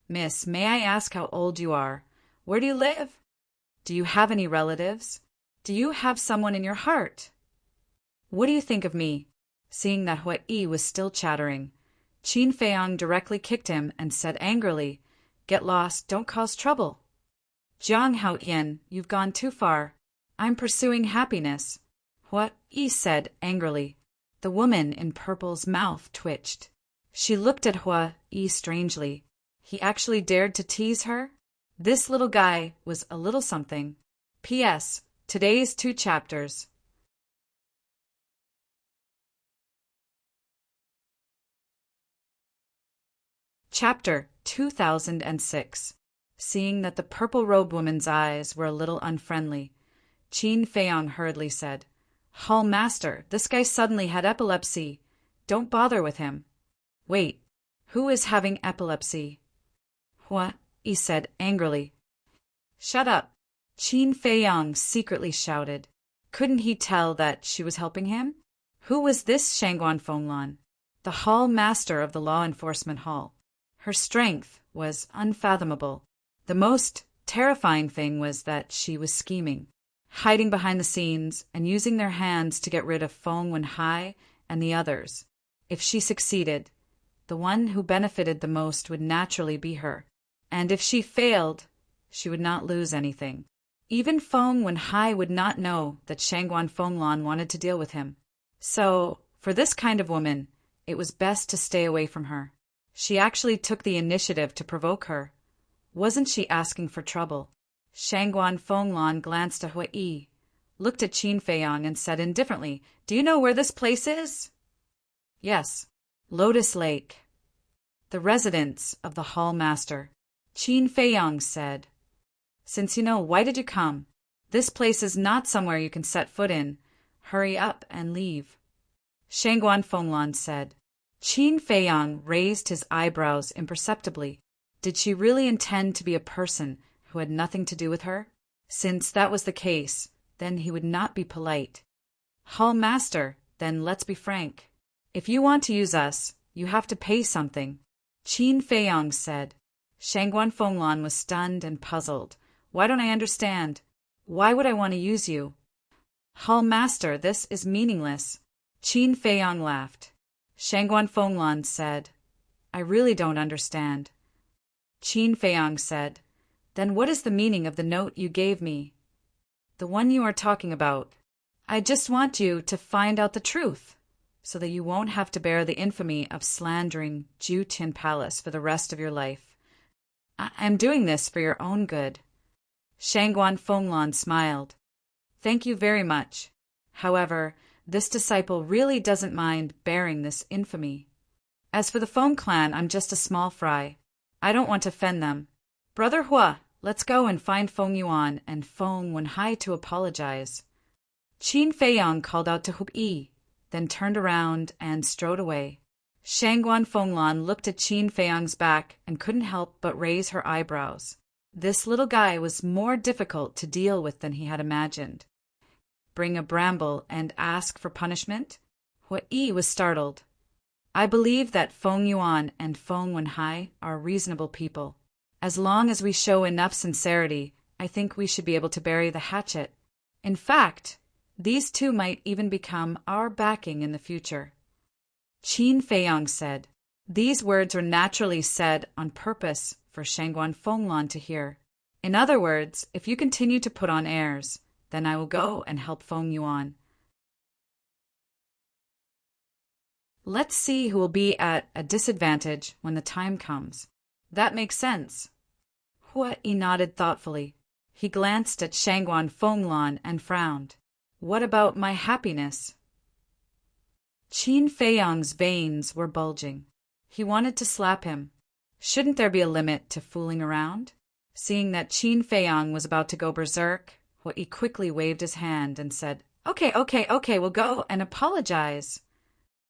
Miss, may I ask how old you are? Where do you live? Do you have any relatives? Do you have someone in your heart? What do you think of me? Seeing that Hui Yi was still chattering, Qin Feiyong directly kicked him and said angrily, Get lost, don't cause trouble. Jiang Haoyan, you've gone too far. I'm pursuing happiness. Hui Yi said angrily. The woman in purple's mouth twitched. She looked at Hui Yi strangely. He actually dared to tease her? This little guy was a little something. P.S. Today's 2 chapters. Chapter 2006. Seeing that the purple-robed woman's eyes were a little unfriendly, Qin Feiyong hurriedly said, Hall Master, this guy suddenly had epilepsy. Don't bother with him. Wait, who is having epilepsy? Hua Yi said angrily. Shut up, Qin Feiyong secretly shouted. Couldn't he tell that she was helping him? Who was this Shangguan Fenglan? The Hall Master of the Law Enforcement Hall. Her strength was unfathomable. The most terrifying thing was that she was scheming, hiding behind the scenes and using their hands to get rid of Feng Wenhai and the others. If she succeeded, the one who benefited the most would naturally be her. And if she failed, she would not lose anything. Even Feng Wenhai would not know that Shangguan Fenglan wanted to deal with him. So, for this kind of woman, it was best to stay away from her. She actually took the initiative to provoke her. Wasn't she asking for trouble? Shangguan Fenglan glanced at Hui Yi, looked at Qin Feiyong and said indifferently, Do you know where this place is? Yes, Lotus Lake. The residence of the Hall Master. Qin Feiyong said, Since you know, why did you come? This place is not somewhere you can set foot in. Hurry up and leave. Shangguan Fenglan said. Qin Feiyong raised his eyebrows imperceptibly. Did she really intend to be a person who had nothing to do with her? Since that was the case, then he would not be polite. Hall Master, then let's be frank. If you want to use us, you have to pay something. Qin Feiyong said. Shangguan Fenglan was stunned and puzzled. Why don't I understand? Why would I want to use you? Hall Master, this is meaningless. Qin Feiyong laughed. Shangguan Fenglan said, I really don't understand. Qin Feiyong said, Then what is the meaning of the note you gave me? The one you are talking about. I just want you to find out the truth, so that you won't have to bear the infamy of slandering Jutin Palace for the rest of your life. I'm doing this for your own good. Shangguan Fenglan smiled. Thank you very much. However, this disciple really doesn't mind bearing this infamy. As for the Feng clan, I'm just a small fry. I don't want to offend them. Brother Hua, let's go and find Feng Yuan and Feng Wenhai to apologize. Qin Feiyong called out to Hui Yi, then turned around and strode away. Shangguan Fenglan looked at Qin Feiyong's back and couldn't help but raise her eyebrows. This little guy was more difficult to deal with than he had imagined. Bring a bramble and ask for punishment? Hui Yi was startled. I believe that Feng Yuan and Feng Wenhai are reasonable people. As long as we show enough sincerity, I think we should be able to bury the hatchet. In fact, these two might even become our backing in the future. Qin Feiyong said. These words were naturally said on purpose for Shangguan Fenglan to hear. In other words, if you continue to put on airs, then I will go and help Feng Yuan. Let's see who will be at a disadvantage when the time comes. That makes sense. Hua Yi nodded thoughtfully. He glanced at Shangguan Fenglan and frowned. What about my happiness? Qin Feiyong's veins were bulging. He wanted to slap him. Shouldn't there be a limit to fooling around? Seeing that Qin Feiyang was about to go berserk, Hui quickly waved his hand and said, Okay, we'll go and apologize.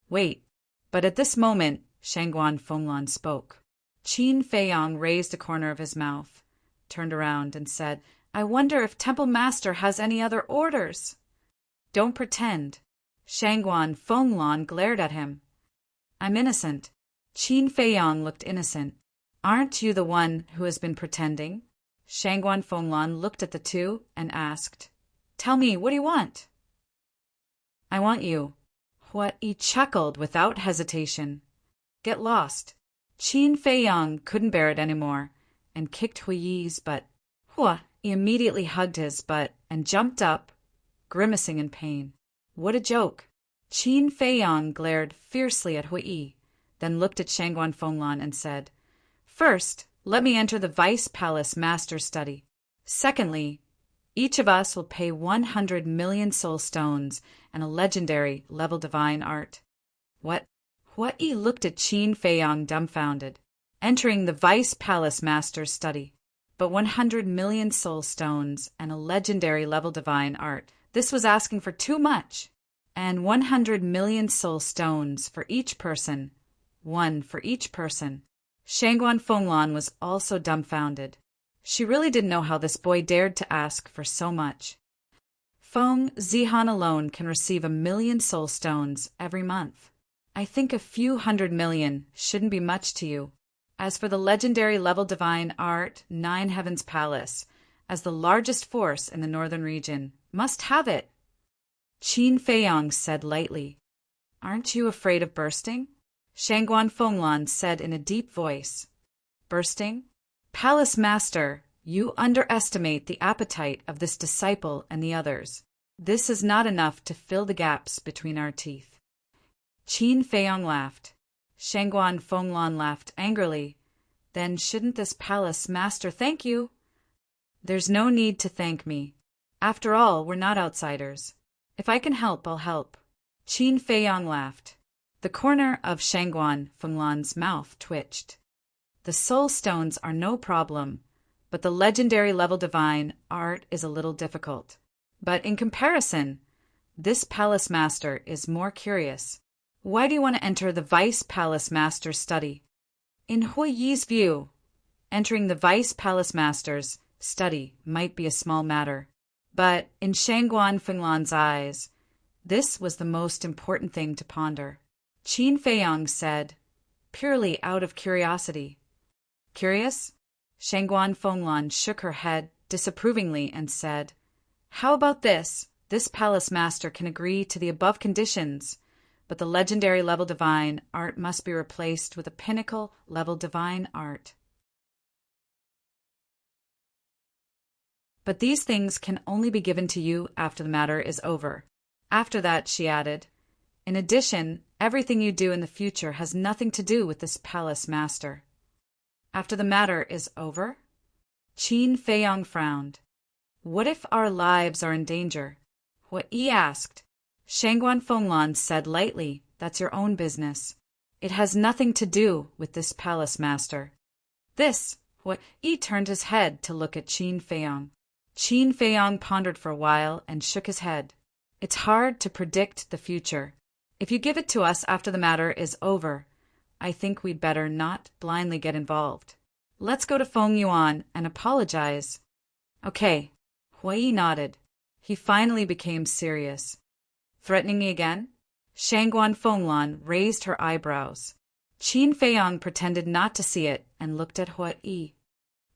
Wait, but at this moment, Shangguan Fenglan spoke. Qin Feiyang raised a corner of his mouth, turned around and said, I wonder if Temple Master has any other orders. Don't pretend. Shangguan Fenglan glared at him. I'm innocent. Qin Feiyang looked innocent. Aren't you the one who has been pretending? Shangguan Fenglan looked at the two and asked, Tell me, what do you want? I want you. Hui chuckled without hesitation. Get lost. Qin Feiyang couldn't bear it anymore and kicked Hui's butt. Hui immediately hugged his butt and jumped up, grimacing in pain. What a joke. Qin Feiyang glared fiercely at Hui, then looked at Shangguan Fenglan and said, First, let me enter the Vice Palace Master's study. Secondly, each of us will pay 100 million soul stones and a legendary level divine art. What? Hui looked at Qin Feiyang dumbfounded. Entering the Vice Palace Master's study. But 100 million soul stones and a legendary level divine art. This was asking for too much. And 100 million soul stones for each person. One for each person. Shangguan Fenglan was also dumbfounded. She really didn't know how this boy dared to ask for so much. Feng Zihan alone can receive 1 million soul stones every month. I think a few 100 million shouldn't be much to you. As for the legendary level divine art, Nine Heavens Palace, as the largest force in the northern region, must have it. Qin Feiyang said lightly. Aren't you afraid of bursting? Shangguan Fenglan said in a deep voice. Bursting? Palace Master, you underestimate the appetite of this disciple and the others. This is not enough to fill the gaps between our teeth. Qin Feiyang laughed. Shangguan Fenglan laughed angrily. Then shouldn't this Palace Master thank you? There's no need to thank me. After all, we're not outsiders. If I can help, I'll help. Qin Feiyang laughed. The corner of Shangguan Fenglan's mouth twitched. The soul stones are no problem, but the legendary level divine art is a little difficult. But in comparison, this Palace Master is more curious. Why do you want to enter the Vice Palace Master's study? In Hui's view, entering the Vice Palace Master's study might be a small matter. But in Shangguan Fenglan's eyes, this was the most important thing to ponder. Qin Feiyang said, purely out of curiosity. Curious? Shangguan Fenglan shook her head disapprovingly and said, How about this? This Palace Master can agree to the above conditions, but the legendary level divine art must be replaced with a pinnacle level divine art. But these things can only be given to you after the matter is over. After that, she added, in addition, everything you do in the future has nothing to do with this Palace Master. After the matter is over? Qin Feiyang frowned. What if our lives are in danger? Hui asked. Shangguan Fenglan said lightly, That's your own business. It has nothing to do with this Palace Master. This, Hui turned his head to look at Qin Feiyang. Qin Feiyang pondered for a while and shook his head. It's hard to predict the future. If you give it to us after the matter is over, I think we'd better not blindly get involved. Let's go to Feng Yuan and apologize. Okay. Hui nodded. He finally became serious. Threatening me again? Shangguan Fenglan raised her eyebrows. Qin Feiyang pretended not to see it and looked at Hui.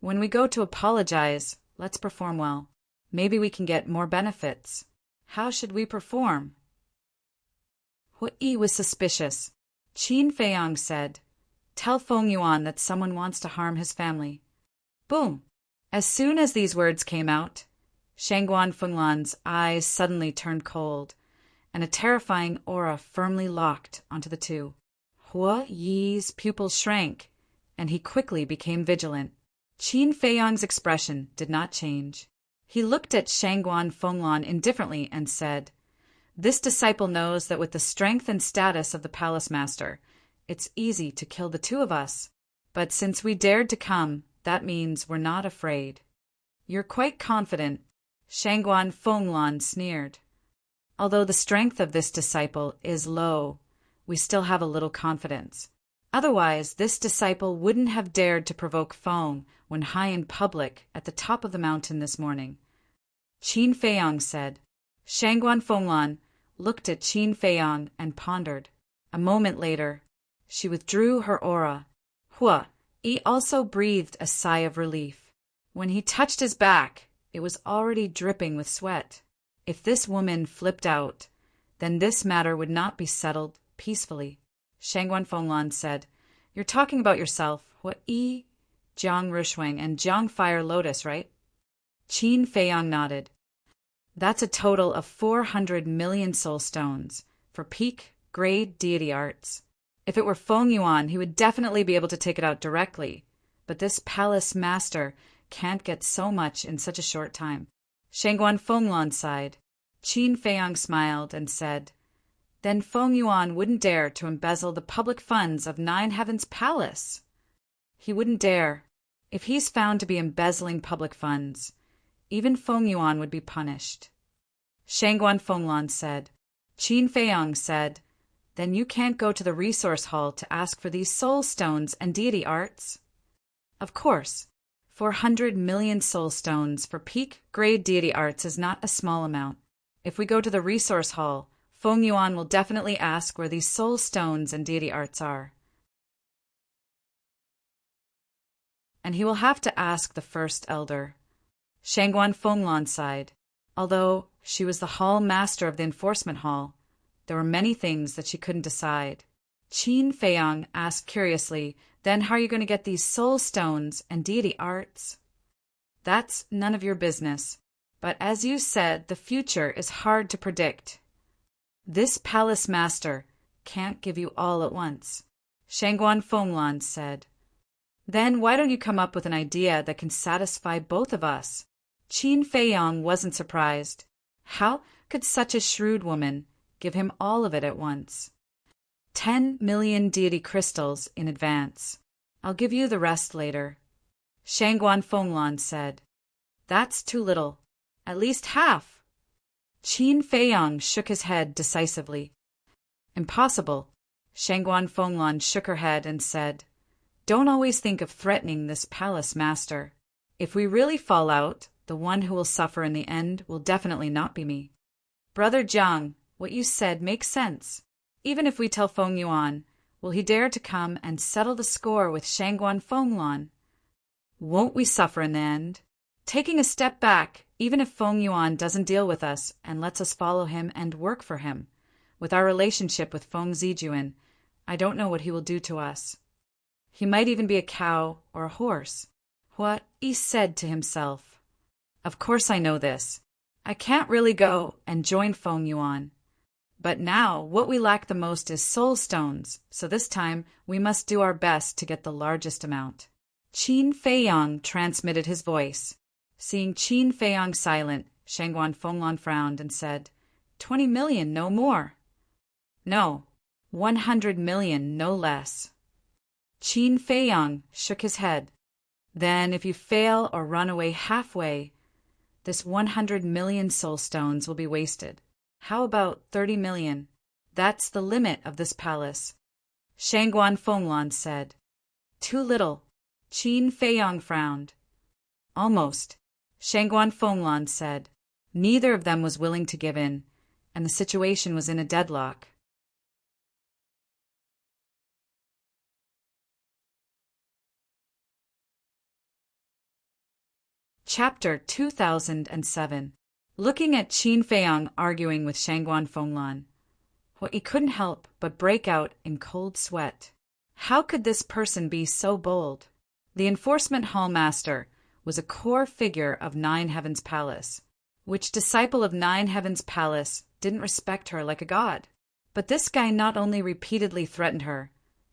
When we go to apologize, let's perform well. Maybe we can get more benefits. How should we perform? Hui was suspicious. Qin Feiyang said, Tell Feng Yuan that someone wants to harm his family. Boom! As soon as these words came out, Shangguan Fenglan's eyes suddenly turned cold, and a terrifying aura firmly locked onto the two. Hui's pupils shrank, and he quickly became vigilant. Qin Feiyang's expression did not change. He looked at Shangguan Fenglan indifferently and said, This disciple knows that with the strength and status of the Palace Master, it's easy to kill the two of us. But since we dared to come, that means we're not afraid. You're quite confident, Shangguan Fenglan sneered. Although the strength of this disciple is low, we still have a little confidence. Otherwise, this disciple wouldn't have dared to provoke Feng when high in public at the top of the mountain this morning. Qin Feiyang said. Shangguan Fenglan looked at Qin Feiyang and pondered. A moment later, she withdrew her aura. Hua Yi also breathed a sigh of relief. When he touched his back, it was already dripping with sweat. If this woman flipped out, then this matter would not be settled peacefully. Shangguan Fenglan said, You're talking about yourself, Hua Yi, Jiang Rushuang, and Jiang Fire Lotus, right? Qin Feiyang nodded. That's a total of 400 million soul stones for peak-grade deity arts. If it were Feng Yuan, he would definitely be able to take it out directly, but this palace master can't get so much in such a short time. Shangguan Fenglan sighed. Qin Feiyang smiled and said, Then Feng Yuan wouldn't dare to embezzle the public funds of Nine Heavens Palace. He wouldn't dare. If he's found to be embezzling public funds, even Feng Yuan would be punished. Shangguan Fenglan said. Qin Feiyang said, Then you can't go to the resource hall to ask for these soul stones and deity arts? Of course. 400 million soul stones for peak-grade deity arts is not a small amount. If we go to the resource hall, Feng Yuan will definitely ask where these soul stones and deity arts are. And he will have to ask the first elder. Shangguan Fenglan sighed. Although she was the hall master of the enforcement hall, there were many things that she couldn't decide. Qin Feiyang asked curiously, Then how are you going to get these soul stones and deity arts? That's none of your business. But as you said, the future is hard to predict. This palace master can't give you all at once. Shangguan Fenglan said. Then why don't you come up with an idea that can satisfy both of us? Qin Feiyang wasn't surprised. How could such a shrewd woman give him all of it at once? 10 million deity crystals in advance. I'll give you the rest later. Shangguan Fenglan said. That's too little. At least half. Qin Feiyang shook his head decisively. Impossible. Shangguan Fenglan shook her head and said, Don't always think of threatening this palace master. If we really fall out, the one who will suffer in the end will definitely not be me. Brother Jiang, what you said makes sense. Even if we tell Feng Yuan, will he dare to come and settle the score with Shangguan Fenglan? Won't we suffer in the end? Taking a step back, even if Feng Yuan doesn't deal with us and lets us follow him and work for him, with our relationship with Feng Zijuan, I don't know what he will do to us. He might even be a cow or a horse. What he said to himself. Of course I know this. I can't really go and join Feng Yuan. But now what we lack the most is soul stones, so this time we must do our best to get the largest amount. Qin Feiyang transmitted his voice. Seeing Qin Feiyang silent, Shangguan Fenglan frowned and said, 20 million, no more. No, 100 million, no less. Qin Feiyang shook his head. Then if you fail or run away halfway, this 100 million soul stones will be wasted. How about 30 million? That's the limit of this palace. Shangguan Fenglan said. Too little. Qin Feiyang frowned. Almost. Shangguan Fenglan said. Neither of them was willing to give in, and the situation was in a deadlock. Chapter 2007. Looking at Qin Feiyang arguing with Shangguan Fenglan, he couldn't help but break out in cold sweat. How could this person be so bold? The enforcement hall master was a core figure of Nine Heavens Palace. Which disciple of Nine Heavens Palace didn't respect her like a god? But this guy not only repeatedly threatened her,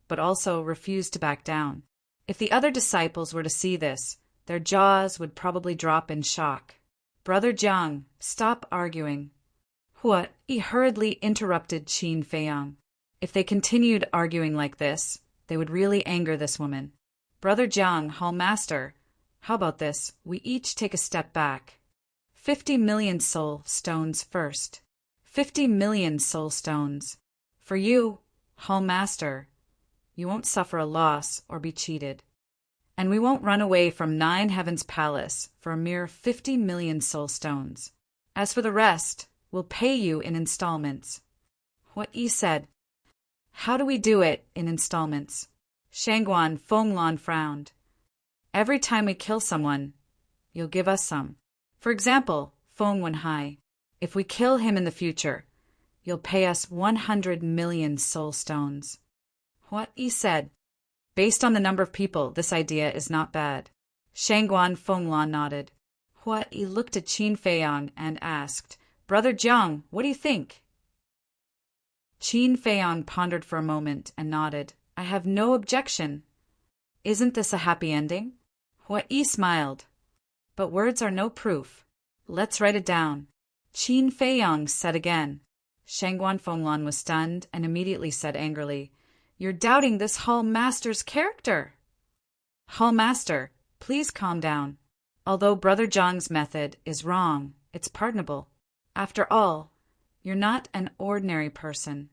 but also refused to back down. If the other disciples were to see this, their jaws would probably drop in shock. Brother Jiang, stop arguing. What? He hurriedly interrupted Qin Feiyang. If they continued arguing like this, they would really anger this woman. Brother Jiang, Hall Master, how about this? We each take a step back. 50 million soul stones first. 50 million soul stones. For you, Hall Master, you won't suffer a loss or be cheated. And we won't run away from Nine Heavens Palace for a mere 50 million soul stones. As for the rest, we'll pay you in installments. What Yi said. How do we do it in installments? Shangguan Fenglan frowned. Every time we kill someone, you'll give us some. For example, Feng Wenhai, if we kill him in the future, you'll pay us 100 million soul stones. What Yi said. Based on the number of people, this idea is not bad. Shangguan Fenglan nodded. Hua Yi looked at Qin Feiyang and asked, Brother Jiang, what do you think? Qin Feiyang pondered for a moment and nodded. I have no objection. Isn't this a happy ending? Hua Yi smiled. But words are no proof. Let's write it down. Qin Feiyang said again. Shangguan Fenglan was stunned and immediately said angrily, You're doubting this Hall Master's character. Hall Master, please calm down. Although Brother Jiang's method is wrong, it's pardonable. After all, you're not an ordinary person.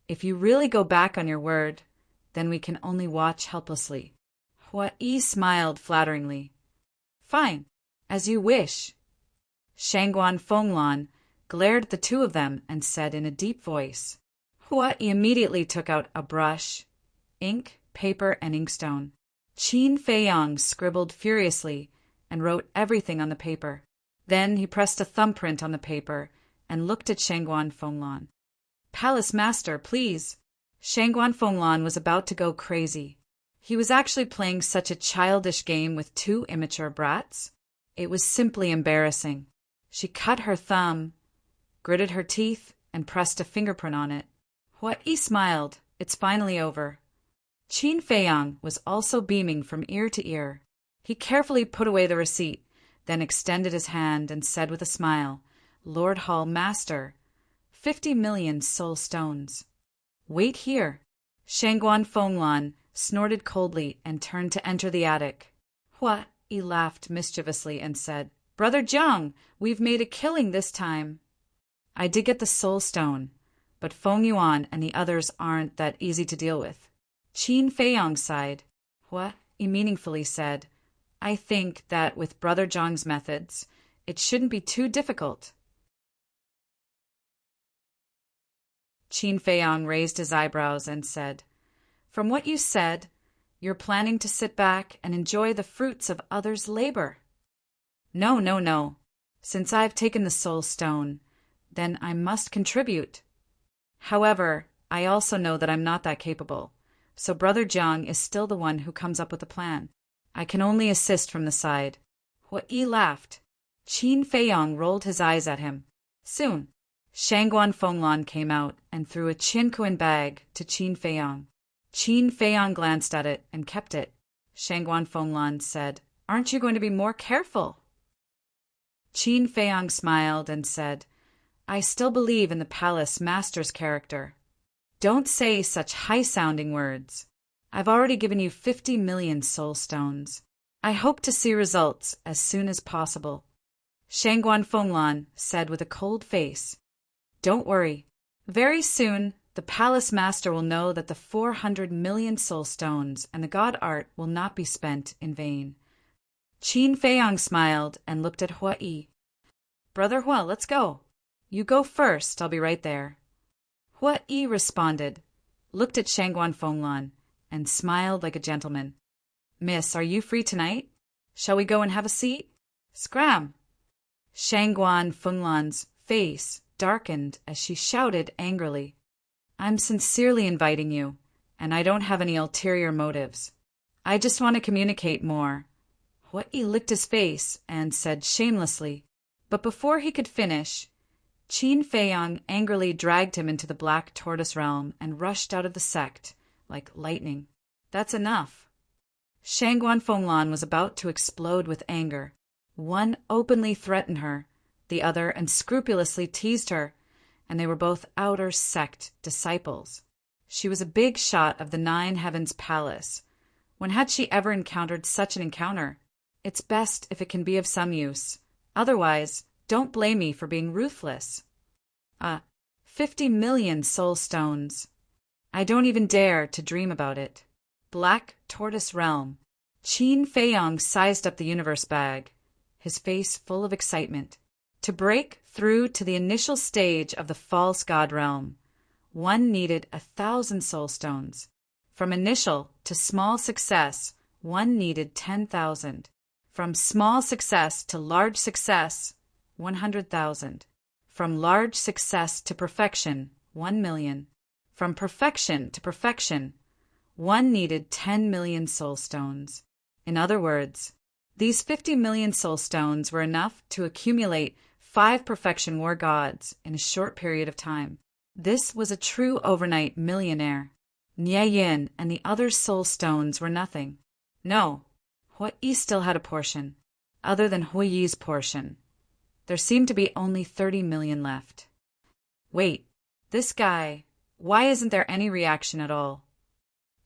If you really go back on your word, then we can only watch helplessly. Hua Yi smiled flatteringly. Fine, as you wish. Shangguan Fenglan glared at the two of them and said in a deep voice. Hua Yi immediately took out a brush, ink, paper, and inkstone. Qin Feiyang scribbled furiously and wrote everything on the paper. Then he pressed a thumbprint on the paper and looked at Shangguan Fenglan. Palace Master, please. Shangguan Fenglan was about to go crazy. He was actually playing such a childish game with two immature brats. It was simply embarrassing. She cut her thumb, gritted her teeth, and pressed a fingerprint on it. Hua Yi smiled. It's finally over. Qin Feiyang was also beaming from ear to ear. He carefully put away the receipt, then extended his hand and said with a smile, Lord Hall Master, 50 million soul stones. Wait here. Shangguan Fenglan snorted coldly and turned to enter the attic. Hua Yi laughed mischievously and said, Brother Jiang, we've made a killing this time. I did get the soul stone, but Feng Yuan and the others aren't that easy to deal with. Qin Feiyang sighed. Hua Yi meaningfully said, I think that with Brother Jiang's methods, it shouldn't be too difficult. Qin Feiyang raised his eyebrows and said, From what you said, you're planning to sit back and enjoy the fruits of others' labor. No, no, no. Since I've taken the soul stone, then I must contribute. However, I also know that I'm not that capable, so Brother Jiang is still the one who comes up with the plan. I can only assist from the side. Hua Yi laughed. Qin Feiyang rolled his eyes at him. Soon, Shangguan Fenglan came out and threw a Qinkuan bag to Qin Feiyang. Qin Feiyang glanced at it and kept it. Shangguan Fenglan said, Aren't you going to be more careful? Qin Feiyang smiled and said, I still believe in the Palace Master's character. Don't say such high-sounding words. I've already given you 50 million soul stones. I hope to see results as soon as possible. Shangguan Fenglan said with a cold face, Don't worry. Very soon, the Palace Master will know that the 400 million soul stones and the god art will not be spent in vain. Qin Feiyang smiled and looked at Hua Yi. Brother Hua, let's go. You go first, I'll be right there. Hua Yi responded, looked at Shangguan Fenglan, and smiled like a gentleman. Miss, are you free tonight? Shall we go and have a seat? Scram! Shangguan Fenglan's face darkened as she shouted angrily. I'm sincerely inviting you, and I don't have any ulterior motives. I just want to communicate more. Hua Yi licked his face and said shamelessly, but before he could finish, Qin Feiyang angrily dragged him into the Black Tortoise realm and rushed out of the sect like lightning. That's enough. Shangguan Fenglan was about to explode with anger. One openly threatened her, the other unscrupulously teased her, and they were both outer sect disciples. She was a big shot of the Nine Heavens Palace, When had she ever encountered such an encounter? It's best if it can be of some use. Otherwise, don't blame me for being ruthless. 50 million soul stones. I don't even dare to dream about it. Black Tortoise Realm. Qin Feiyong sized up the universe bag, his face full of excitement. To break through to the initial stage of the false god realm, one needed 1,000 soul stones. From initial to small success, one needed 10,000. From small success to large success, 100,000. From large success to perfection, 1 million. From perfection to perfection, one needed 10 million soul stones. In other words, these 50 million soul stones were enough to accumulate 5 perfection war gods in a short period of time. This was a true overnight millionaire. Nie Yin and the other soul stones were nothing. No, Hua Yi still had a portion, other than Hua Yi's portion. There seemed to be only 30 million left. Wait, this guy, why isn't there any reaction at all?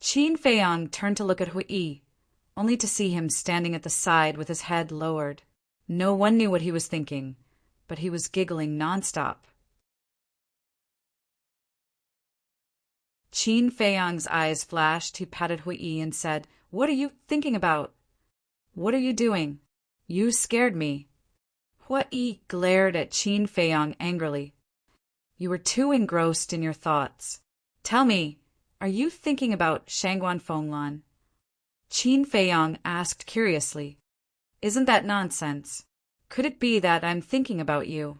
Qin Feiyong turned to look at Hua Yi, only to see him standing at the side with his head lowered. No one knew what he was thinking, but he was giggling nonstop. Qin Feiyong's eyes flashed. He patted Hua Yi and said, "What are you thinking about? What are you doing? You scared me." Hua Yi glared at Qin Feiyong angrily. "You were too engrossed in your thoughts. Tell me, are you thinking about Shangguan Fenglan?" Qin Feiyong asked curiously. "Isn't that nonsense? Could it be that I'm thinking about you?"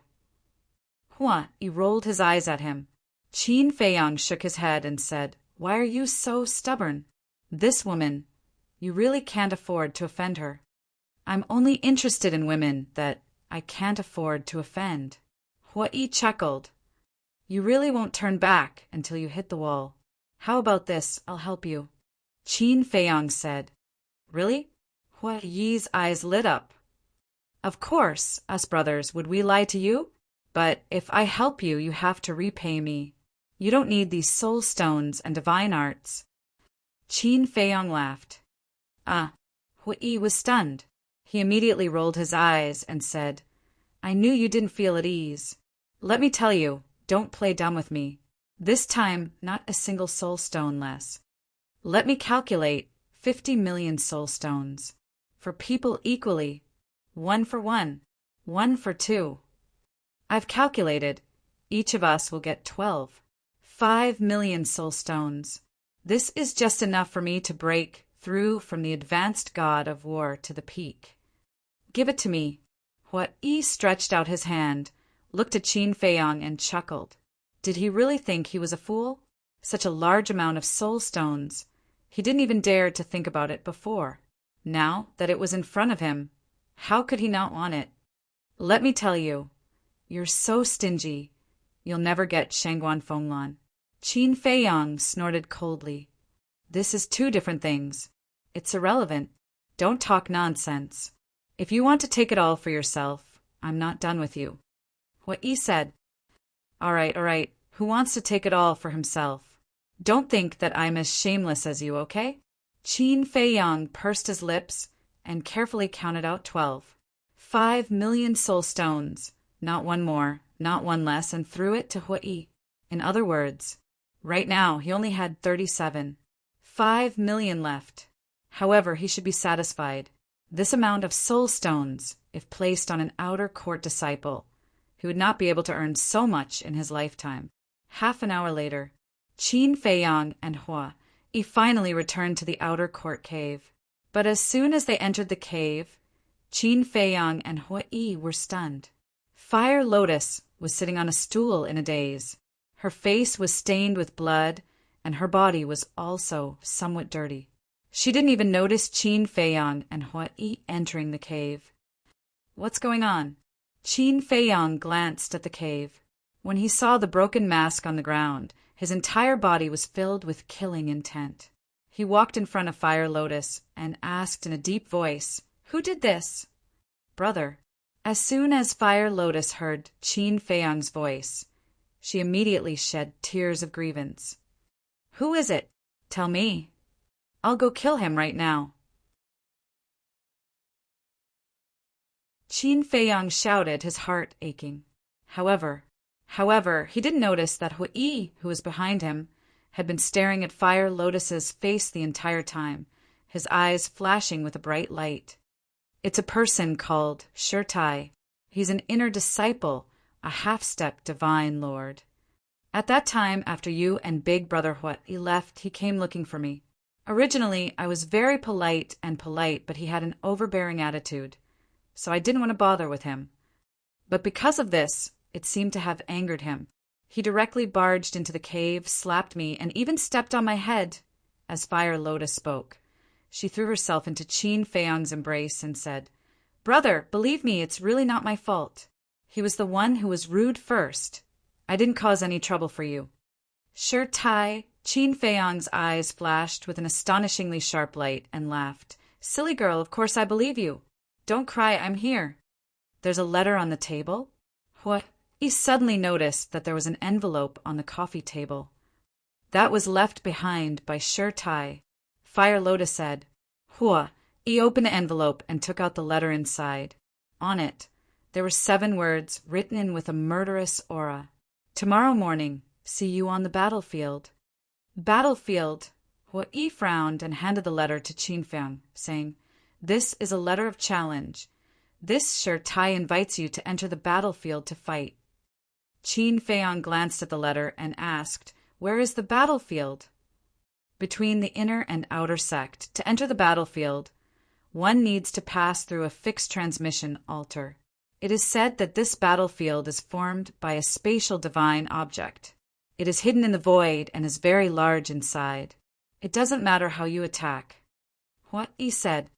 Hua Yi rolled his eyes at him. Qin Feiyong shook his head and said, "Why are you so stubborn? This woman, you really can't afford to offend her." "I'm only interested in women that I can't afford to offend." Hua Yi chuckled. "You really won't turn back until you hit the wall. How about this? I'll help you." Qin Feiyong said. "Really?" Hua Yi's eyes lit up. "Of course, us brothers, would we lie to you? But if I help you, you have to repay me. You don't need these soul stones and divine arts." Qin Feiyong laughed. Hua Yi was stunned. He immediately rolled his eyes and said, "I knew you didn't feel at ease. Let me tell you, don't play dumb with me. This time, not a single soul stone less. Let me calculate 50 million soul stones. For people equally. 1 for 1. 1 for 2. I've calculated. Each of us will get 12. 5 million soul stones. This is just enough for me to break through from the advanced god of war to the peak. Give it to me." Hua Yi stretched out his hand, looked at Qin Feiyong and chuckled. Did he really think he was a fool? Such a large amount of soul stones. He didn't even dare to think about it before. Now that it was in front of him, how could he not want it? "Let me tell you, you're so stingy, you'll never get Shangguan Fenglan." Qin Feiyong snorted coldly. "This is 2 different things. It's irrelevant. Don't talk nonsense. If you want to take it all for yourself, I'm not done with you." Hua Yi said, All right. Who wants to take it all for himself? Don't think that I'm as shameless as you, okay?" Qin Feiyong pursed his lips and carefully counted out 12. 5 million soul stones, not one more, not one less, and threw it to Hua Yi. In other words, right now he only had 37. 5 million left. However, he should be satisfied. This amount of soul stones, if placed on an outer court disciple, he would not be able to earn so much in his lifetime. Half an hour later, Qin Feiyong and Hua Yi finally returned to the outer court cave. But as soon as they entered the cave, Qin Feiyong and Hua Yi were stunned. Fire Lotus was sitting on a stool in a daze. Her face was stained with blood, and her body was also somewhat dirty. She didn't even notice Qin Feiyong and Hua Yi entering the cave. "What's going on?" Qin Feiyong glanced at the cave. When he saw the broken mask on the ground, his entire body was filled with killing intent. He walked in front of Fire Lotus and asked in a deep voice, "Who did this?" "Brother." As soon as Fire Lotus heard Qin Feiyong's voice, she immediately shed tears of grievance. "Who is it? Tell me." I'll go kill him right now. Qin Feiyang shouted, his heart aching. However, he didn't notice that Hui, who was behind him, had been staring at Fire Lotus's face the entire time, his eyes flashing with a bright light. It's a person called Shirtai. He's an inner disciple, a half-step divine lord. At that time, after you and Big Brother Hui left, he came looking for me. Originally, I was very polite, but he had an overbearing attitude, so I didn't want to bother with him. But because of this, it seemed to have angered him. He directly barged into the cave, slapped me, and even stepped on my head. As Fire Lotus spoke, she threw herself into Qin Feiyang's embrace and said, "Brother, believe me, it's really not my fault. He was the one who was rude first. I didn't cause any trouble for you." Shirtai, Qin Feiyang's eyes flashed with an astonishingly sharp light and laughed. "Silly girl, of course I believe you. Don't cry, I'm here." "There's a letter on the table?" What? He suddenly noticed that there was an envelope on the coffee table. That was left behind by Shirtai. Fire Lotus said, "Hua." He opened the envelope and took out the letter inside. On it, there were 7 words written in with a murderous aura. "Tomorrow morning, see you on the battlefield." Battlefield. Hua frowned and handed the letter to Qin Feiyang, saying, "This is a letter of challenge. This Shirtai invites you to enter the battlefield to fight." Qin Feiyang glanced at the letter and asked, "Where is the battlefield?" "Between the inner and outer sect. To enter the battlefield, one needs to pass through a fixed transmission altar. It is said that this battlefield is formed by a spatial divine object. It is hidden in the void and is very large inside. It doesn't matter how you attack." "What?" he said.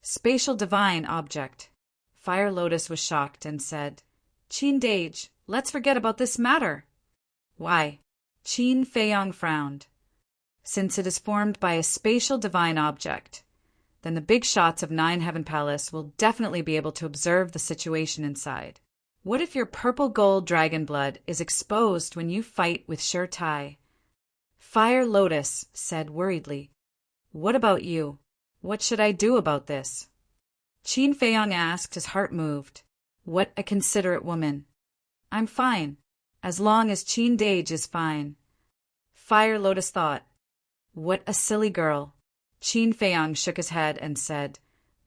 "Spatial divine object." Fire Lotus was shocked and said, "Qin Dage, let's forget about this matter." "Why?" Qin Feiyang frowned. "Since it is formed by a spatial divine object, then the big shots of 9 Heaven Palace will definitely be able to observe the situation inside. What if your purple gold dragon blood is exposed when you fight with Shirtai?" Fire Lotus said worriedly, "What about you? What should I do about this?" Qin Feiyang asked, his heart moved. What a considerate woman. "I'm fine, as long as Qin Dage is fine." Fire Lotus thought, "What a silly girl." Qin Feiyang shook his head and said,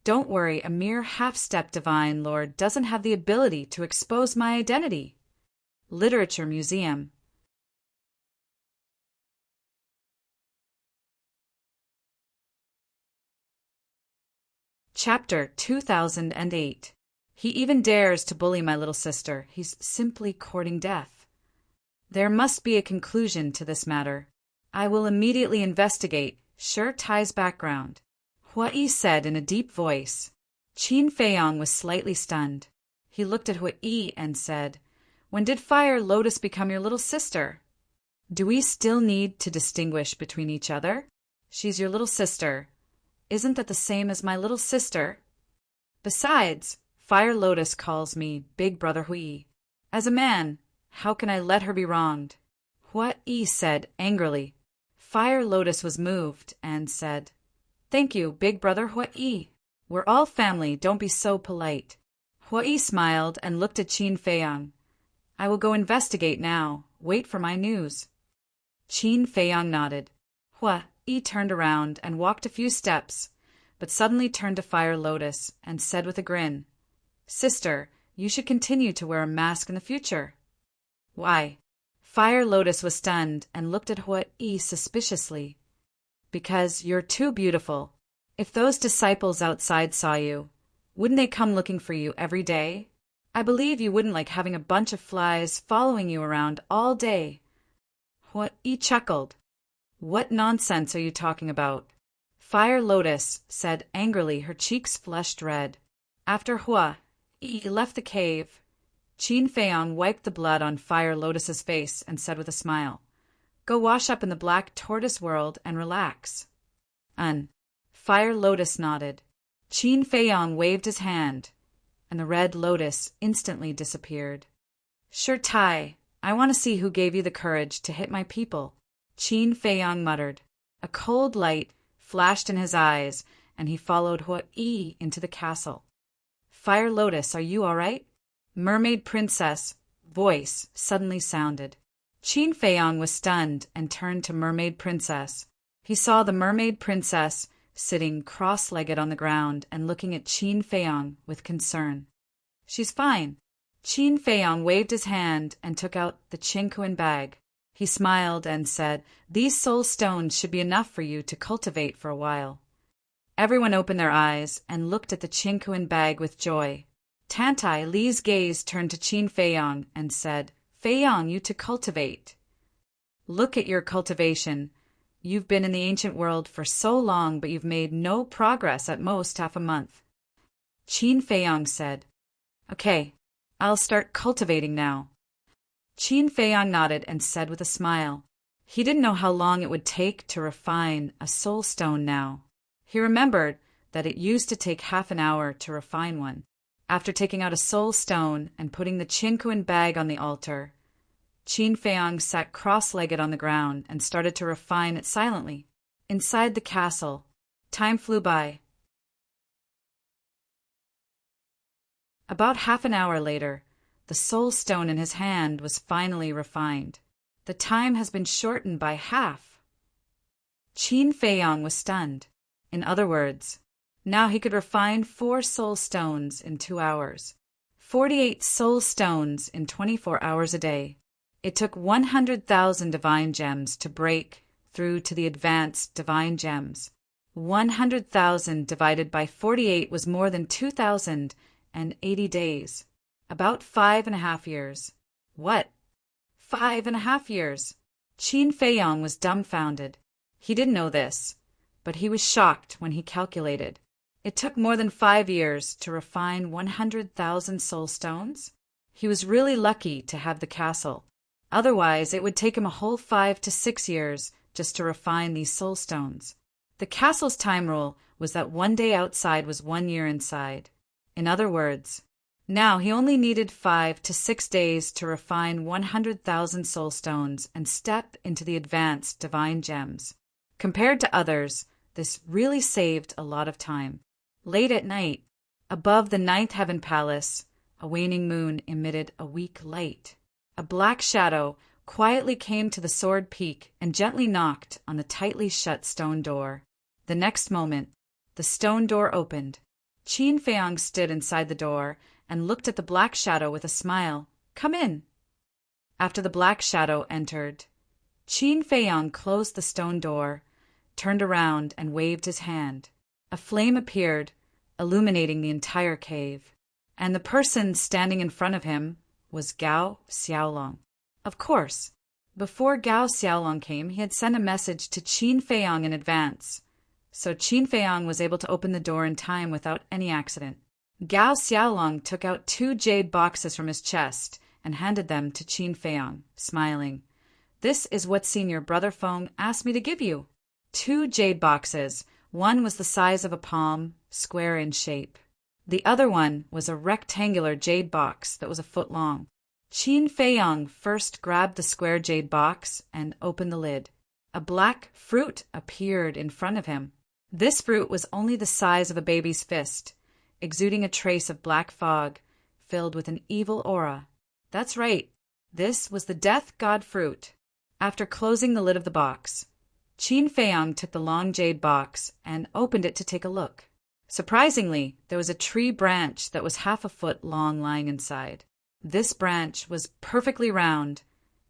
"Don't worry, a mere half-step divine lord doesn't have the ability to expose my identity." Literature Museum. Chapter 2008. He even dares to bully my little sister. He's simply courting death. There must be a conclusion to this matter. I will immediately investigate Shirtai's background. Hui said in a deep voice. Qin Feiyang was slightly stunned. He looked at Hui and said, "When did Fire Lotus become your little sister?" "Do we still need to distinguish between each other?" "She's your little sister. Isn't that the same as my little sister? Besides, Fire Lotus calls me Big Brother Hui. As a man, how can I let her be wronged?" Hui said angrily. Fire Lotus was moved and said, "Thank you, Big Brother Hui. We're all family, don't be so polite." Hui smiled and looked at Qin Feiyang. "I will go investigate now. Wait for my news." Qin Feiyang nodded. Hui turned around and walked a few steps, but suddenly turned to Fire Lotus and said with a grin, "Sister, you should continue to wear a mask in the future." "Why?" Fire Lotus was stunned and looked at Hui suspiciously. "Because you're too beautiful. If those disciples outside saw you, wouldn't they come looking for you every day? I believe you wouldn't like having a bunch of flies following you around all day." Hui chuckled. "What nonsense are you talking about?" Fire Lotus said angrily, her cheeks flushed red. After Hui left the cave, Qin Feiyang wiped the blood on Fire Lotus's face and said with a smile, "Go wash up in the black tortoise world and relax." Fire Lotus nodded. Qin Feiyang waved his hand, and the red lotus instantly disappeared. "Shirtai, I want to see who gave you the courage to hit my people," Qin Feiyang muttered. A cold light flashed in his eyes, and he followed Hua-Yi into the castle. "Fire Lotus, are you all right?" Mermaid Princess' voice suddenly sounded. Qin Feiyang was stunned and turned to Mermaid Princess. He saw the Mermaid Princess sitting cross-legged on the ground and looking at Qin Feiyang with concern. "She's fine." Qin Feiyang waved his hand and took out the Qingquan bag. He smiled and said, "These soul stones should be enough for you to cultivate for a while." Everyone opened their eyes and looked at the Qingquan bag with joy. Tantai Li's gaze turned to Qin Feiyang and said, "Feiyang, you to cultivate. Look at your cultivation. You've been in the ancient world for so long, but you've made no progress, at most half a month." Qin Feiyang said, "Okay, I'll start cultivating now." Qin Feiyang nodded and said with a smile. He didn't know how long it would take to refine a soul stone now. He remembered that it used to take half an hour to refine one. After taking out a soul stone and putting the Qingquan bag on the altar, Qin Feiyang sat cross-legged on the ground and started to refine it silently. Inside the castle, time flew by. About half an hour later, the soul stone in his hand was finally refined. "The time has been shortened by half." Qin Feiyang was stunned. In other words, now he could refine 4 soul stones in 2 hours. 48 soul stones in 24 hours a day. It took 100,000 divine gems to break through to the advanced divine gems. 100,000 divided by 48 was more than 2,080 days. About 5.5 years. What? 5.5 years? Qin Feiyang was dumbfounded. He didn't know this, but he was shocked when he calculated. It took more than 5 years to refine 100,000 soul stones. He was really lucky to have the castle. Otherwise, it would take him a whole 5 to 6 years just to refine these soul stones. The castle's time rule was that 1 day outside was 1 year inside. In other words, now he only needed 5 to 6 days to refine 100,000 soul stones and step into the advanced divine gems. Compared to others, this really saved a lot of time. Late at night, above the ninth heaven palace, a waning moon emitted a weak light. A black shadow quietly came to the sword peak and gently knocked on the tightly shut stone door. The next moment, the stone door opened. Qin Feiyang stood inside the door and looked at the black shadow with a smile. "Come in." After the black shadow entered, Qin Feiyang closed the stone door, turned around and waved his hand. A flame appeared, illuminating the entire cave, and the person standing in front of him was Gao Xiaolong. Of course, before Gao Xiaolong came, he had sent a message to Qin Feiyang in advance, so Qin Feiyang was able to open the door in time without any accident. Gao Xiaolong took out 2 jade boxes from his chest and handed them to Qin Feiyang, smiling. "This is what Senior Brother Feng asked me to give you." 2 jade boxes. One was the size of a palm, square in shape. The other one was a rectangular jade box that was a foot long. Qin Feiyang first grabbed the square jade box and opened the lid. A black fruit appeared in front of him. This fruit was only the size of a baby's fist, exuding a trace of black fog, filled with an evil aura. That's right, this was the death god fruit. After closing the lid of the box, Qin Feiyang took the long jade box and opened it to take a look. Surprisingly, there was a tree branch that was half a foot long lying inside. This branch was perfectly round,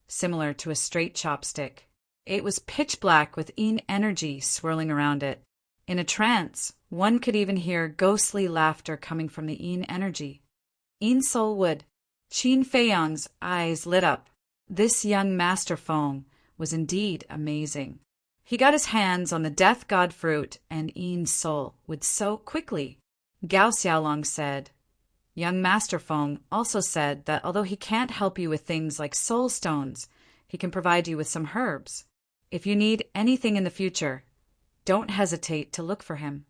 similar to a straight chopstick. It was pitch black with Yin energy swirling around it. In a trance, one could even hear ghostly laughter coming from the Yin energy. Yin soul wood. Qin Feiyang's eyes lit up. This young master Feng was indeed amazing. He got his hands on the death god fruit and Yin soul would so quickly. Gao Xiaolong said, "Young Master Feng also said that although he can't help you with things like soul stones, he can provide you with some herbs. If you need anything in the future, don't hesitate to look for him."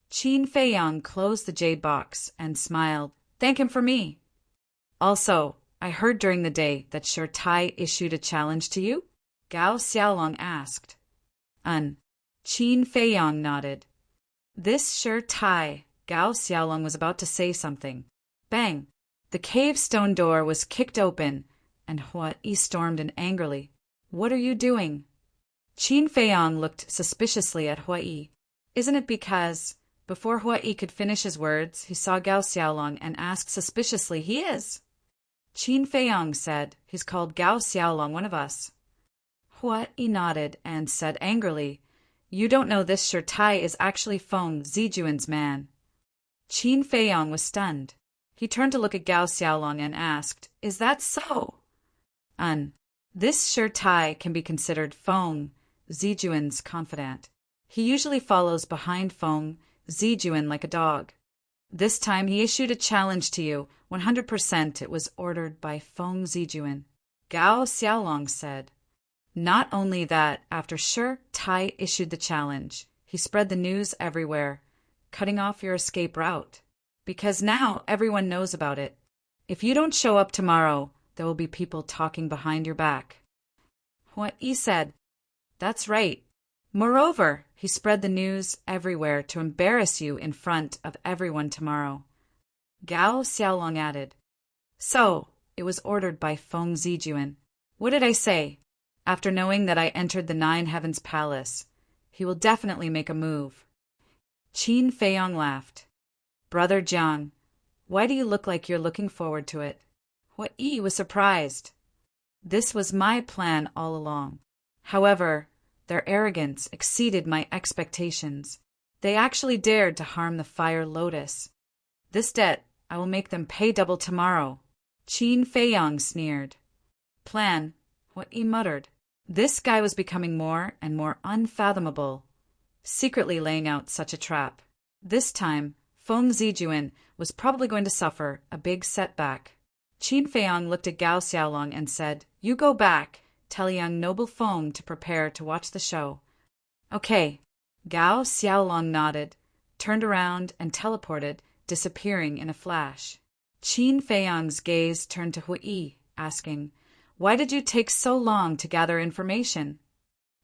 Qin Feiyang closed the jade box and smiled. "Thank him for me. Also, I heard during the day that Sure Tai issued a challenge to you. Gao Xiaolong asked. Qin Feiyang nodded. This sure tie. Gao Xiaolong was about to say something. Bang! The cave stone door was kicked open, and Hua Yi stormed in angrily. What are you doing? Qin Feiyang looked suspiciously at Hua Yi. Isn't it because... Before Hua Yi could finish his words, he saw Gao Xiaolong and asked suspiciously, He is? Qin Feiyang said, He's called Gao Xiaolong, one of us. Hua Yi nodded and said angrily, You don't know this sure tai is actually Feng Zijuan's man. Qin Feiyang was stunned. He turned to look at Gao Xiaolong and asked, Is that so? This sure tai can be considered Feng Zijuan's confidant. He usually follows behind Feng Zijuan like a dog. This time he issued a challenge to you. 100% it was ordered by Feng Zijuan. Gao Xiaolong said. Not only that, after Sure Tai issued the challenge, he spread the news everywhere, cutting off your escape route. Because now everyone knows about it. If you don't show up tomorrow, there will be people talking behind your back. Hua Yi said. That's right. Moreover, he spread the news everywhere to embarrass you in front of everyone tomorrow. Gao Xiaolong added. So, it was ordered by Feng Zijuan. What did I say? After knowing that I entered the Nine Heavens Palace, he will definitely make a move. Qin Feiyang laughed. Brother Jiang, why do you look like you're looking forward to it? Hua Yi was surprised. This was my plan all along. However, their arrogance exceeded my expectations. They actually dared to harm the Fire Lotus. This debt I will make them pay double tomorrow. Qin Feiyang sneered. Plan, Hua Yi muttered. This guy was becoming more and more unfathomable, secretly laying out such a trap. This time, Feng Zijuan was probably going to suffer a big setback. Qin Feiyang looked at Gao Xiaolong and said, You go back. Tell young noble Feng to prepare to watch the show. Okay. Gao Xiaolong nodded, turned around and teleported, disappearing in a flash. Qin Feiyang's gaze turned to Hua Yi, asking, Why did you take so long to gather information?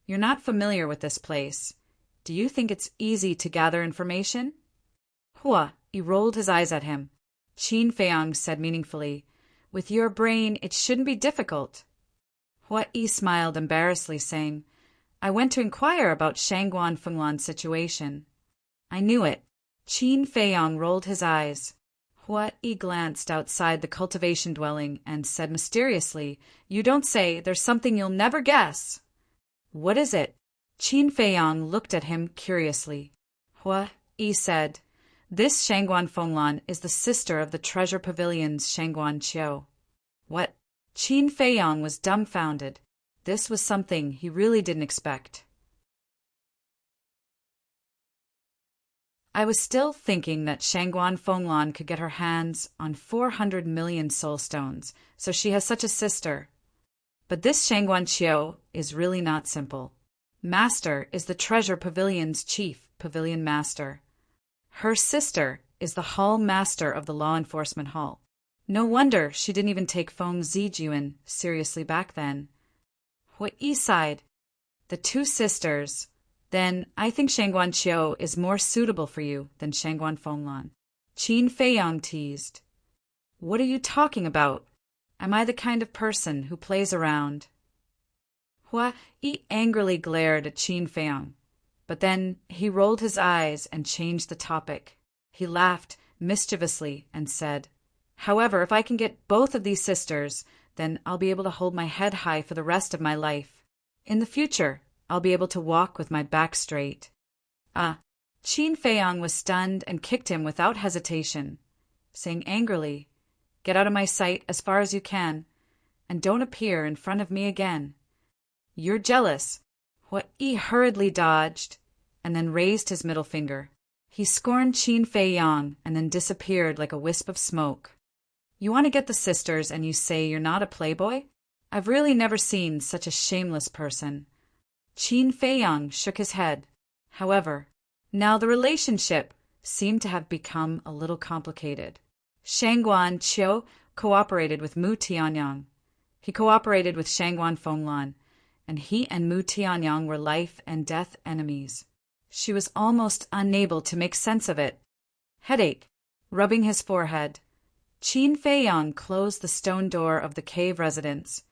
You're not familiar with this place. Do you think it's easy to gather information? Hua Yi rolled his eyes at him. Qin Feiyang said meaningfully, With your brain, it shouldn't be difficult. Hua Yi smiled embarrassedly, saying, I went to inquire about Shangguan Fenglan's situation. I knew it. Qin Feiyang rolled his eyes. Hua Yi glanced outside the cultivation dwelling and said mysteriously, You don't say, there's something you'll never guess. What is it? Qin Feiyang looked at him curiously. Hua Yi said, This Shangguan Fenglan is the sister of the Treasure Pavilion's Shangguan Qiu. What? Qin Feiyang was dumbfounded. This was something he really didn't expect. I was still thinking that Shangguan Fenglan could get her hands on 400 million soul stones, so she has such a sister. But this Shangguan Qiu is really not simple. Master is the Treasure Pavilion's chief pavilion master. Her sister is the hall master of the law enforcement hall. No wonder she didn't even take Feng Zijuan seriously back then. Hua Yi sighed. The two sisters. Then I think Shangguan Qiu is more suitable for you than Shangguan Fenglan. Qin Feiyang teased. What are you talking about? Am I the kind of person who plays around? Hua Yi angrily glared at Qin Feiyang, but then he rolled his eyes and changed the topic. He laughed mischievously and said, However, if I can get both of these sisters, then I'll be able to hold my head high for the rest of my life. In the future, I'll be able to walk with my back straight. Qin Feiyang was stunned and kicked him without hesitation, saying angrily, Get out of my sight as far as you can, and don't appear in front of me again. You're jealous. Hua Yi hurriedly dodged, and then raised his middle finger. He scorned Qin Feiyang and then disappeared like a wisp of smoke. You want to get the sisters and you say you're not a playboy? I've really never seen such a shameless person. Qin Feiyang shook his head. However, now the relationship seemed to have become a little complicated. Shangguan Qiu cooperated with Mu Tianyang. He cooperated with Shangguan Fenglan, and he and Mu Tianyang were life and death enemies. She was almost unable to make sense of it. Headache. Rubbing his forehead, Qin Feiyang closed the stone door of the cave residence,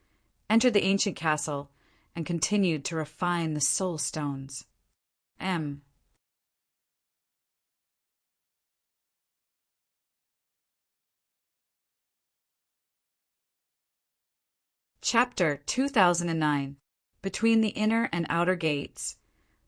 entered the ancient castle, and continued to refine the soul stones. Chapter 2009. Between the inner and outer gates,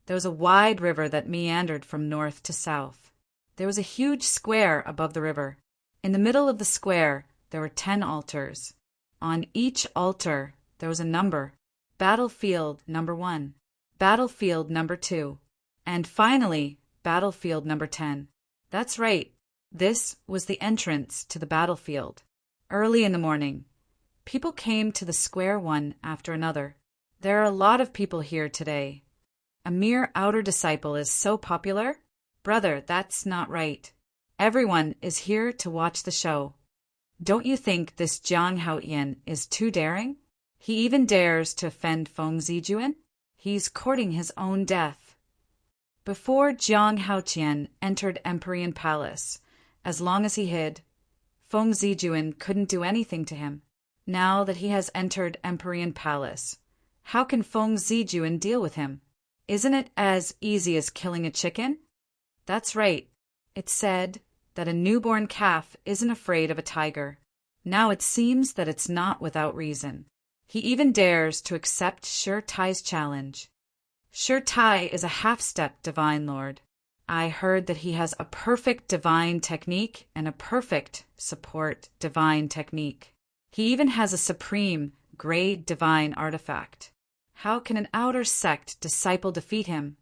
there was a wide river that meandered from north to south. There was a huge square above the river. In the middle of the square, there were 10 altars. On each altar, there was a number: Battlefield number 1, Battlefield number 2, and finally, Battlefield number 10. That's right, this was the entrance to the battlefield. Early in the morning, people came to the square one after another. There are a lot of people here today. A mere outer disciple is so popular? Brother, that's not right. Everyone is here to watch the show. Don't you think this Jiang Haotian is too daring? He even dares to offend Feng Zijuan? He's courting his own death. Before Jiang Haotian entered Empyrean Palace, as long as he hid, Feng Zijuan couldn't do anything to him. Now that he has entered Empyrean Palace, how can Feng Zijuan deal with him? Isn't it as easy as killing a chicken? That's right. It's said that a newborn calf isn't afraid of a tiger. Now it seems that it's not without reason. He even dares to accept Shi Tai's challenge. Shi Tai is a half-step divine lord. I heard that he has a perfect divine technique and a perfect support divine technique. He even has a supreme, great divine artifact. How can an outer sect disciple defeat him?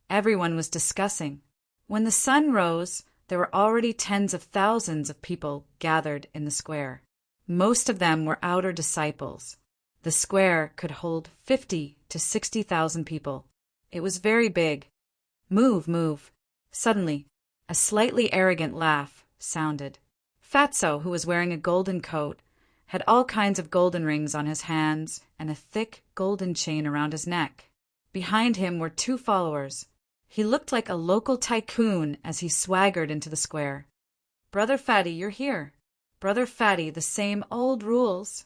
Everyone was discussing. When the sun rose, there were already tens of thousands of people gathered in the square. Most of them were outer disciples. The square could hold 50 to 60,000 people. It was very big. Move, move. Suddenly, a slightly arrogant laugh sounded. Fatso, who was wearing a golden coat, had all kinds of golden rings on his hands and a thick golden chain around his neck. Behind him were 2 followers. He looked like a local tycoon as he swaggered into the square. Brother Fatty, you're here. Brother Fatty, the same old rules.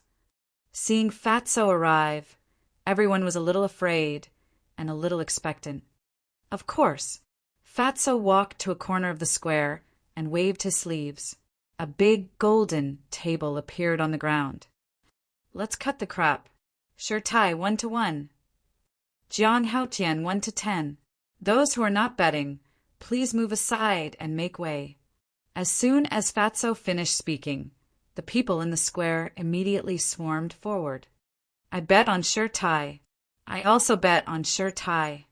Seeing Fatso arrive, everyone was a little afraid and a little expectant. Of course, Fatso walked to a corner of the square and waved his sleeves. A big golden table appeared on the ground. Let's cut the crap. Shi Tai 1 to 1. Jiang Haotian 1 to 10. Those who are not betting, please move aside and make way. As soon as Fatso finished speaking, the people in the square immediately swarmed forward. I bet on Shi Tai. I also bet on Shi Tai.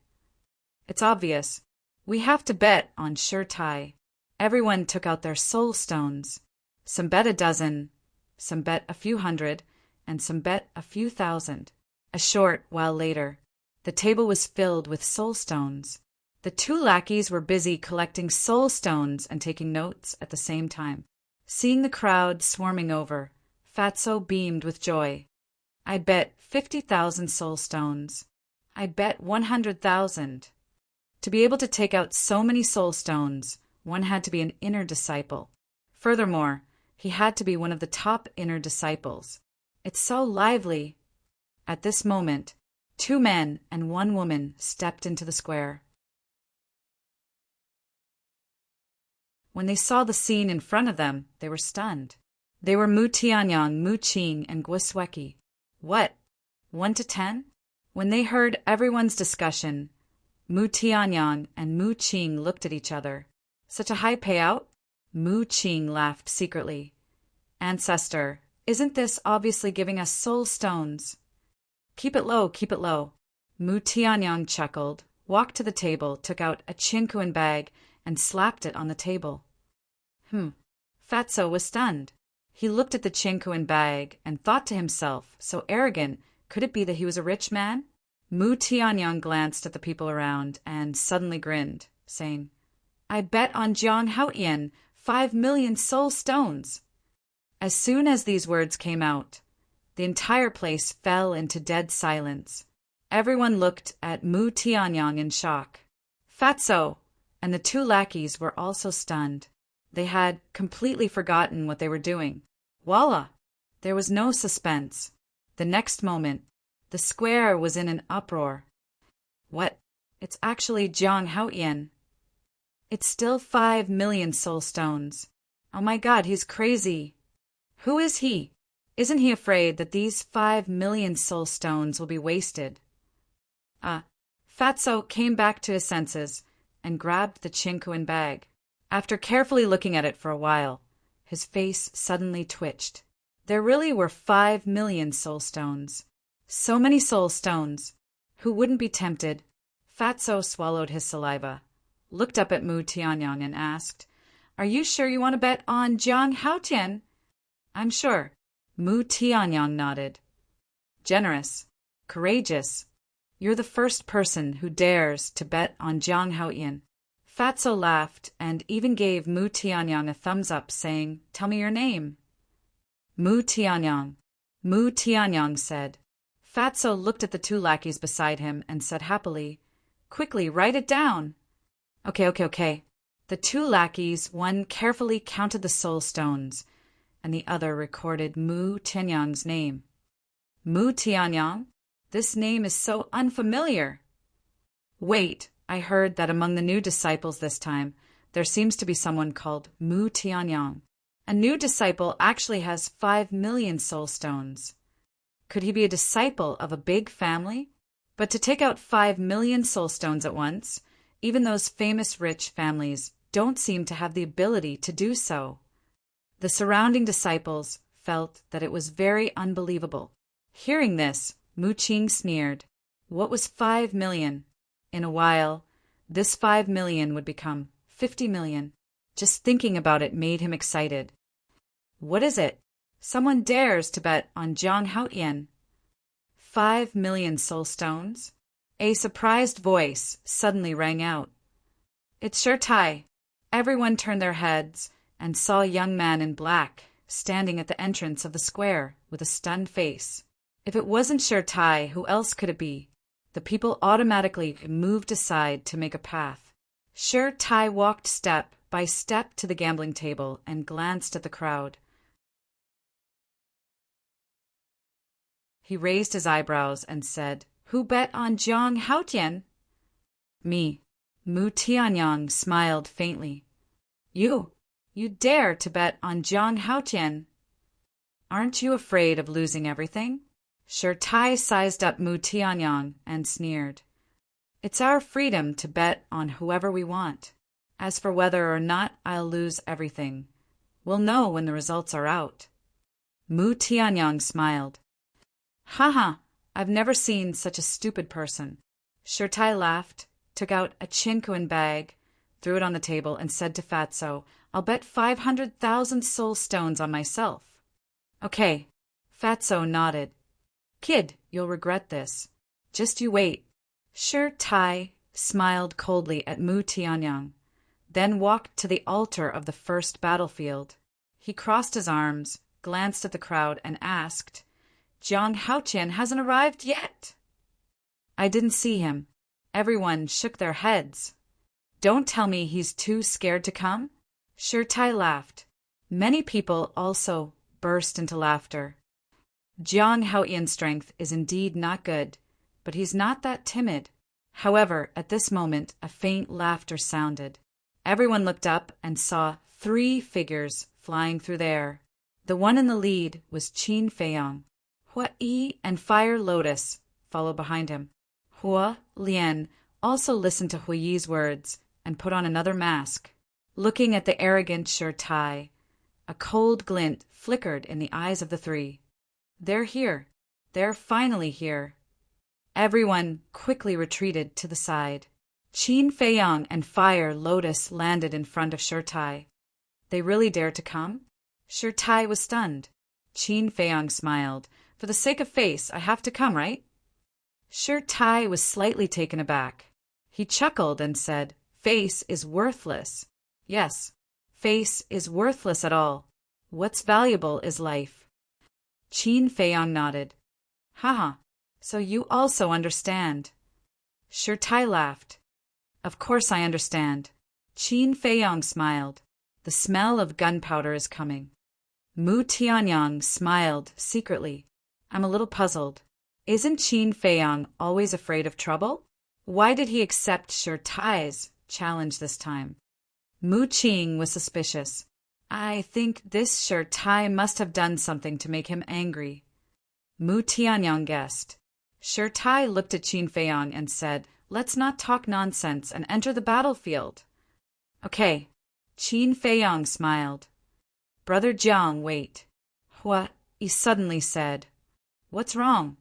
It's obvious. We have to bet on Shi Tai. Everyone took out their soul stones. Some bet a dozen, some bet a few hundred, and some bet a few thousand. A short while later, the table was filled with soul stones. The 2 lackeys were busy collecting soul stones and taking notes at the same time. Seeing the crowd swarming over, Fatso beamed with joy. I bet 50,000 soul stones. I bet 100,000. To be able to take out so many soul stones, one had to be an inner disciple. Furthermore, he had to be one of the top inner disciples. It's so lively. At this moment, 2 men and 1 woman stepped into the square. When they saw the scene in front of them, they were stunned. They were Mu Tianyang, Mu Qing, and Guisweki. What? 1 to 10? When they heard everyone's discussion, Mu Tianyang and Mu Qing looked at each other. Such a high payout? Mu Qing laughed secretly. Ancestor, isn't this obviously giving us soul stones? Keep it low, keep it low. Mu Tianyang chuckled, walked to the table, took out a chinkuan bag, and slapped it on the table. Fatso was stunned. He looked at the chinkuan bag and thought to himself, so arrogant, could it be that he was a rich man? Mu Tianyang glanced at the people around and suddenly grinned, saying, I bet on Jiang Haotian 5 million soul stones. As soon as these words came out, The entire place fell into dead silence. Everyone looked at Mu Tianyang in shock. Fatso and the two lackeys were also stunned. They had completely forgotten what they were doing. Voila! There was no suspense. The next moment, the square was in an uproar. What? It's actually Jiang Haoyan. It's still 5 million soul stones. Oh my God, he's crazy. Who is he? Isn't he afraid that these 5 million soul stones will be wasted? Fatso came back to his senses and grabbed the Chinkuan bag. After carefully looking at it for a while, his face suddenly twitched. There really were 5 million soul stones. So many soul stones. Who wouldn't be tempted? Fatso swallowed his saliva, looked up at Mu Tianyang and asked, "Are you sure you want to bet on Jiang Haotian?" "I'm sure." Mu Tianyang nodded. "Generous. Courageous. You're the first person who dares to bet on Jiang Haoyan." Fatso laughed and even gave Mu Tianyang a thumbs up, saying, "Tell me your name." Mu Tianyang. Mu Tianyang said. Fatso looked at the two lackeys beside him and said happily, "Quickly, write it down." Okay. The two lackeys, one carefully counted the soul stones, and the other recorded Mu Tianyang's name. Mu Tianyang? This name is so unfamiliar. Wait, I heard that among the new disciples this time, there seems to be someone called Mu Tianyang. A new disciple actually has 5 million soul stones. Could he be a disciple of a big family? But to take out 5 million soul stones at once, even those famous rich families don't seem to have the ability to do so. The surrounding disciples felt that it was very unbelievable. Hearing this, Mu Qing sneered. What was 5 million? In a while, this 5 million would become 50 million. Just thinking about it made him excited. What is it? Someone dares to bet on Jiang Haoyan. 5 million soul stones? A surprised voice suddenly rang out. It's Tai. Everyone turned their heads and saw a young man in black standing at the entrance of the square with a stunned face. If it wasn't Tai, who else could it be? The people automatically moved aside to make a path. Tai walked step by step to the gambling table and glanced at the crowd. He raised his eyebrows and said, "Who bet on Jiang Haotian?" "Me." Mu Tianyang smiled faintly. You dare to bet on Jiang Haotian? Aren't you afraid of losing everything?" Tai sized up Mu Tianyang and sneered. "It's our freedom to bet on whoever we want. As for whether or not I'll lose everything, we'll know when the results are out." Mu Tianyang smiled. Haha, I've never seen such a stupid person. Tai laughed, took out a Chinkuan bag, threw it on the table, and said to Fatso, "I'll bet 500,000 soul stones on myself." "Okay." Fatso nodded. "Kid, you'll regret this. Just you wait." Tai smiled coldly at Mu Tianyang, then walked to the altar of the first battlefield. He crossed his arms, glanced at the crowd, and asked, "Jiang Haotian hasn't arrived yet." "I didn't see him." Everyone shook their heads. "Don't tell me he's too scared to come?" Tai laughed. Many people also burst into laughter. Jiang Haoyan's strength is indeed not good, but he's not that timid. However, at this moment, a faint laughter sounded. Everyone looked up and saw 3 figures flying through the air. The one in the lead was Qin Feiyang. Hua Yi and Fire Lotus followed behind him. Hua Lian also listened to Hua Yi's words and put on another mask. Looking at the arrogant Tai, a cold glint flickered in the eyes of the 3. They're here. They're finally here. Everyone quickly retreated to the side. Qin Feiyang and Fire Lotus landed in front of Tai. They really dared to come? Tai was stunned. Qin Feiyang smiled. "For the sake of face, I have to come, right?" Tai was slightly taken aback. He chuckled and said, "Face is worthless." "Yes, face is worthless at all. What's valuable is life." Qin Feiyang nodded. Haha, so you also understand. Sure Tai laughed. Of course I understand. Qin Feiyang smiled. The smell of gunpowder is coming. Mu Tianyang smiled secretly. I'm a little puzzled. Isn't Qin Feiyang always afraid of trouble? Why did he accept Sure Tai's challenge this time? Mu Qing was suspicious. I think this Sure Tai must have done something to make him angry. Mu Tianyang guessed. Sure Tai looked at Qin Feiyang and said, Let's not talk nonsense and enter the battlefield. Okay. Qin Feiyang smiled. Brother Jiang, wait. What? He suddenly said. What's wrong?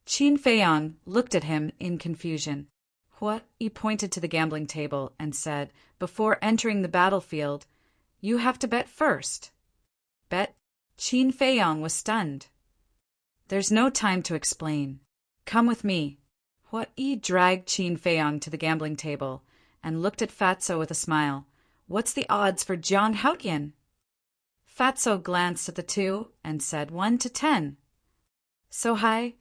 Qin Feiyang looked at him in confusion. What? He pointed to the gambling table and said, Before entering the battlefield, you have to bet first. Bet? Qin Feiyang was stunned. There's no time to explain. Come with me. What? He dragged Qin Feiyang to the gambling table and looked at Fatso with a smile. What's the odds for John Houtyin? Fatso glanced at the two and said 1 to 10. So high?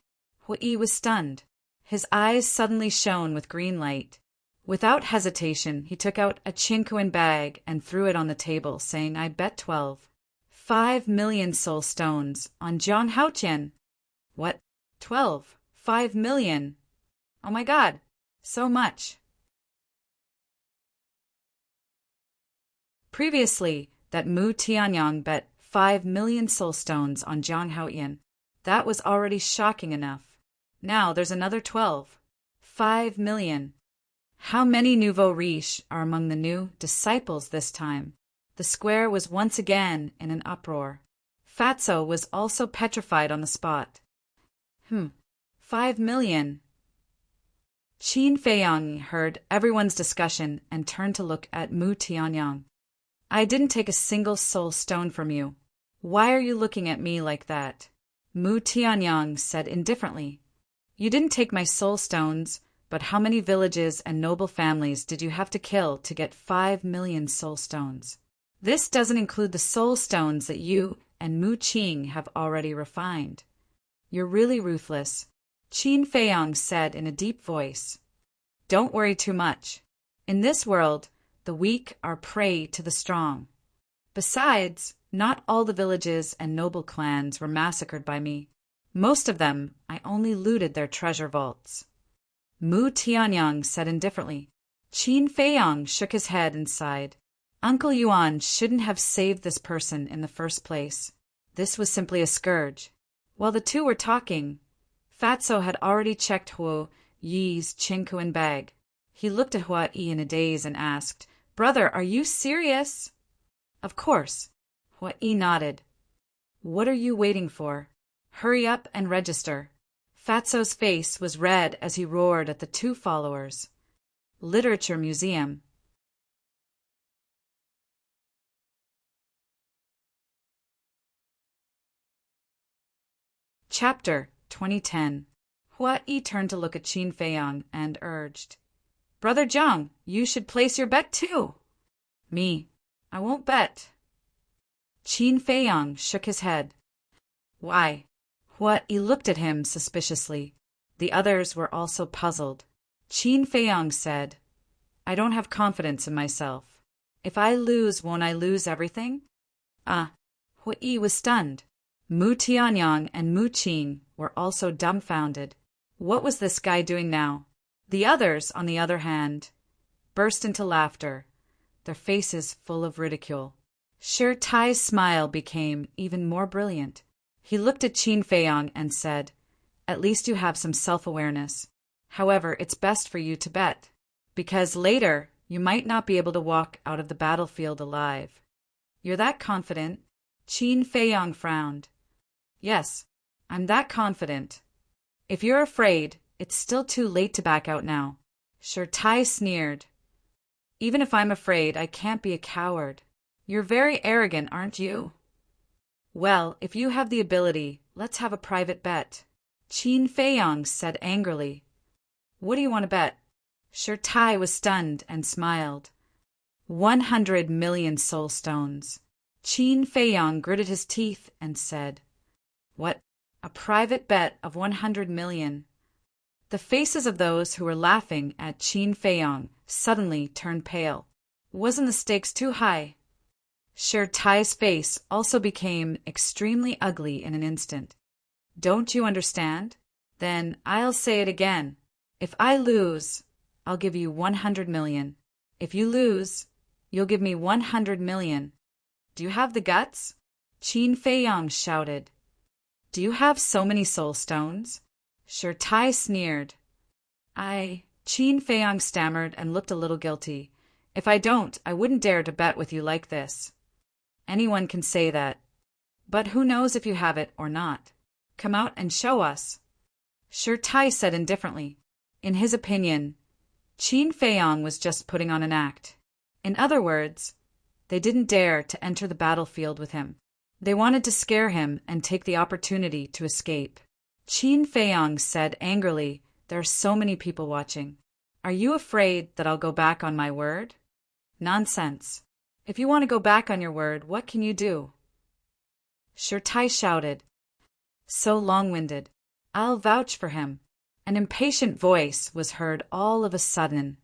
Hui was stunned. His eyes suddenly shone with green light. Without hesitation, he took out a Chinquan bag and threw it on the table, saying, I bet 12. 5 million soul stones on John Houtyin. What? 12? 5 million? Oh my God, so much. Previously, that Mu Tianyang bet 5 million soul stones on John Houtyin. That was already shocking enough. Now there's another 12. 5 million. How many nouveau riches are among the new disciples this time? The square was once again in an uproar. Fatso was also petrified on the spot. 5 million. Qin Feiyang heard everyone's discussion and turned to look at Mu Tianyang. I didn't take a single soul stone from you. Why are you looking at me like that? Mu Tianyang said indifferently. You didn't take my soul stones, but how many villages and noble families did you have to kill to get 5 million soul stones? This doesn't include the soul stones that you and Mu Qing have already refined. You're really ruthless, Qin Feiyang said in a deep voice. Don't worry too much. In this world, the weak are prey to the strong. Besides, not all the villages and noble clans were massacred by me. Most of them, I only looted their treasure vaults. Mu Tianyang said indifferently. Qin Feiyang shook his head and sighed. Uncle Yuan shouldn't have saved this person in the first place. This was simply a scourge. While the two were talking, Fatso had already checked Huo Yi's Chinquan bag. He looked at Hua Yi in a daze and asked, Brother, are you serious? Of course. Hua Yi nodded. What are you waiting for? Hurry up and register. Fatso's face was red as he roared at the two followers. Literature Museum. Chapter 2010. Hua Yi turned to look at Qin Feiyang and urged, Brother Jiang, you should place your bet too. Me. I won't bet. Qin Feiyang shook his head. Why? Hua Yi looked at him suspiciously. The others were also puzzled. Qin Feiyang said, I don't have confidence in myself. If I lose, won't I lose everything? Hua Yi was stunned. Mu Tianyang and Mu Qing were also dumbfounded. What was this guy doing now? The others, on the other hand, burst into laughter, their faces full of ridicule. Sure Tai's smile became even more brilliant. He looked at Qin Feiyang and said, At least you have some self-awareness. However, it's best for you to bet, because later you might not be able to walk out of the battlefield alive. You're that confident? Qin Feiyang frowned. Yes, I'm that confident. If you're afraid, it's still too late to back out now. Sure Tai sneered. Even if I'm afraid, I can't be a coward. You're very arrogant, aren't you? Well, if you have the ability, let's have a private bet. Qin Feiyang said angrily. What do you want to bet? Sure Tai was stunned and smiled. 100 million soul stones. Qin Feiyang gritted his teeth and said, What? A private bet of 100 million. The faces of those who were laughing at Qin Feiyong suddenly turned pale. Wasn't the stakes too high? Sure Tai's face also became extremely ugly in an instant. Don't you understand? Then I'll say it again. If I lose, I'll give you 100 million. If you lose, you'll give me 100 million. Do you have the guts? Qin Feiyong shouted. Do you have so many soul stones? Sure Tai sneered. Qin Feiyong stammered and looked a little guilty. If I don't, I wouldn't dare to bet with you like this. Anyone can say that. But who knows if you have it or not? Come out and show us. Sure Tai said indifferently. In his opinion, Qin Feiyong was just putting on an act. In other words, they didn't dare to enter the battlefield with him. They wanted to scare him and take the opportunity to escape. Qin Feiyong said angrily, "There are so many people watching. Are you afraid that I'll go back on my word?" Nonsense. If you want to go back on your word, what can you do? Sure Tai shouted. So long-winded. I'll vouch for him. An impatient voice was heard all of a sudden.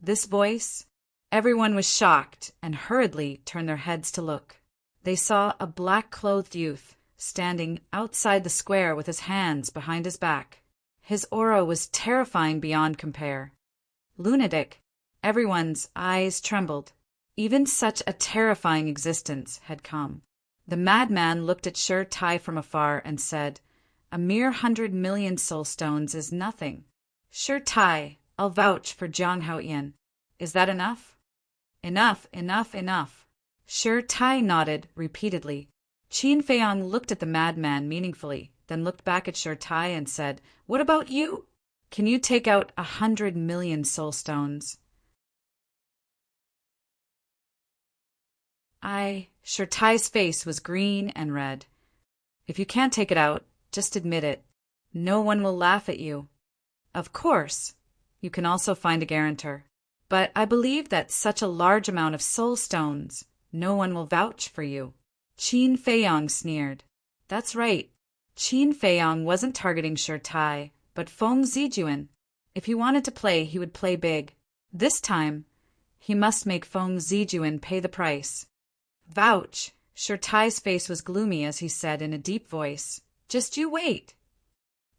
This voice, everyone was shocked and hurriedly turned their heads to look. They saw a black-clothed youth standing outside the square with his hands behind his back. His aura was terrifying beyond compare. Lunatic. Everyone's eyes trembled. Even such a terrifying existence had come. The madman looked at Sure Tai from afar and said, "A mere 100 million soul stones is nothing. Sure Tai, I'll vouch for Jiang Haoyan. Is that enough?" Enough, enough, enough. Sure Tai nodded repeatedly. Qin Feiyong looked at the madman meaningfully, then looked back at Sure Tai and said, "What about you? Can you take out 100 million soul stones?" Sure Tai's face was green and red. "If you can't take it out, just admit it. No one will laugh at you. Of course, you can also find a guarantor. But I believe that such a large amount of soul stones, no one will vouch for you." Qin Feiyong sneered. That's right. Qin Feiyong wasn't targeting Sure Tai, but Feng Zijuan. If he wanted to play, he would play big. This time, he must make Feng Zijuan pay the price. Vouch! Sure Tai's face was gloomy as he said in a deep voice, "Just you wait."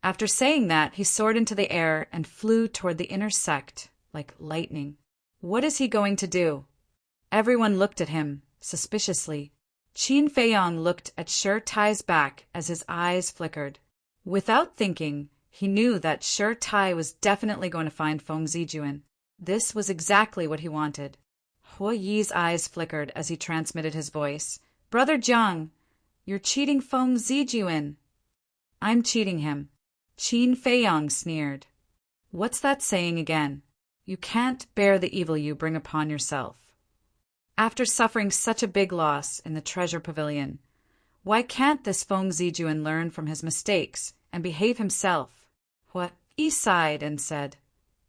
After saying that, he soared into the air and flew toward the inner sect like lightning. What is he going to do? Everyone looked at him, suspiciously. Qin Feiyong looked at Sure Tai's back as his eyes flickered. Without thinking, he knew that Sure Tai was definitely going to find Feng Zijuan. This was exactly what he wanted. Hua Yi's eyes flickered as he transmitted his voice. "Brother Jiang, you're cheating Feng Zijuan." "I'm cheating him." Qin Feiyong sneered. "What's that saying again? You can't bear the evil you bring upon yourself. After suffering such a big loss in the treasure pavilion, why can't this Feng Zijuan learn from his mistakes and behave himself?" Hua Yi sighed and said,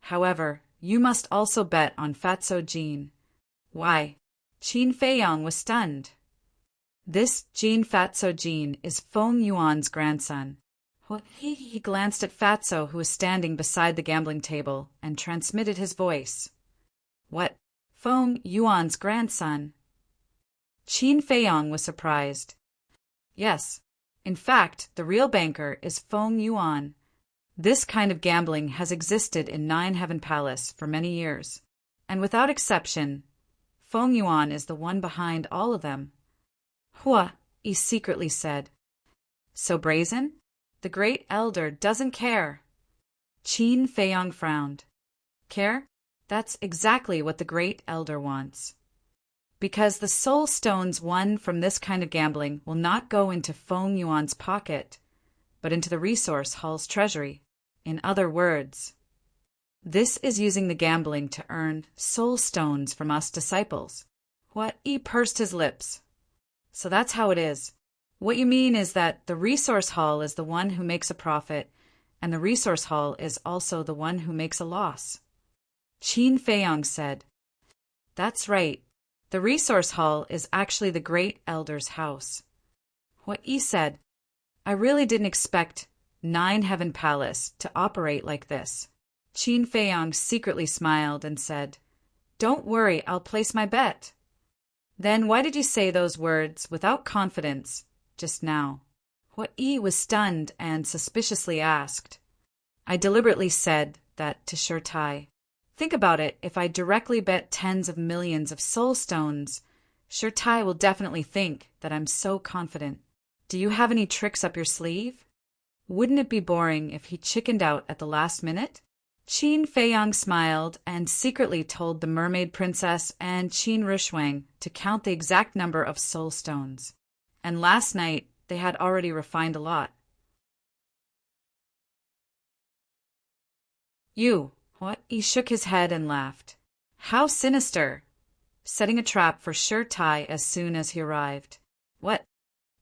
"However, you must also bet on Fatso Jin." "Why?" Qin Feiyong was stunned. "This Jin Fatso Jin is Feng Yuan's grandson." He glanced at Fatso, who was standing beside the gambling table, and transmitted his voice. "What? Feng Yuan's grandson?" Qin Feiyong was surprised. "Yes. In fact, the real banker is Feng Yuan. This kind of gambling has existed in Nine Heaven Palace for many years, and without exception, Feng Yuan is the one behind all of them." Hua Yi secretly said. "So brazen? The great elder doesn't care." Qin Feiyong frowned. "Care? That's exactly what the great elder wants. Because the soul stones won from this kind of gambling will not go into Feng Yuan's pocket, but into the resource hall's treasury. In other words, this is using the gambling to earn soul stones from us disciples." Hua Yi pursed his lips. "So that's how it is. What you mean is that the resource hall is the one who makes a profit, and the resource hall is also the one who makes a loss." Qin Feiyong said. "That's right. The resource hall is actually the great elder's house." Hua Yi said, I really didn't expect Nine Heaven Palace to operate like this. Qin Feiyong secretly smiled and said, "Don't worry, I'll place my bet." "Then why did you say those words without confidence just now?" Hua Yi was stunned and suspiciously asked. "I deliberately said that to Shi Tai. Think about it, if I directly bet tens of millions of soul stones, Shi Tai will definitely think that I'm so confident. Do you have any tricks up your sleeve? Wouldn't it be boring if he chickened out at the last minute?" Qin Feiyang smiled and secretly told the mermaid princess and Qin Rushuang to count the exact number of soul stones. And last night they had already refined a lot. "You, what?" He shook his head and laughed. "How sinister! Setting a trap for Shi Tai as soon as he arrived. What?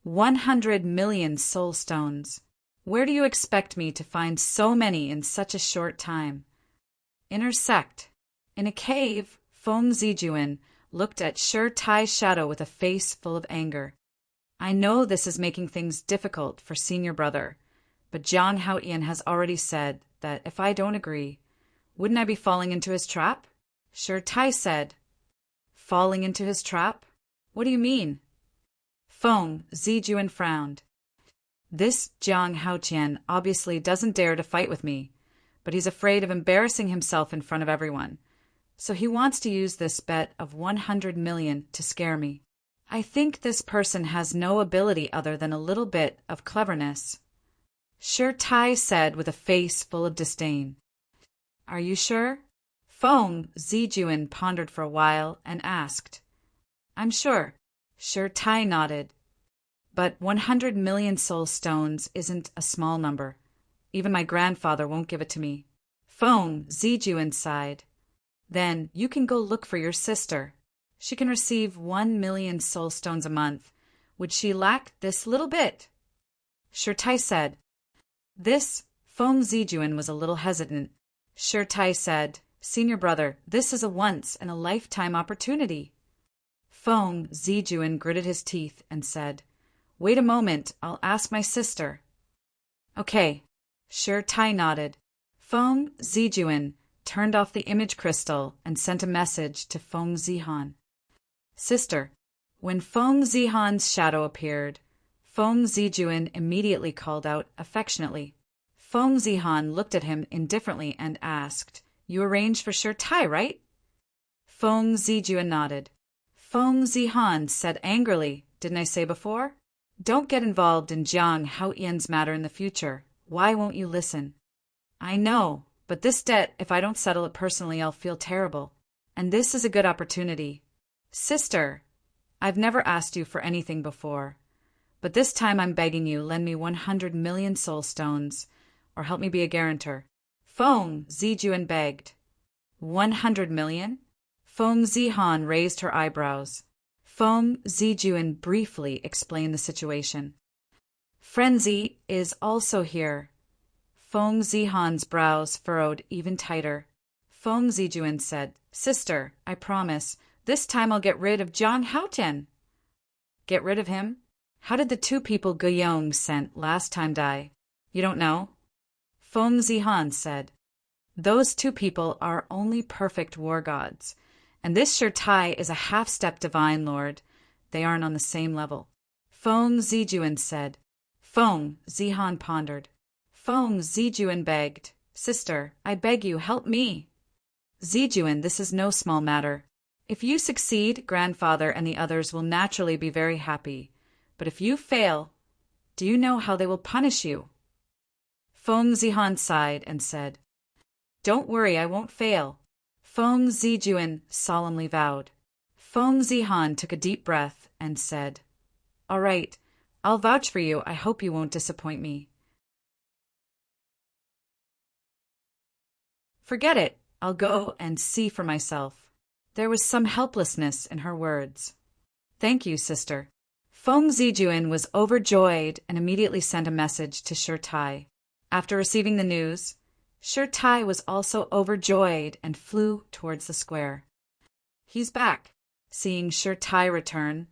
100 million soul stones. Where do you expect me to find so many in such a short time?" Intersect. In a cave, Feng Zijuan looked at Shi Tai's shadow with a face full of anger. "I know this is making things difficult for senior brother, but Jiang Haotian has already said that if I don't agree, wouldn't I be falling into his trap?" Shi Tai said. "Falling into his trap? What do you mean?" Feng Zijuan frowned. "This Jiang Haotian obviously doesn't dare to fight with me, but he's afraid of embarrassing himself in front of everyone. So he wants to use this bet of 100 million to scare me. I think this person has no ability other than a little bit of cleverness." Shi Tai said with a face full of disdain. "Are you sure?" Feng Zijuan pondered for a while and asked. "I'm sure." Shi Tai nodded. "But 100 million soul stones isn't a small number. Even my grandfather won't give it to me." Feng Zijuan sighed. "Then you can go look for your sister. She can receive 1 million soul stones a month. Would she lack this little bit?" Shi Tai said. This Feng Zijuan was a little hesitant. Shi Tai said, "Senior brother, this is a once-in-a-lifetime opportunity." Feng Zijuan gritted his teeth and said, "Wait a moment, I'll ask my sister." "Okay." Shi Tai nodded. Feng Zijuan turned off the image crystal and sent a message to Feng Zihan. "Sister." When Feng Zihan's shadow appeared, Feng Zijuan immediately called out affectionately. Feng Zihan looked at him indifferently and asked, "You arranged for Shi Tai, right?" Feng Zijuan nodded. Feng Zihan said angrily, "Didn't I say before? Don't get involved in Jiang Haotian's matter in the future. Why won't you listen?" "I know, but this debt, if I don't settle it personally, I'll feel terrible. And this is a good opportunity. Sister, I've never asked you for anything before, but this time I'm begging you, lend me 100 million soul stones, or help me be a guarantor." Feng Zijuan begged. 100 million? Feng Zihan raised her eyebrows. Feng Zijuan briefly explained the situation. "Frenzy is also here." Feng Zihan's brows furrowed even tighter. Feng Zijuan said, "Sister, I promise, this time I'll get rid of Jiang Haotian." "Get rid of him? How did the two people Guillaume sent last time die? You don't know?" Feng Zihan said, "Those two people are only perfect war gods, and this Shi Tai is a half-step divine lord. They aren't on the same level." Feng Zijuan said. Feng Zihan pondered. Feng Zijuan begged, "Sister, I beg you, help me." "Zijuan, this is no small matter. If you succeed, grandfather and the others will naturally be very happy. But if you fail, do you know how they will punish you?" Feng Zihan sighed and said, "Don't worry, I won't fail." Feng Zijuan solemnly vowed. Feng Zihan took a deep breath and said, "All right, I'll vouch for you. I hope you won't disappoint me." "Forget it. I'll go and see for myself." There was some helplessness in her words. "Thank you, sister." Feng Zijuan was overjoyed and immediately sent a message to Shi Tai. After receiving the news, Shi Tai was also overjoyed and flew towards the square. "He's back." Seeing Shi Tai return,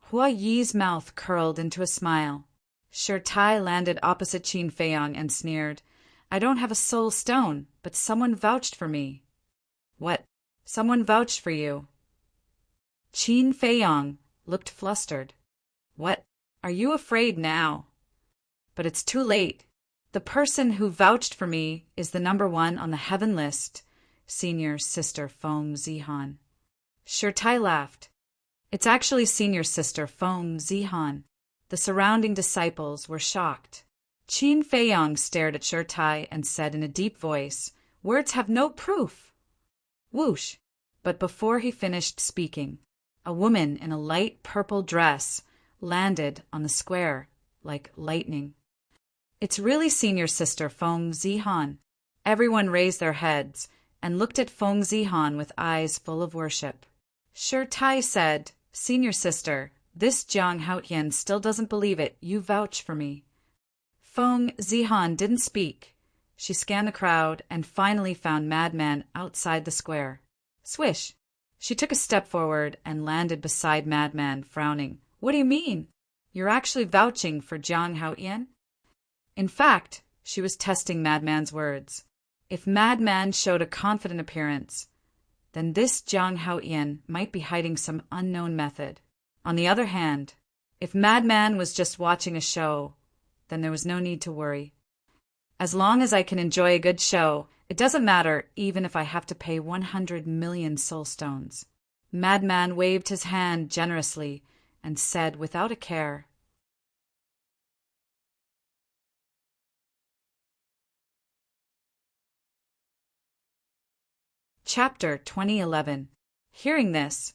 Hua Yi's mouth curled into a smile. Tai landed opposite Qin Feiyong and sneered. I don't have a soul stone, but someone vouched for me. What? Someone vouched for you? Qin Feiyong looked flustered. What? Are you afraid now? But it's too late. The person who vouched for me is the #1 on the heaven list, Senior Sister Feng Zihan. Tai laughed. It's actually Senior Sister Feng Zihan. The surrounding disciples were shocked. Qin Feiyong stared at Tai and said in a deep voice, Words have no proof. Whoosh! But before he finished speaking, a woman in a light purple dress landed on the square like lightning. It's really Senior Sister Feng Zihan. Everyone raised their heads and looked at Feng Zihan with eyes full of worship. Tai said, Senior Sister, this Jiang Haotian still doesn't believe it. You vouch for me. Feng Zihan didn't speak. She scanned the crowd and finally found Madman outside the square. Swish! She took a step forward and landed beside Madman, frowning. What do you mean? You're actually vouching for Jiang Haotian? In fact, she was testing Madman's words. If Madman showed a confident appearance, then this Jiang Haotian might be hiding some unknown method. On the other hand, if Madman was just watching a show, then there was no need to worry. As long as I can enjoy a good show, it doesn't matter even if I have to pay 100 million soul stones. Madman waved his hand generously and said without a care, Chapter 2011. Hearing this,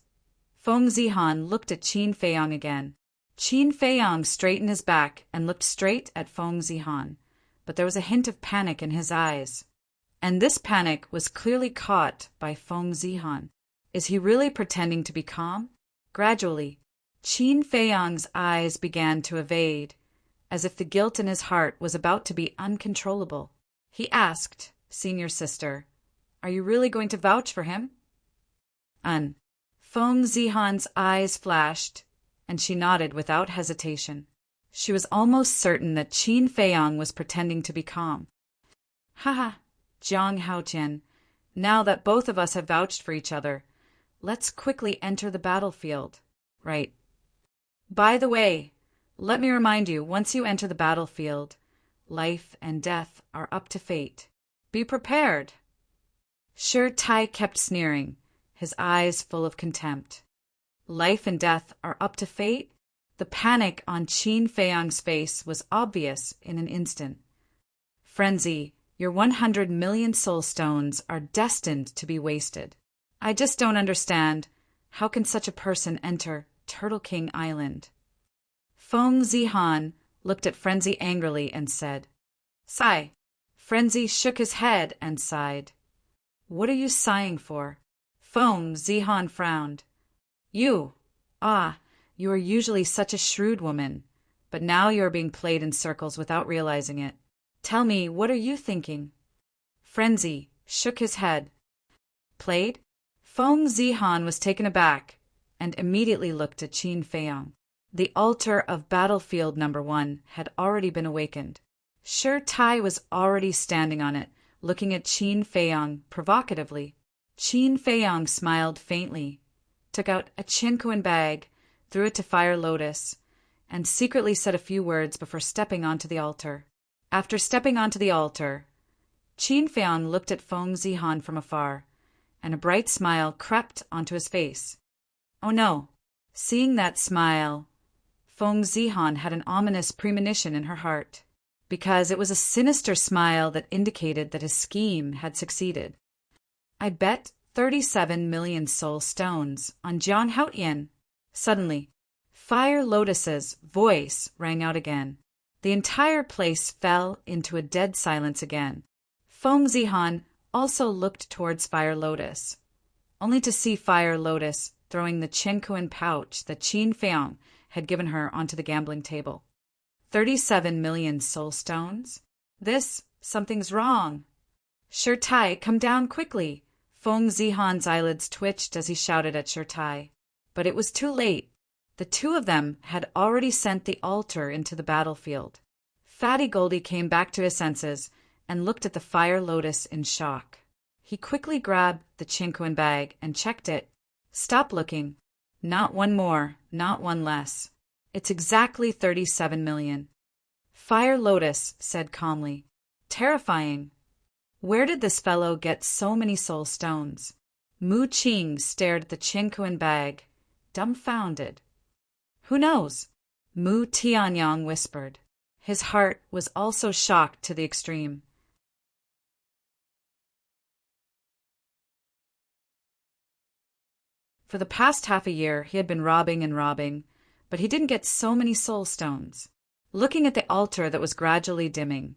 Feng Zihan looked at Qin Feiyong again. Qin Feiyong straightened his back and looked straight at Feng Zihan, but there was a hint of panic in his eyes. And this panic was clearly caught by Feng Zihan. Is he really pretending to be calm? Gradually, Qin Feiyong's eyes began to evade, as if the guilt in his heart was about to be uncontrollable. He asked, Senior Sister, are you really going to vouch for him? Feng Zihan's eyes flashed, and she nodded without hesitation. She was almost certain that Qin Feiyong was pretending to be calm. Haha, Jiang Haotian, now that both of us have vouched for each other, let's quickly enter the battlefield. Right. By the way, let me remind you, once you enter the battlefield, life and death are up to fate. Be prepared. Tai kept sneering, his eyes full of contempt. Life and death are up to fate? The panic on Qin Feiyong's face was obvious in an instant. Frenzy, your 100 million soul stones are destined to be wasted. I just don't understand. How can such a person enter Turtle King Island? Feng Zihan looked at Frenzy angrily and said, Sigh. Frenzy shook his head and sighed. What are you sighing for? Feng Zihan frowned. You are usually such a shrewd woman, but now you are being played in circles without realizing it. Tell me, what are you thinking? Frenzy shook his head. Played? Feng Zihan was taken aback and immediately looked at Qin Feiyong. The altar of battlefield #1 had already been awakened. Tai was already standing on it, looking at Qin Feiyong provocatively. Qin Feiyong smiled faintly, took out a chinquan bag, threw it to Fire Lotus, and secretly said a few words before stepping onto the altar. After stepping onto the altar, Qin Feiyong looked at Feng Zihan from afar, and a bright smile crept onto his face. Oh no! Seeing that smile, Feng Zihan had an ominous premonition in her heart, because it was a sinister smile that indicated that his scheme had succeeded. I bet 37 million soul stones on Jiang Haotian. Suddenly, Fire Lotus's voice rang out again. The entire place fell into a dead silence again. Feng Zihan also looked towards Fire Lotus, only to see Fire Lotus throwing the chinquan pouch that Qin Feiyong had given her onto the gambling table. 37 million soul stones? Something's wrong. Tai, come down quickly. Feng Zihan's eyelids twitched as he shouted at Tai. But it was too late. The two of them had already sent the altar into the battlefield. Fatty Goldie came back to his senses and looked at the fire lotus in shock. He quickly grabbed the Chinquin bag and checked it. Stop looking. Not one more, not one less. It's exactly 37 million. Fire Lotus said calmly. Terrifying. Where did this fellow get so many soul stones? Mu Ching stared at the Chinquin bag, dumbfounded. Who knows? Mu Tianyong whispered. His heart was also shocked to the extreme. For the past half a year, he had been robbing and robbing, but he didn't get so many soul stones. Looking at the altar that was gradually dimming,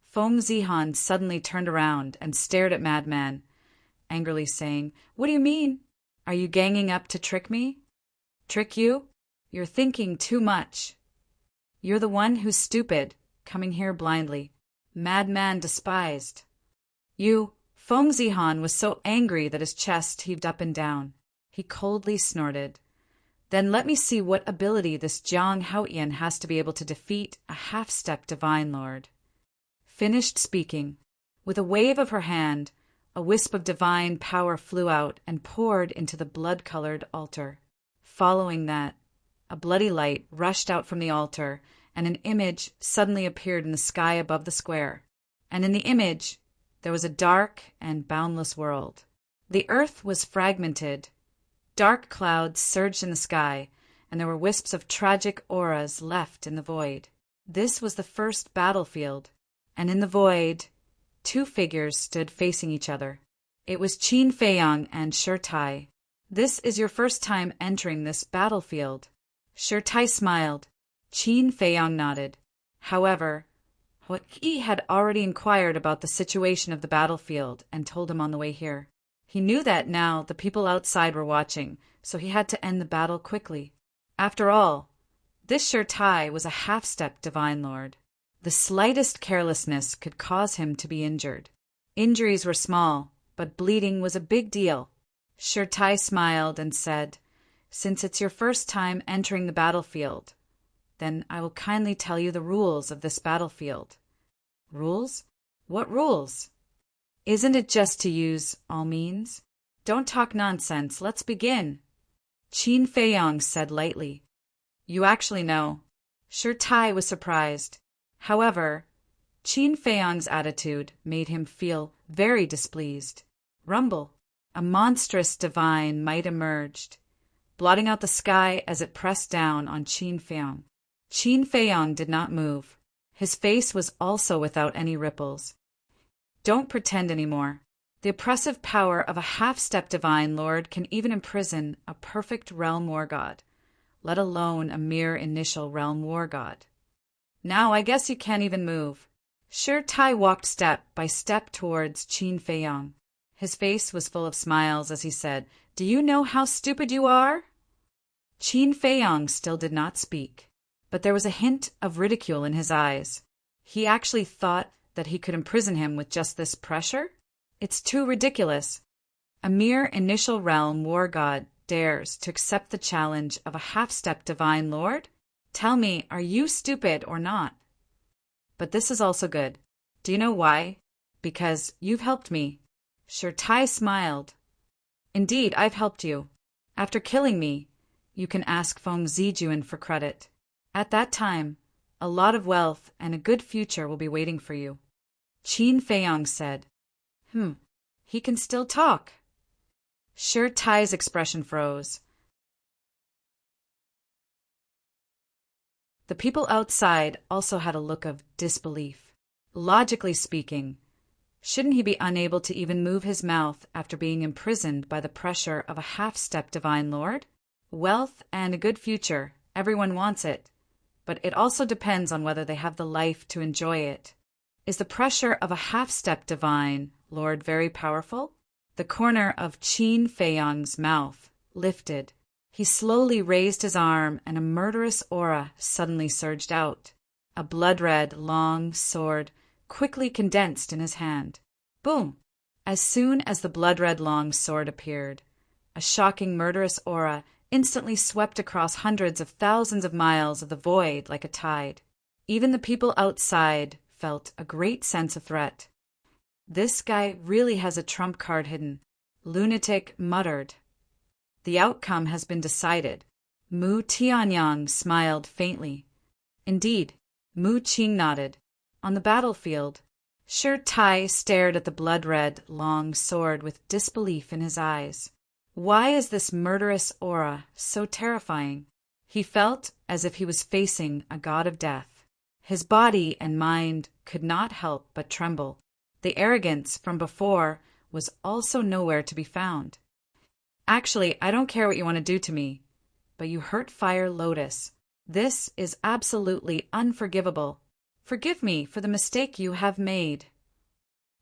Feng Zihan suddenly turned around and stared at Madman, angrily saying, "What do you mean? Are you ganging up to trick me?" "Trick you? You're thinking too much. You're the one who's stupid, coming here blindly." Madman despised. Feng Zihan was so angry that his chest heaved up and down. He coldly snorted. "Then let me see what ability this Jiang Haotian has to be able to defeat a half-step divine lord." Finished speaking. With a wave of her hand, a wisp of divine power flew out and poured into the blood-colored altar. Following that, a bloody light rushed out from the altar, and an image suddenly appeared in the sky above the square. And in the image, there was a dark and boundless world. The earth was fragmented. Dark clouds surged in the sky, and there were wisps of tragic auras left in the void. This was the first battlefield, and in the void, two figures stood facing each other. It was Qin Feiyang and Shi Tai. "This is your first time entering this battlefield." Shi Tai smiled. Qin Feiyang nodded. However, he had already inquired about the situation of the battlefield and told him on the way here. He knew that now the people outside were watching, so he had to end the battle quickly. After all, this Shi Tai was a half-step divine lord. The slightest carelessness could cause him to be injured. Injuries were small, but bleeding was a big deal. Shi Tai smiled and said, "Since it's your first time entering the battlefield, then I will kindly tell you the rules of this battlefield." "Rules? What rules?" "Isn't it just to use all means?" "Don't talk nonsense. Let's begin." Qin Feiyang said lightly. "You actually know." Shi Tai was surprised. However, Qin Feiyang's attitude made him feel very displeased. Rumble. A monstrous divine might emerged, blotting out the sky as it pressed down on Qin Feiyang. Qin Feiyang did not move. His face was also without any ripples. Don't pretend anymore. The oppressive power of a half-step divine lord can even imprison a perfect realm war god, let alone a mere initial realm war god. Now I guess you can't even move. Shi Tai walked step by step towards Qin Feiyang. His face was full of smiles as he said, "Do you know how stupid you are?" Qin Feiyang still did not speak, but there was a hint of ridicule in his eyes. He actually thought that he could imprison him with just this pressure? It's too ridiculous. A mere initial realm war god dares to accept the challenge of a half-step divine lord? Tell me, are you stupid or not? But this is also good. Do you know why? Because you've helped me. Shi Tai smiled. Indeed, I've helped you. After killing me, you can ask Feng Zijuan for credit. At that time, a lot of wealth and a good future will be waiting for you. Qin Feiyang said. He can still talk. Shi Tai's expression froze. The people outside also had a look of disbelief. Logically speaking, shouldn't he be unable to even move his mouth after being imprisoned by the pressure of a half-step divine lord? Wealth and a good future, everyone wants it, but it also depends on whether they have the life to enjoy it. Is the pressure of a half-step divine lord very powerful? The corner of Qin Feiyang's mouth lifted. He slowly raised his arm and a murderous aura suddenly surged out. A blood-red, long sword quickly condensed in his hand. Boom! As soon as the blood-red long sword appeared, a shocking murderous aura instantly swept across hundreds of thousands of miles of the void like a tide. Even the people outside felt a great sense of threat. "This guy really has a trump card hidden," Lunatic muttered. "The outcome has been decided." Mu Tianyang smiled faintly. "Indeed," Mu Qing nodded. "On the battlefield." Shi Tai stared at the blood-red, long sword with disbelief in his eyes. Why is this murderous aura so terrifying? He felt as if he was facing a god of death. His body and mind could not help but tremble. The arrogance from before was also nowhere to be found. "Actually, I don't care what you want to do to me, but you hurt Fire Lotus. This is absolutely unforgivable. Forgive me for the mistake you have made."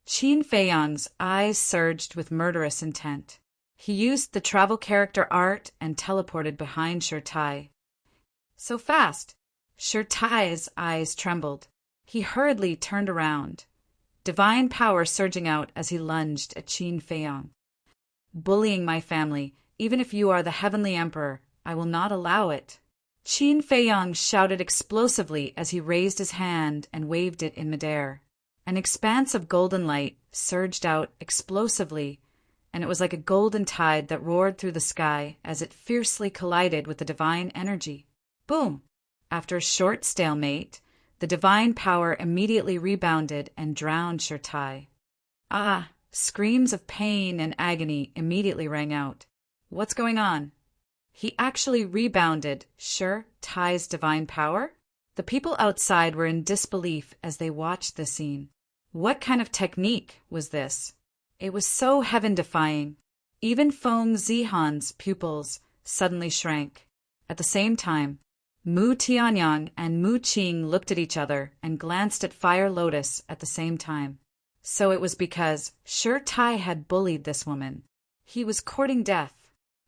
Qin Feiyang's eyes surged with murderous intent. He used the travel character art and teleported behind Shi Tai. "So fast!" Shi Tai's eyes trembled. He hurriedly turned around, divine power surging out as he lunged at Qin Feiyang. "Bullying my family, even if you are the Heavenly Emperor, I will not allow it." Qin Feiyang shouted explosively as he raised his hand and waved it in midair. An expanse of golden light surged out explosively, and it was like a golden tide that roared through the sky as it fiercely collided with the divine energy. Boom! After a short stalemate, the divine power immediately rebounded and drowned Shi Tai. Ah! Screams of pain and agony immediately rang out. What's going on? He actually rebounded Shi Tai's divine power? The people outside were in disbelief as they watched the scene. What kind of technique was this? It was so heaven-defying. Even Feng Zihan's pupils suddenly shrank. At the same time, Mu Tianyang and Mu Qing looked at each other and glanced at Fire Lotus at the same time. So it was because Shi Tai had bullied this woman. He was courting death.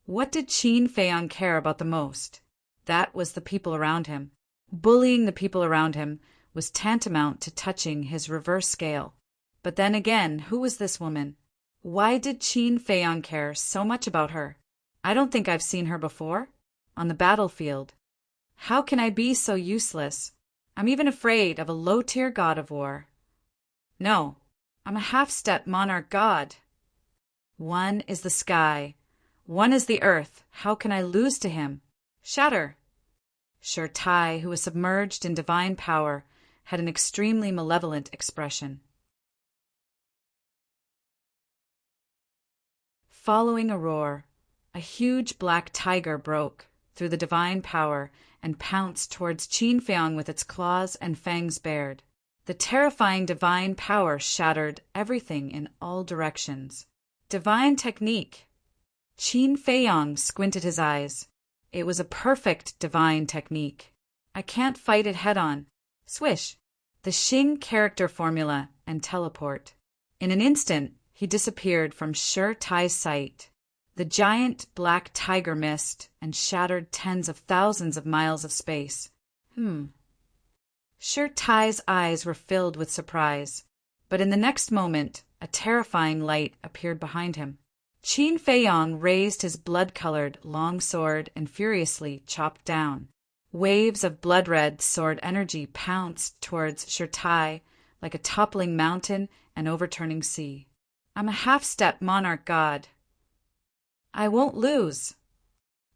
What did Qin Feiyang care about the most? That was the people around him. Bullying the people around him was tantamount to touching his reverse scale. But then again, who was this woman? Why did Qin Feiyang care so much about her? I don't think I've seen her before. On the battlefield. How can I be so useless? I'm even afraid of a low-tier god of war. No, I'm a half-step monarch god. One is the sky. One is the earth. How can I lose to him? Shatter! Shi Tai, who was submerged in divine power, had an extremely malevolent expression. Following a roar, a huge black tiger broke through the divine power and pounced towards Qin Feiyang with its claws and fangs bared. The terrifying divine power shattered everything in all directions. Divine technique! Qin Feiyang squinted his eyes. It was a perfect divine technique. I can't fight it head-on. Swish! The Xing character formula and teleport. In an instant, he disappeared from Shi Tai's sight. The giant black tiger missed and shattered tens of thousands of miles of space. Shi Tai's eyes were filled with surprise, but in the next moment, a terrifying light appeared behind him. Qin Feiyang raised his blood-colored long sword and furiously chopped down. Waves of blood-red sword energy pounced towards Shi Tai like a toppling mountain and overturning sea. I'm a half-step monarch god. I won't lose.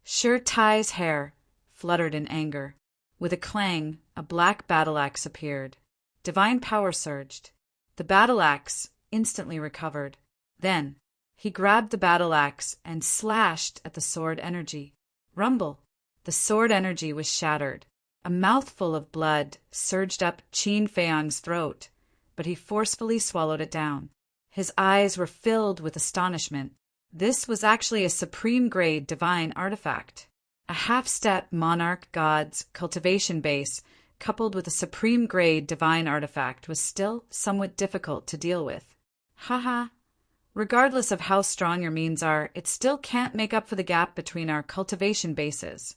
Shi Tai's hair fluttered in anger. With a clang, a black battle axe appeared. Divine power surged. The battle axe instantly recovered. Then, he grabbed the battle axe and slashed at the sword energy. Rumble! The sword energy was shattered. A mouthful of blood surged up Qin Feiyang's throat, but he forcefully swallowed it down. His eyes were filled with astonishment. This was actually a supreme-grade divine artifact. A half-step monarch god's cultivation base coupled with a supreme-grade divine artifact was still somewhat difficult to deal with. Haha. Regardless of how strong your means are, it still can't make up for the gap between our cultivation bases.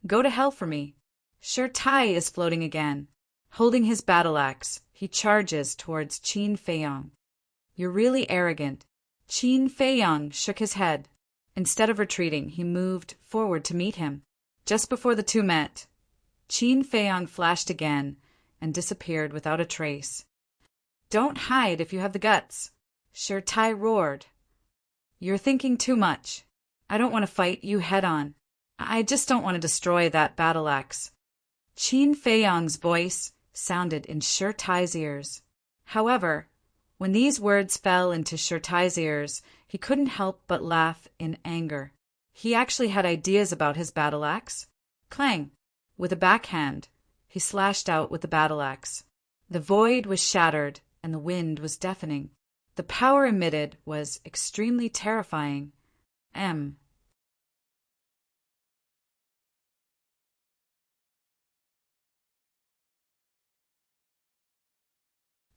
Go to hell for me. Shi Tai is floating again. Holding his battle axe, he charges towards Qin Feiyang. You're really arrogant. Qin Feiyang shook his head. Instead of retreating, he moved forward to meet him. Just before the two met, Qin Feiyong flashed again and disappeared without a trace. "Don't hide if you have the guts," Shi Tai roared. "You're thinking too much. I don't want to fight you head-on. I just don't want to destroy that battle axe." Qin Feiyong's voice sounded in Shi Tai's ears. However, when these words fell into Shi Tai's ears, he couldn't help but laugh in anger. He actually had ideas about his battle axe. Clang! With a backhand, he slashed out with the battle axe. The void was shattered, and the wind was deafening. The power emitted was extremely terrifying.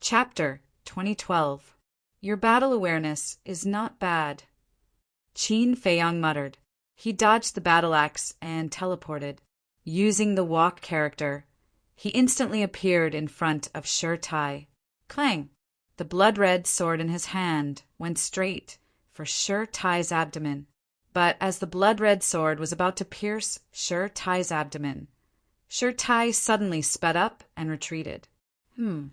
Chapter 2012. Your battle awareness is not bad. Qin Feiyong muttered. He dodged the battle axe and teleported. Using the walk character, he instantly appeared in front of Shi Tai. Clang! The blood-red sword in his hand went straight for Shi Tai's abdomen. But as the blood-red sword was about to pierce Shi Tai's abdomen, Shi Tai suddenly sped up and retreated. Qin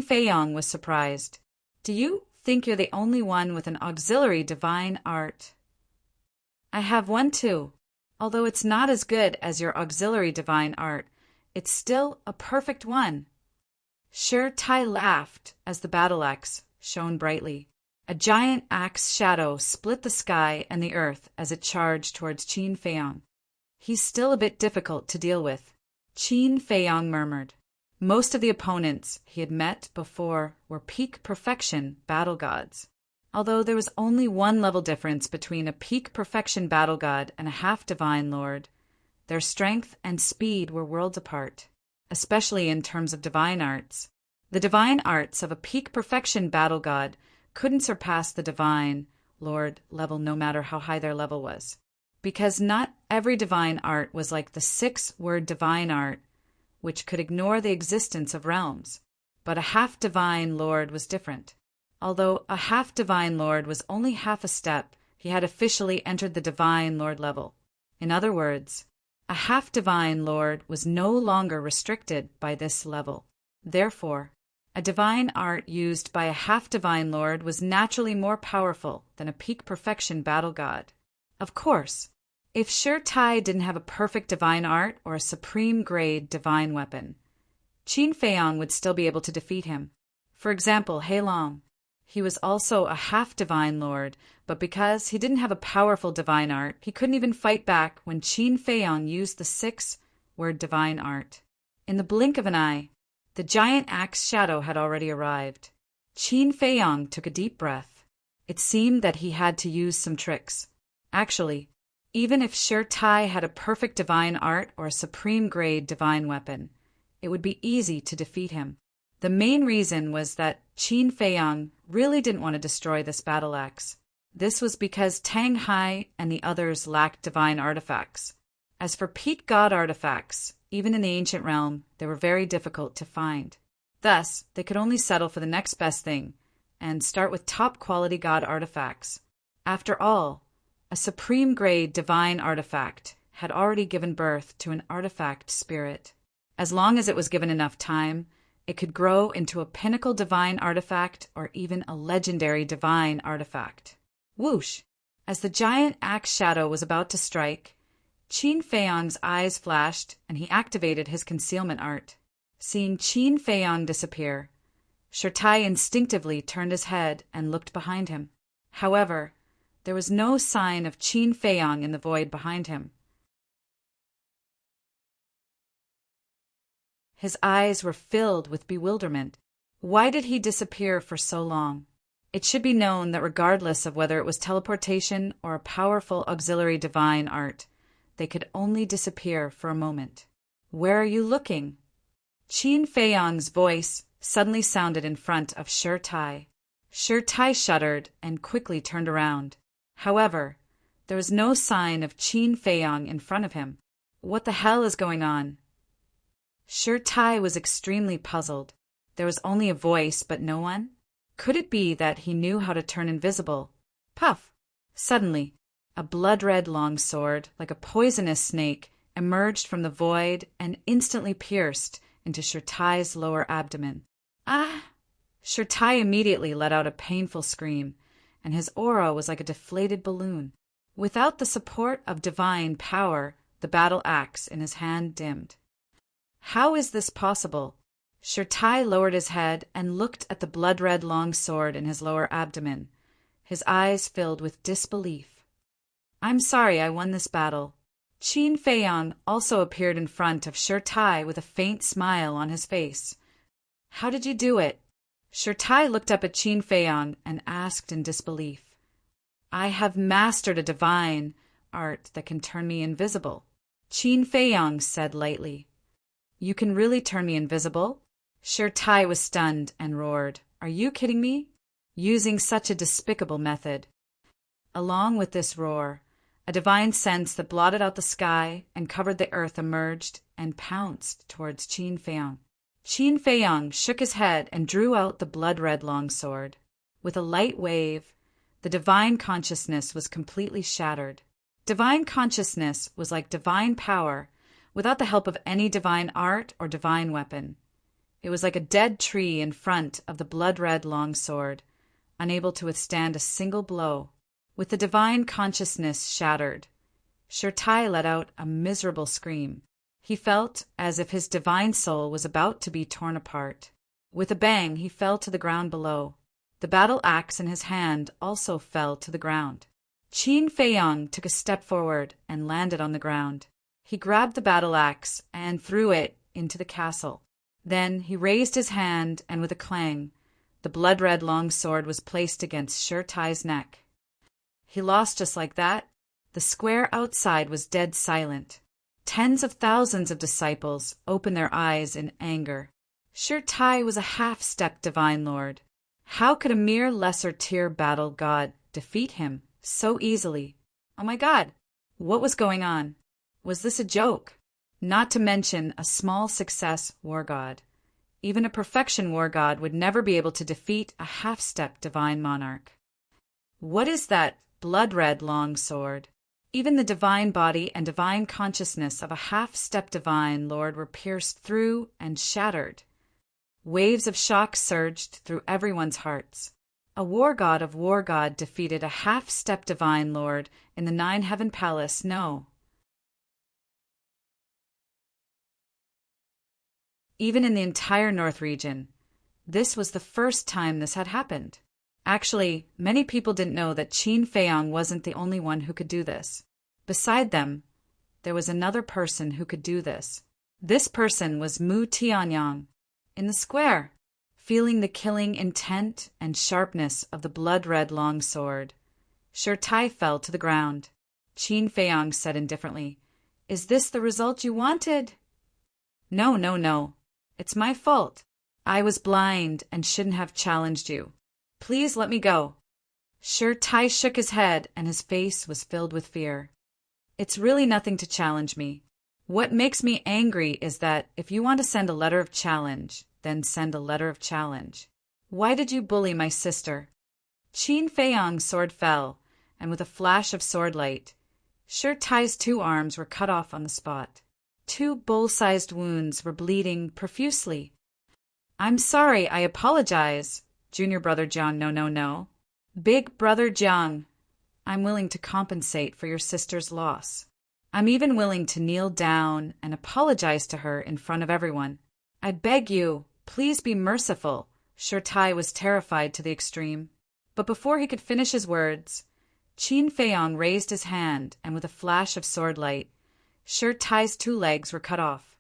Feiyong was surprised. "Do you think you're the only one with an auxiliary divine art?" "I have one too. Although it's not as good as your auxiliary divine art, it's still a perfect one." Shi Tai laughed as the battle axe shone brightly. A giant axe shadow split the sky and the earth as it charged towards Qin Feiyong. "He's still a bit difficult to deal with," Qin Feiyong murmured. Most of the opponents he had met before were peak perfection battle gods. Although there was only one level difference between a peak perfection battle god and a half-divine lord, their strength and speed were worlds apart, especially in terms of divine arts. The divine arts of a peak perfection battle god couldn't surpass the divine lord level no matter how high their level was, because not every divine art was like the 6-word divine art, which could ignore the existence of realms. But a half-divine lord was different. Although a half-divine lord was only half a step, he had officially entered the divine lord level. In other words, a half-divine lord was no longer restricted by this level. Therefore, a divine art used by a half-divine lord was naturally more powerful than a peak perfection battle god. Of course, if Shi Tai didn't have a perfect divine art or a supreme grade divine weapon, Qin Feiyong would still be able to defeat him. For example, He Long. He was also a half-divine lord, but because he didn't have a powerful divine art, he couldn't even fight back when Qin Feiyong used the 6-word divine art. In the blink of an eye, the giant axe shadow had already arrived. Qin Feiyong took a deep breath. It seemed that he had to use some tricks. Actually, even if Shi Tai had a perfect divine art or a supreme grade divine weapon, it would be easy to defeat him. The main reason was that Qin Feiyong really didn't want to destroy this battle axe. This was because Tang Hai and the others lacked divine artifacts. As for peak god artifacts, even in the ancient realm, they were very difficult to find. Thus, they could only settle for the next best thing and start with top quality god artifacts. After all, a supreme grade divine artifact had already given birth to an artifact spirit. As long as it was given enough time, it could grow into a pinnacle divine artifact or even a legendary divine artifact. Whoosh! As the giant axe shadow was about to strike, Qin Feiyong's eyes flashed and he activated his concealment art. Seeing Qin Feiyong disappear, Shi Tai instinctively turned his head and looked behind him. However, there was no sign of Qin Feiyong in the void behind him. His eyes were filled with bewilderment. Why did he disappear for so long? It should be known that regardless of whether it was teleportation or a powerful auxiliary divine art, they could only disappear for a moment. "Where are you looking?" Qin Feiyong's voice suddenly sounded in front of Shi Tai. Shi Tai shuddered and quickly turned around. However, there was no sign of Qin Feiyong in front of him. What the hell is going on? Shi Tai was extremely puzzled. There was only a voice, but no one? Could it be that he knew how to turn invisible? Puff! Suddenly, a blood-red long sword, like a poisonous snake, emerged from the void and instantly pierced into Shirtai's lower abdomen. Ah! Shirtai immediately let out a painful scream, and his aura was like a deflated balloon. Without the support of divine power, the battle axe in his hand dimmed. How is this possible? Shirtai lowered his head and looked at the blood-red long sword in his lower abdomen, his eyes filled with disbelief. I'm sorry I won this battle. Qin Feiyang also appeared in front of Shirtai with a faint smile on his face. How did you do it? Shirtai looked up at Qin Feiyang and asked in disbelief. I have mastered a divine art that can turn me invisible. Qin Feiyang said lightly. You can really turn me invisible? Shirtai was stunned and roared. Are you kidding me? Using such a despicable method. Along with this roar, a divine sense that blotted out the sky and covered the earth emerged and pounced towards Qin Feiyang. Qin Feiyang shook his head and drew out the blood-red longsword. With a light wave, the divine consciousness was completely shattered. Divine consciousness was like divine power, without the help of any divine art or divine weapon. It was like a dead tree in front of the blood-red longsword, unable to withstand a single blow. With the divine consciousness shattered, Shirtai let out a miserable scream. He felt as if his divine soul was about to be torn apart. With a bang, he fell to the ground below. The battle axe in his hand also fell to the ground. Qin Feiyang took a step forward and landed on the ground. He grabbed the battle axe and threw it into the castle. Then he raised his hand, and with a clang, the blood-red long sword was placed against Shirtai's neck. He lost just like that. The square outside was dead silent. Tens of thousands of disciples opened their eyes in anger. Shirtai was a half-step divine lord. How could a mere lesser-tier battle god defeat him so easily? Oh my God! What was going on? Was this a joke? Not to mention a small success war god. Even a perfection war god would never be able to defeat a half-step divine monarch. What is that blood-red long sword? Even the divine body and divine consciousness of a half-step divine lord were pierced through and shattered. Waves of shock surged through everyone's hearts. A war god of war god defeated a half-step divine lord in the Nine-Heaven Palace, no. Even in the entire North region, this was the first time this had happened. Actually, many people didn't know that Qin Feiyang wasn't the only one who could do this. Beside them, there was another person who could do this. This person was Mu Tianyang. In the square, feeling the killing intent and sharpness of the blood-red long sword, Shirtai fell to the ground. Qin Feiyang said indifferently, Is this the result you wanted? No, no, no. It's my fault. I was blind and shouldn't have challenged you. Please let me go. Shirtai shook his head and his face was filled with fear. It's really nothing to challenge me. What makes me angry is that if you want to send a letter of challenge, then send a letter of challenge. Why did you bully my sister? Qin Feiyang's sword fell, and with a flash of sword light, Shirtai's 2 arms were cut off on the spot. 2 bowl-sized wounds were bleeding profusely. I'm sorry, I apologize. Junior brother Jiang, no. Big brother Jiang, I'm willing to compensate for your sister's loss. I'm even willing to kneel down and apologize to her in front of everyone. I beg you, please be merciful. Shirtai was terrified to the extreme. But before he could finish his words, Qin Feiyang raised his hand, and with a flash of sword light, Shirtai's 2 legs were cut off.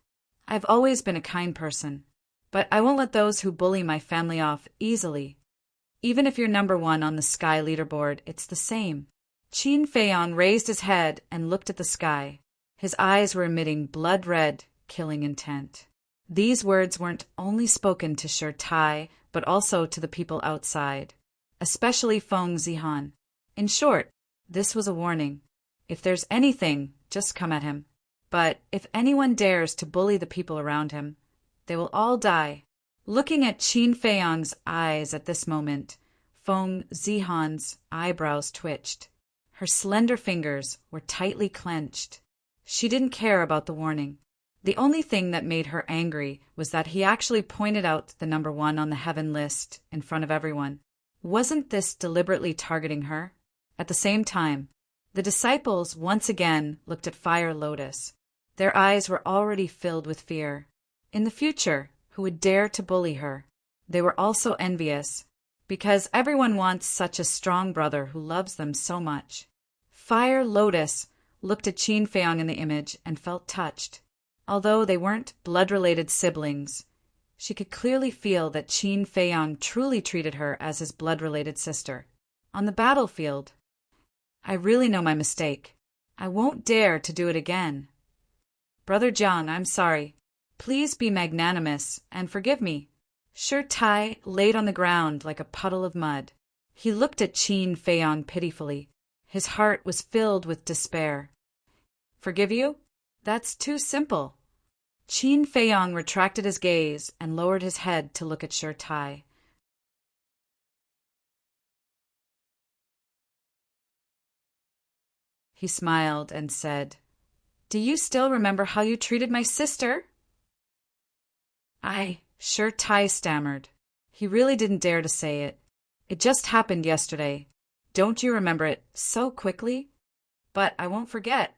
I've always been a kind person, but I won't let those who bully my family off easily. Even if you're number 1 on the sky leaderboard, it's the same. Qin Feiyang raised his head and looked at the sky. His eyes were emitting blood-red, killing intent. These words weren't only spoken to Shirtai, but also to the people outside, especially Feng Zihan. In short, this was a warning. If there's anything, just come at him. But if anyone dares to bully the people around him, they will all die. Looking at Qin Feiyang's eyes at this moment, Feng Zihan's eyebrows twitched. Her slender fingers were tightly clenched. She didn't care about the warning. The only thing that made her angry was that he actually pointed out the number 1 on the heaven list in front of everyone. Wasn't this deliberately targeting her? At the same time, the disciples once again looked at Fire Lotus. Their eyes were already filled with fear. In the future, who would dare to bully her? They were also envious, because everyone wants such a strong brother who loves them so much. Fire Lotus looked at Qin Feiyong in the image and felt touched. Although they weren't blood-related siblings, she could clearly feel that Qin Feiyong truly treated her as his blood-related sister. On the battlefield, I really know my mistake. I won't dare to do it again. Brother Jiang, I'm sorry. Please be magnanimous and forgive me. Shi Tai laid on the ground like a puddle of mud. He looked at Qin Feiyong pitifully. His heart was filled with despair. Forgive you? That's too simple. Qin Feiyong retracted his gaze and lowered his head to look at Shi Tai. He smiled and said, "Do you still remember how you treated my sister?" Shi Tai stammered. He really didn't dare to say it. It just happened yesterday. Don't you remember it so quickly? But I won't forget.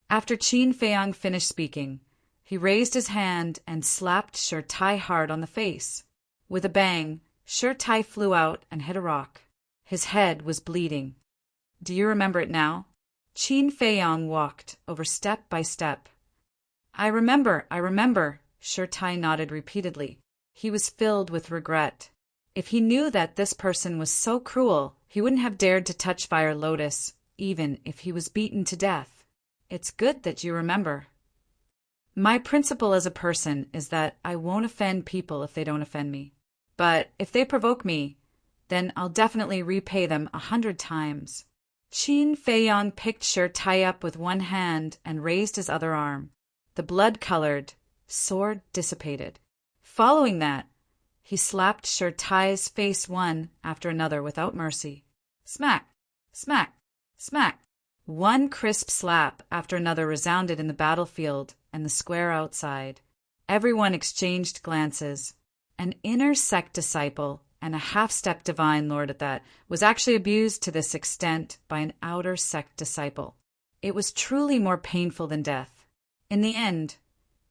After Qin Feiyong finished speaking, he raised his hand and slapped Shi Tai hard on the face. With a bang, Shi Tai flew out and hit a rock. His head was bleeding. Do you remember it now? Qin Feiyong walked over step by step. I remember, Shi Tai nodded repeatedly. He was filled with regret. If he knew that this person was so cruel, he wouldn't have dared to touch Fire Lotus, even if he was beaten to death. It's good that you remember. My principle as a person is that I won't offend people if they don't offend me. But if they provoke me, then I'll definitely repay them 100 times. Qin Feiyong picked Shi Tai up with one hand and raised his other arm. The blood-colored sword dissipated. Following that, he slapped Shi Tai's face one after another without mercy. Smack! Smack! Smack! One crisp slap after another resounded in the battlefield and the square outside. Everyone exchanged glances. An inner sect disciple and a half-step divine lord at that was actually abused to this extent by an outer sect disciple. It was truly more painful than death. In the end,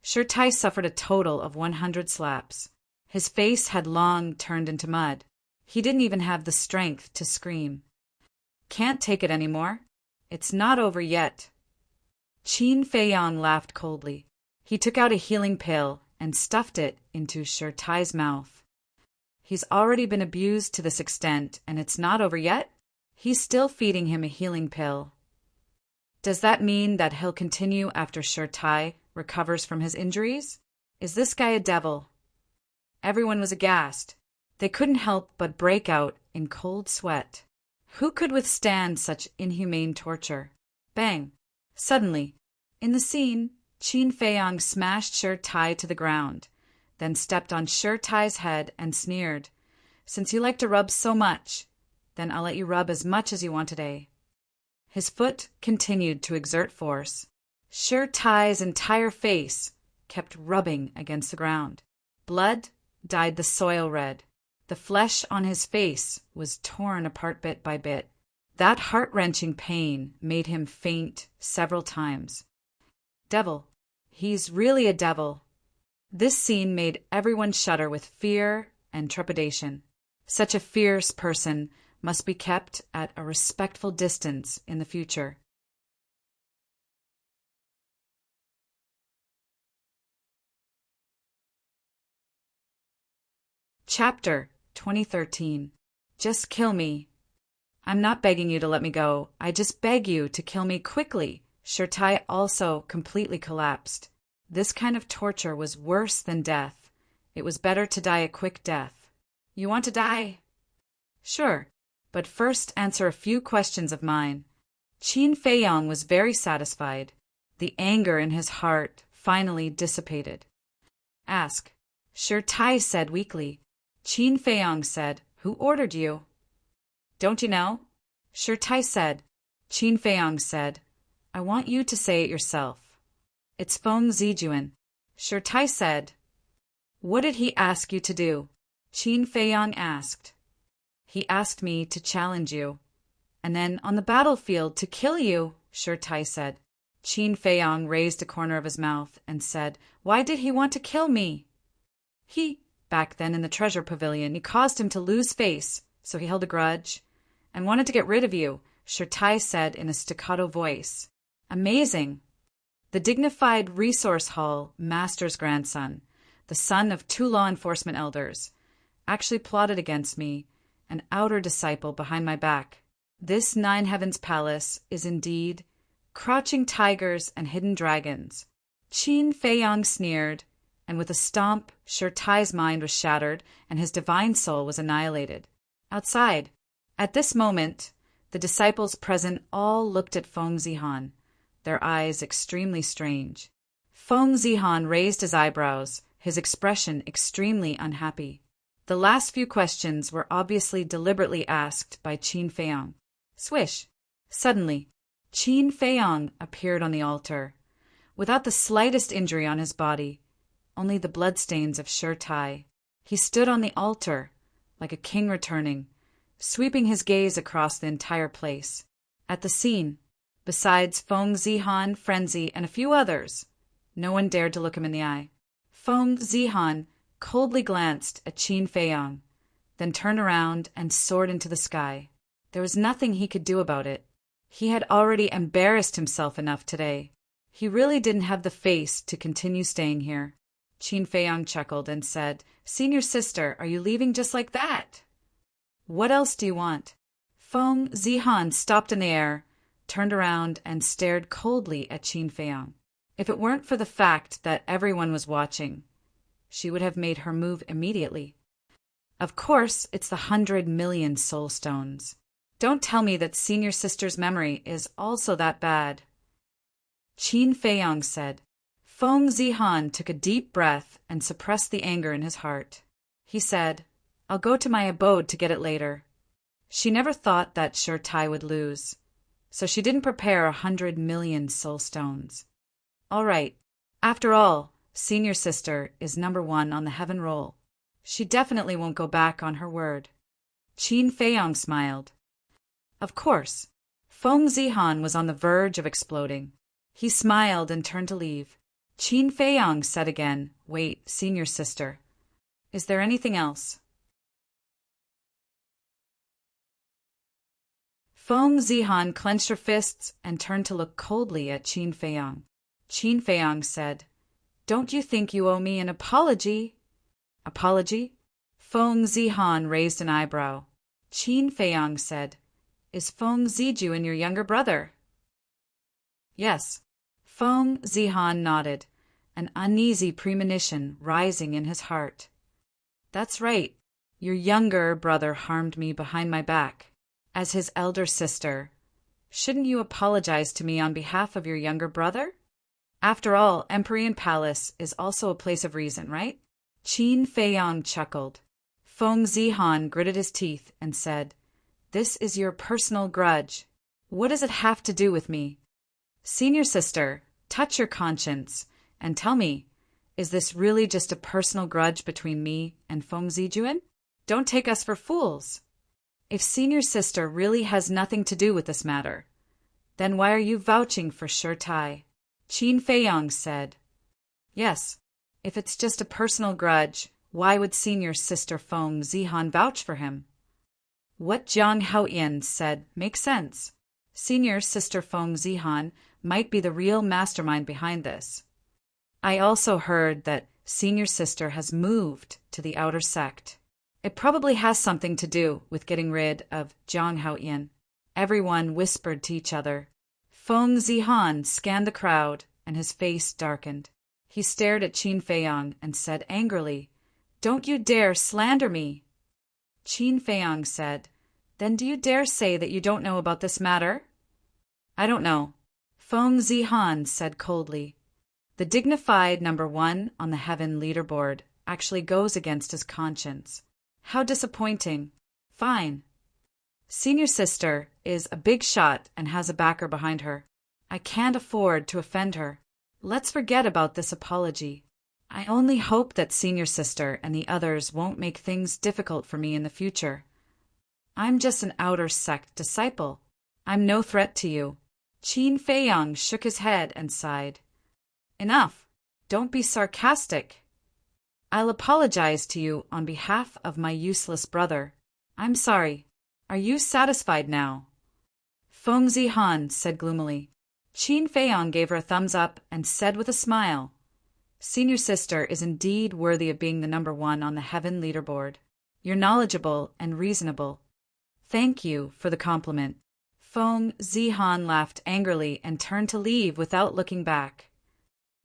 Shi Tai suffered a total of 100 slaps. His face had long turned into mud. He didn't even have the strength to scream. Can't take it anymore. It's not over yet. Qin Feiyong laughed coldly. He took out a healing pill and stuffed it into Shi Tai's mouth. He's already been abused to this extent, and it's not over yet? He's still feeding him a healing pill. Does that mean that he'll continue after Shi Tai recovers from his injuries? Is this guy a devil? Everyone was aghast. They couldn't help but break out in cold sweat. Who could withstand such inhumane torture? Bang! Suddenly, in the scene, Qin Feiyong smashed Shi Tai to the ground, then stepped on Shi Tai's head and sneered, "Since you like to rub so much, then I'll let you rub as much as you want today." His foot continued to exert force. Shi Tai's entire face kept rubbing against the ground. Blood dyed the soil red. The flesh on his face was torn apart bit by bit. That heart-wrenching pain made him faint several times. Devil. He's really a devil. This scene made everyone shudder with fear and trepidation. Such a fierce person must be kept at a respectful distance in the future. Chapter 2013. Just kill me. I'm not begging you to let me go. I just beg you to kill me quickly. Shi Tai also completely collapsed. This kind of torture was worse than death. It was better to die a quick death. You want to die? Sure, but first answer a few questions of mine. Qin Feiyong was very satisfied. The anger in his heart finally dissipated. Ask. Shi Tai said weakly. Qin Feiyong said, "Who ordered you?" "Don't you know?" Shi Tai said. Qin Feiyang said, I want you to say it yourself. It's Feng Zijuan. Tai said. What did he ask you to do? Qin Feiyang asked. He asked me to challenge you, and then on the battlefield to kill you, Tai said. Qin Feiyang raised a corner of his mouth and said, Why did he want to kill me? Back then in the treasure pavilion, you caused him to lose face, so he held a grudge, and wanted to get rid of you, Tai said in a staccato voice. Amazing. The dignified resource hall master's grandson, the son of 2 law enforcement elders, actually plotted against me, an outer disciple behind my back. This Nine Heavens Palace is indeed crouching tigers and hidden dragons. Qin Feiyang sneered, and with a stomp, Tai's mind was shattered and his divine soul was annihilated. Outside, at this moment, the disciples present all looked at Feng Zihan, their eyes extremely strange. Feng Zihan raised his eyebrows, his expression extremely unhappy. The last few questions were obviously deliberately asked by Qin Feiyang. Swish! Suddenly, Qin Feiyang appeared on the altar, without the slightest injury on his body, only the bloodstains of Tai. He stood on the altar, like a king returning, sweeping his gaze across the entire place. At the scene, besides Feng Zihan, Frenzy, and a few others, no one dared to look him in the eye. Feng Zihan coldly glanced at Qin Feiyang, then turned around and soared into the sky. There was nothing he could do about it. He had already embarrassed himself enough today. He really didn't have the face to continue staying here. Qin Feiyang chuckled and said, Senior sister, are you leaving just like that? What else do you want? Feng Zihan stopped in the air, turned around, and stared coldly at Qin Feiyang. If it weren't for the fact that everyone was watching, she would have made her move immediately. Of course, it's the 100 million soul stones. Don't tell me that senior sister's memory is also that bad. Qin Feiyang said. Feng Zihan took a deep breath and suppressed the anger in his heart. He said, I'll go to my abode to get it later. She never thought that Tai would lose, so she didn't prepare 100 million soul stones. All right. After all, senior sister is number 1 on the heaven roll. She definitely won't go back on her word. Qin Feiyang smiled. Of course. Feng Zihan was on the verge of exploding. He smiled and turned to leave. Qin Feiyang said again, Wait, senior sister. Is there anything else? Feng Zihan clenched her fists and turned to look coldly at Qin Feiyang. Qin Feiyang said, Don't you think you owe me an apology? Apology? Feng Zihan raised an eyebrow. Qin Feiyang said, Is Feng Zijuan your younger brother? Yes. Feng Zihan nodded, an uneasy premonition rising in his heart. That's right. Your younger brother harmed me behind my back. As his elder sister, shouldn't you apologize to me on behalf of your younger brother? After all, Empyrean Palace is also a place of reason, right? Qin Feiyang chuckled. Feng Zihan gritted his teeth and said, This is your personal grudge. What does it have to do with me? Senior sister, touch your conscience and tell me, is this really just a personal grudge between me and Feng Zijuan? Don't take us for fools. If senior sister really has nothing to do with this matter, then why are you vouching for Tai? Qin Feiyang said. Yes, if it's just a personal grudge, why would senior sister Feng Zihan vouch for him? What Zhang Haoyan said makes sense. Senior sister Feng Zihan might be the real mastermind behind this. I also heard that senior sister has moved to the outer sect. It probably has something to do with getting rid of Zhang Haoyan. Everyone whispered to each other. Feng Zihan scanned the crowd, and his face darkened. He stared at Qin Feiyang and said angrily, Don't you dare slander me. Qin Feiyang said, Then do you dare say that you don't know about this matter? I don't know. Feng Zihan said coldly. The dignified number 1 on the heaven leaderboard actually goes against his conscience. How disappointing. Fine. Senior sister is a big shot and has a backer behind her. I can't afford to offend her. Let's forget about this apology. I only hope that senior sister and the others won't make things difficult for me in the future. I'm just an outer sect disciple. I'm no threat to you. Qin Feiyang shook his head and sighed. Enough. Don't be sarcastic. I'll apologize to you on behalf of my useless brother. I'm sorry. Are you satisfied now? Feng Zihan said gloomily. Qin Feiyang gave her a thumbs up and said with a smile, Senior sister is indeed worthy of being the number one on the heaven leaderboard. You're knowledgeable and reasonable. Thank you for the compliment. Feng Zihan laughed angrily and turned to leave without looking back.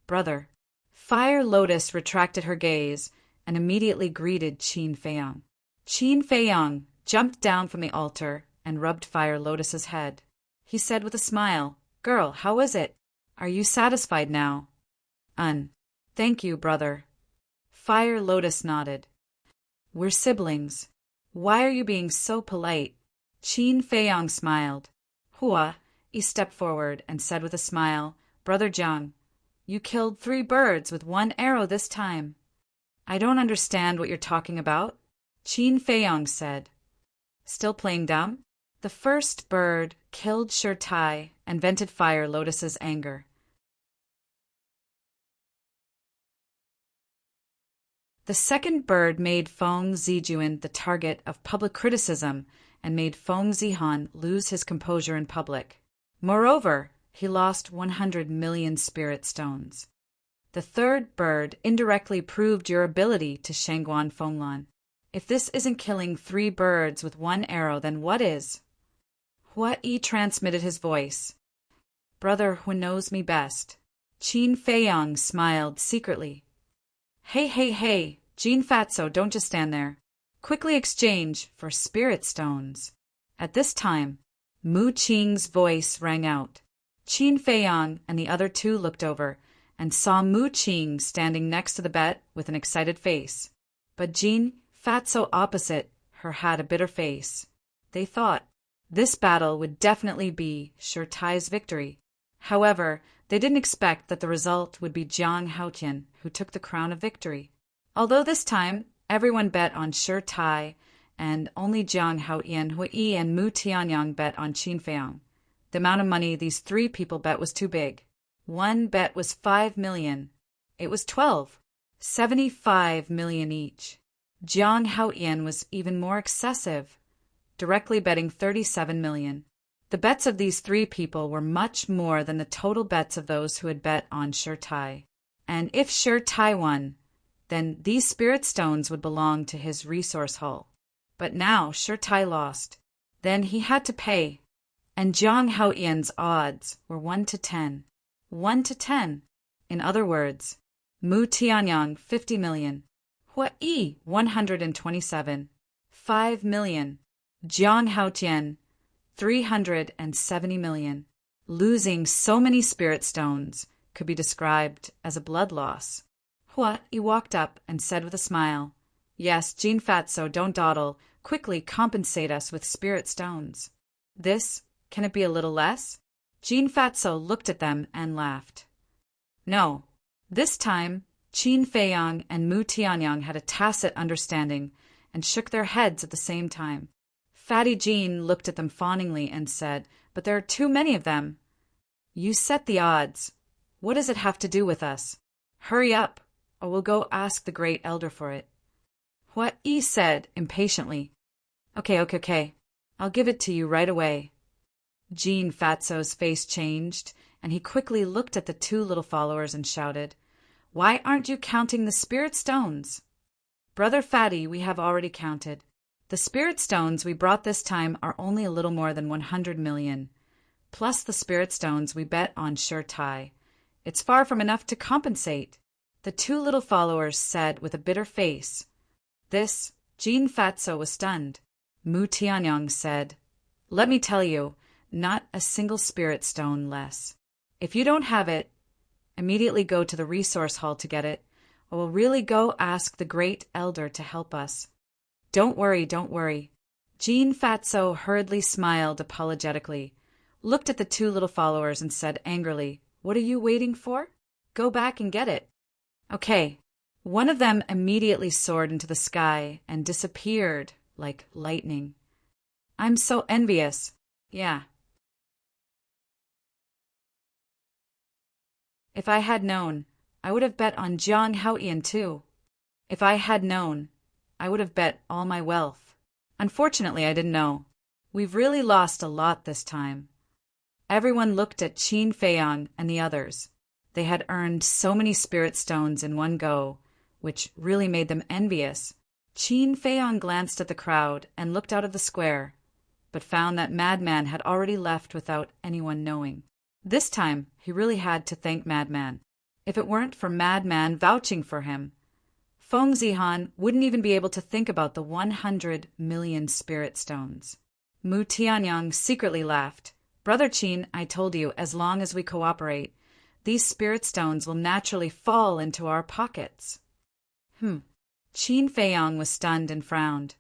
Brother. Fire Lotus retracted her gaze and immediately greeted Qin Feiyang. Qin Feiyang jumped down from the altar and rubbed Fire Lotus's head. He said with a smile, Girl, how is it? Are you satisfied now? Thank you, brother. Fire Lotus nodded. We're siblings. Why are you being so polite? Qin Feiyang smiled. He stepped forward and said with a smile, Brother Jiang, you killed 3 birds with 1 arrow this time. I don't understand what you're talking about, Qin Feiyang said. Still playing dumb? The first bird killed Shirtai and vented Fire Lotus's anger. The second bird made Feng Zijuan the target of public criticism and made Feng Zihan lose his composure in public. Moreover, he lost 100 million spirit stones. The third bird indirectly proved your ability to Shangguan Fenglan. If this isn't killing 3 birds with 1 arrow, then what is? Hua Yi transmitted his voice. Brother who knows me best. Qin Feiyang smiled secretly. Hey, Jean Fatso, don't just stand there. Quickly exchange for spirit stones. At this time, Mu Qing's voice rang out. Qin Feiyang and the other 2 looked over and saw Mu Qing standing next to the bet with an excited face. But Jean Fatso opposite her had a bitter face. They thought this battle would definitely be Shirtai's victory. However, they didn't expect that the result would be Jiang Haotian who took the crown of victory. Although this time everyone bet on Shirtai and only Jiang Haotian, Hua Yi, and Mu Tianyang bet on Qin Feiyang. The amount of money these 3 people bet was too big. One bet was 5 million. It was 12. 75 million each. Jiang Haotian was even more excessive, directly betting 37 million. The bets of these 3 people were much more than the total bets of those who had bet on Shirtai. And if Shirtai won, then these spirit stones would belong to his resource hull. But now Shirtai lost. Then he had to pay. And Jiang Haotian's odds were 1 to 10. 1 to 10. In other words, Mu Tianyang 50 million. Hua Yi 127. 5 million. Jiang Haotian 370 million. Losing so many spirit stones could be described as a blood loss. Hua Yi walked up and said with a smile, Yes, Jean Fatso, don't dawdle. Quickly compensate us with spirit stones. Can it be a little less? Jean Fatso looked at them and laughed. No. This time, Qin Feiyang and Mu Tianyang had a tacit understanding and shook their heads at the same time. Fatty Jean looked at them fawningly and said, But there are too many of them. You set the odds. What does it have to do with us? Hurry up, or we'll go ask the great elder for it. Hua Yi said impatiently. Okay. I'll give it to you right away. Jean Fatso's face changed, and he quickly looked at the 2 little followers and shouted, Why aren't you counting the spirit stones? Brother Fatty, we have already counted. The spirit stones we brought this time are only a little more than 100 million, plus the spirit stones we bet on Shirtai. It's far from enough to compensate. The 2 little followers said with a bitter face. Jean Fatso was stunned. Mu Tianyang said, Let me tell you, not a single spirit stone less. If you don't have it, immediately go to the resource hall to get it, or we'll really go ask the great elder to help us. Don't worry. Jean Fatso hurriedly smiled apologetically, looked at the two little followers and said angrily, "What are you waiting for? Go back and get it." Okay. One of them immediately soared into the sky and disappeared like lightning. I'm so envious. Yeah. If I had known, I would have bet on Jiang Haoyan too. If I had known, I would have bet all my wealth. Unfortunately, I didn't know. We've really lost a lot this time. Everyone looked at Qin Feiyang and the others. They had earned so many spirit stones in one go, which really made them envious. Qin Feiyang glanced at the crowd and looked out of the square, but found that Madman had already left without anyone knowing. This time, he really had to thank Madman. If it weren't for Madman vouching for him, Feng Zihan wouldn't even be able to think about the 100 million spirit stones. Mu Tianyang secretly laughed. Brother Qin, I told you, as long as we cooperate, these spirit stones will naturally fall into our pockets. Qin Feiyang was stunned and frowned.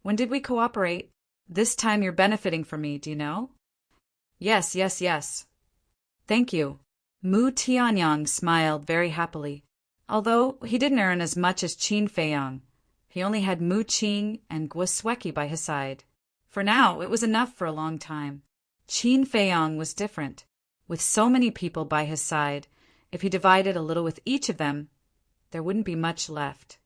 When did we cooperate? This time you're benefiting from me, do you know? Yes. Thank you. Mu Tianyang smiled very happily. Although he didn't earn as much as Qin Feiyang, he only had Mu Qing and Guo Sueki by his side. For now, it was enough for a long time. Qin Feiyang was different. With so many people by his side, if he divided a little with each of them, there wouldn't be much left.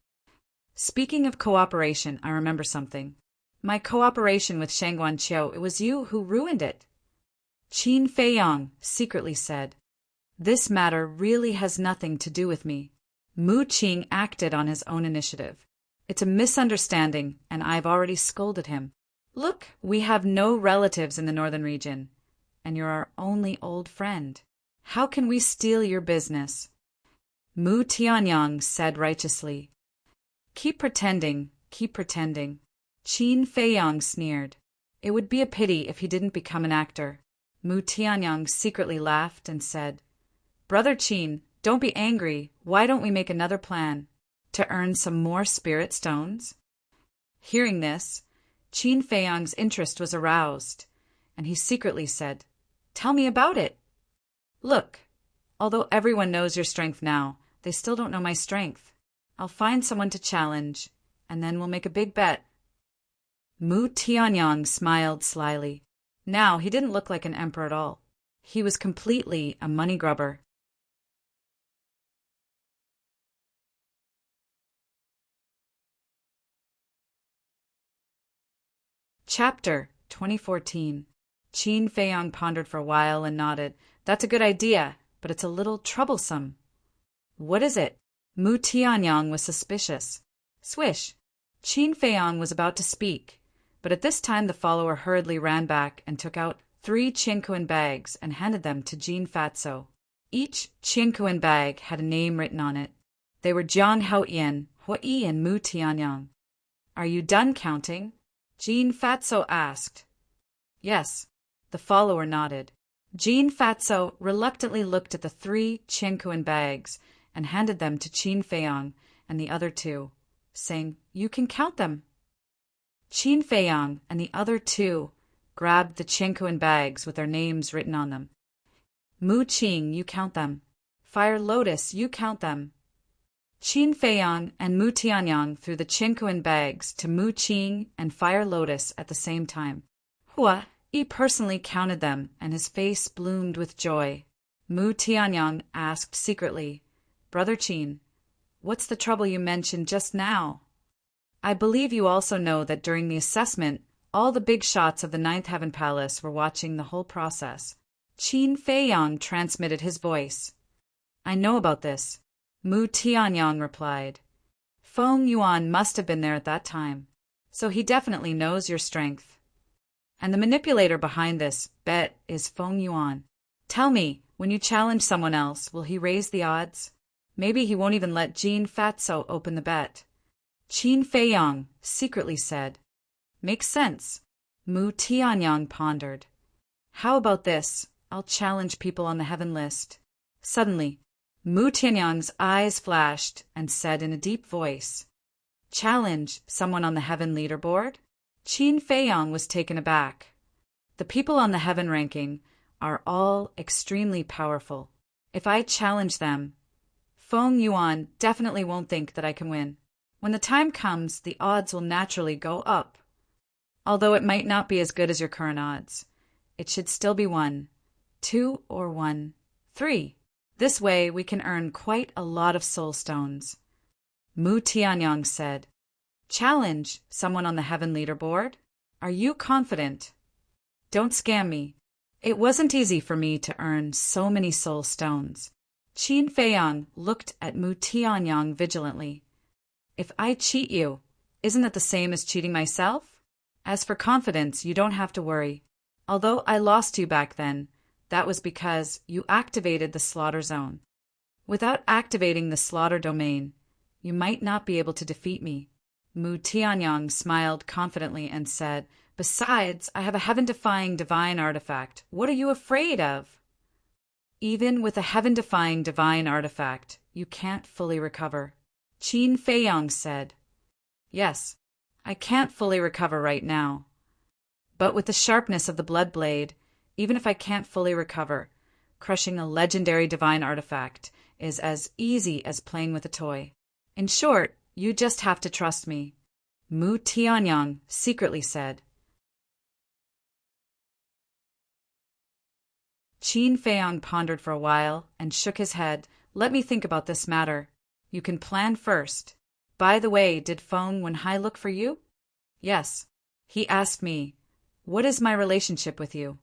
Speaking of cooperation, I remember something. My cooperation with Shangguan Qiu, it was you who ruined it. Qin Feiyang secretly said, "This matter really has nothing to do with me. Mu Qing acted on his own initiative. It's a misunderstanding, and I've already scolded him. Look, we have no relatives in the northern region, and you're our only old friend. How can we steal your business?" Mu Tianyang said righteously. Keep pretending. Qin Feiyang sneered. It would be a pity if he didn't become an actor. Mu Tianyang secretly laughed and said, "Brother Qin, don't be angry. Why don't we make another plan? To earn some more spirit stones?" Hearing this, Qin Feiyang's interest was aroused, and he secretly said, "Tell me about it." "Look, although everyone knows your strength now, they still don't know my strength. I'll find someone to challenge, and then we'll make a big bet." Mu Tianyang smiled slyly. Now he didn't look like an emperor at all. He was completely a money grubber. Chapter 2014. Qin Feiyang pondered for a while and nodded. "That's a good idea, but it's a little troublesome." "What is it?" Mu Tianyang was suspicious. Swish! Qin Feiyang was about to speak, but at this time the follower hurriedly ran back and took out 3 Qiankuan bags and handed them to Jean Fatso. Each Qiankuan bag had a name written on it. They were Jiang Haoyan, Huai, and Mu Tianyang. "Are you done counting?" Jean Fatso asked. Yes. The follower nodded. Jean Fatso reluctantly looked at the 3 Qiankuan bags and handed them to Qin Feiyang and the other 2, saying, "You can count them." Qin Feiyang and the other 2 grabbed the Qiankuan bags with their names written on them. "Mu Qing, you count them. Fire Lotus, you count them." Qin Feiyang and Mu Tianyang threw the Qiankuan bags to Mu Qing and Fire Lotus at the same time. Hua Yi personally counted them, and his face bloomed with joy. Mu Tianyang asked secretly, "Brother Qin, what's the trouble you mentioned just now?" "I believe you also know that during the assessment, all the big shots of the Ninth Heaven Palace were watching the whole process." Qin Feiyang transmitted his voice. "I know about this," Mu Tianyang replied. "Feng Yuan must have been there at that time, so he definitely knows your strength. And the manipulator behind this bet is Feng Yuan. Tell me, when you challenge someone else, will he raise the odds? Maybe he won't even let Jean Fatso open the bet." Qin Feiyang secretly said. "Makes sense." Mu Tianyang pondered. "How about this? I'll challenge people on the heaven list." Suddenly, Mu Tianyang's eyes flashed and said in a deep voice, "Challenge someone on the heaven leaderboard?" Qin Feiyang was taken aback. The people on the heaven ranking are all extremely powerful. If I challenge them, Feng Yuan definitely won't think that I can win. When the time comes, the odds will naturally go up. Although it might not be as good as your current odds, it should still be 1, 2, or 1, 3. This way we can earn quite a lot of soul stones. Mu Tianyang said, "Challenge someone on the heaven leaderboard? Are you confident? Don't scam me. It wasn't easy for me to earn so many soul stones." Qin Feiyang looked at Mu Tianyang vigilantly. "If I cheat you, isn't that the same as cheating myself? As for confidence, you don't have to worry. Although I lost you back then, that was because you activated the slaughter zone. Without activating the slaughter domain, you might not be able to defeat me." Mu Tianyang smiled confidently and said, "Besides, I have a heaven-defying divine artifact. What are you afraid of?" "Even with a heaven-defying divine artifact, you can't fully recover," Qin Feiyang said. "Yes, I can't fully recover right now. But with the sharpness of the blood blade, even if I can't fully recover, crushing a legendary divine artifact is as easy as playing with a toy. In short, you just have to trust me," Mu Tianyang secretly said. Qin Feiyang pondered for a while and shook his head. "Let me think about this matter. You can plan first. By the way, did Feng Wenhai look for you?" "Yes. He asked me, 'What is my relationship with you?'"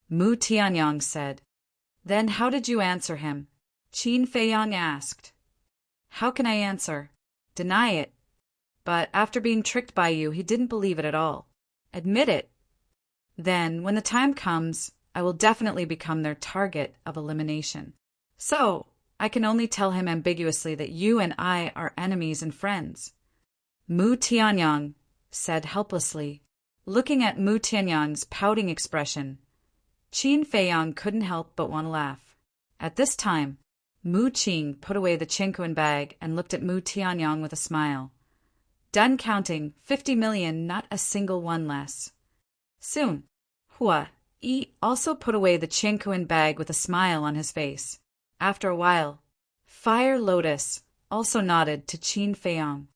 Mu Tianyang said. "Then how did you answer him?" Qin Feiyang asked. "How can I answer? Deny it. But after being tricked by you, he didn't believe it at all. Admit it. Then, when the time comes, I will definitely become their target of elimination. So, I can only tell him ambiguously that you and I are enemies and friends." Mu Tianyang said helplessly. Looking at Mu Tianyang's pouting expression, Qin Feiyang couldn't help but want to laugh. At this time, Mu Qing put away the Chinquan bag and looked at Mu Tianyang with a smile. "Done counting, 50 million, not a single one less." Soon, Hua Yi also put away the Chinquan bag with a smile on his face. After a while, Fire Lotus also nodded to Qin Feiyang.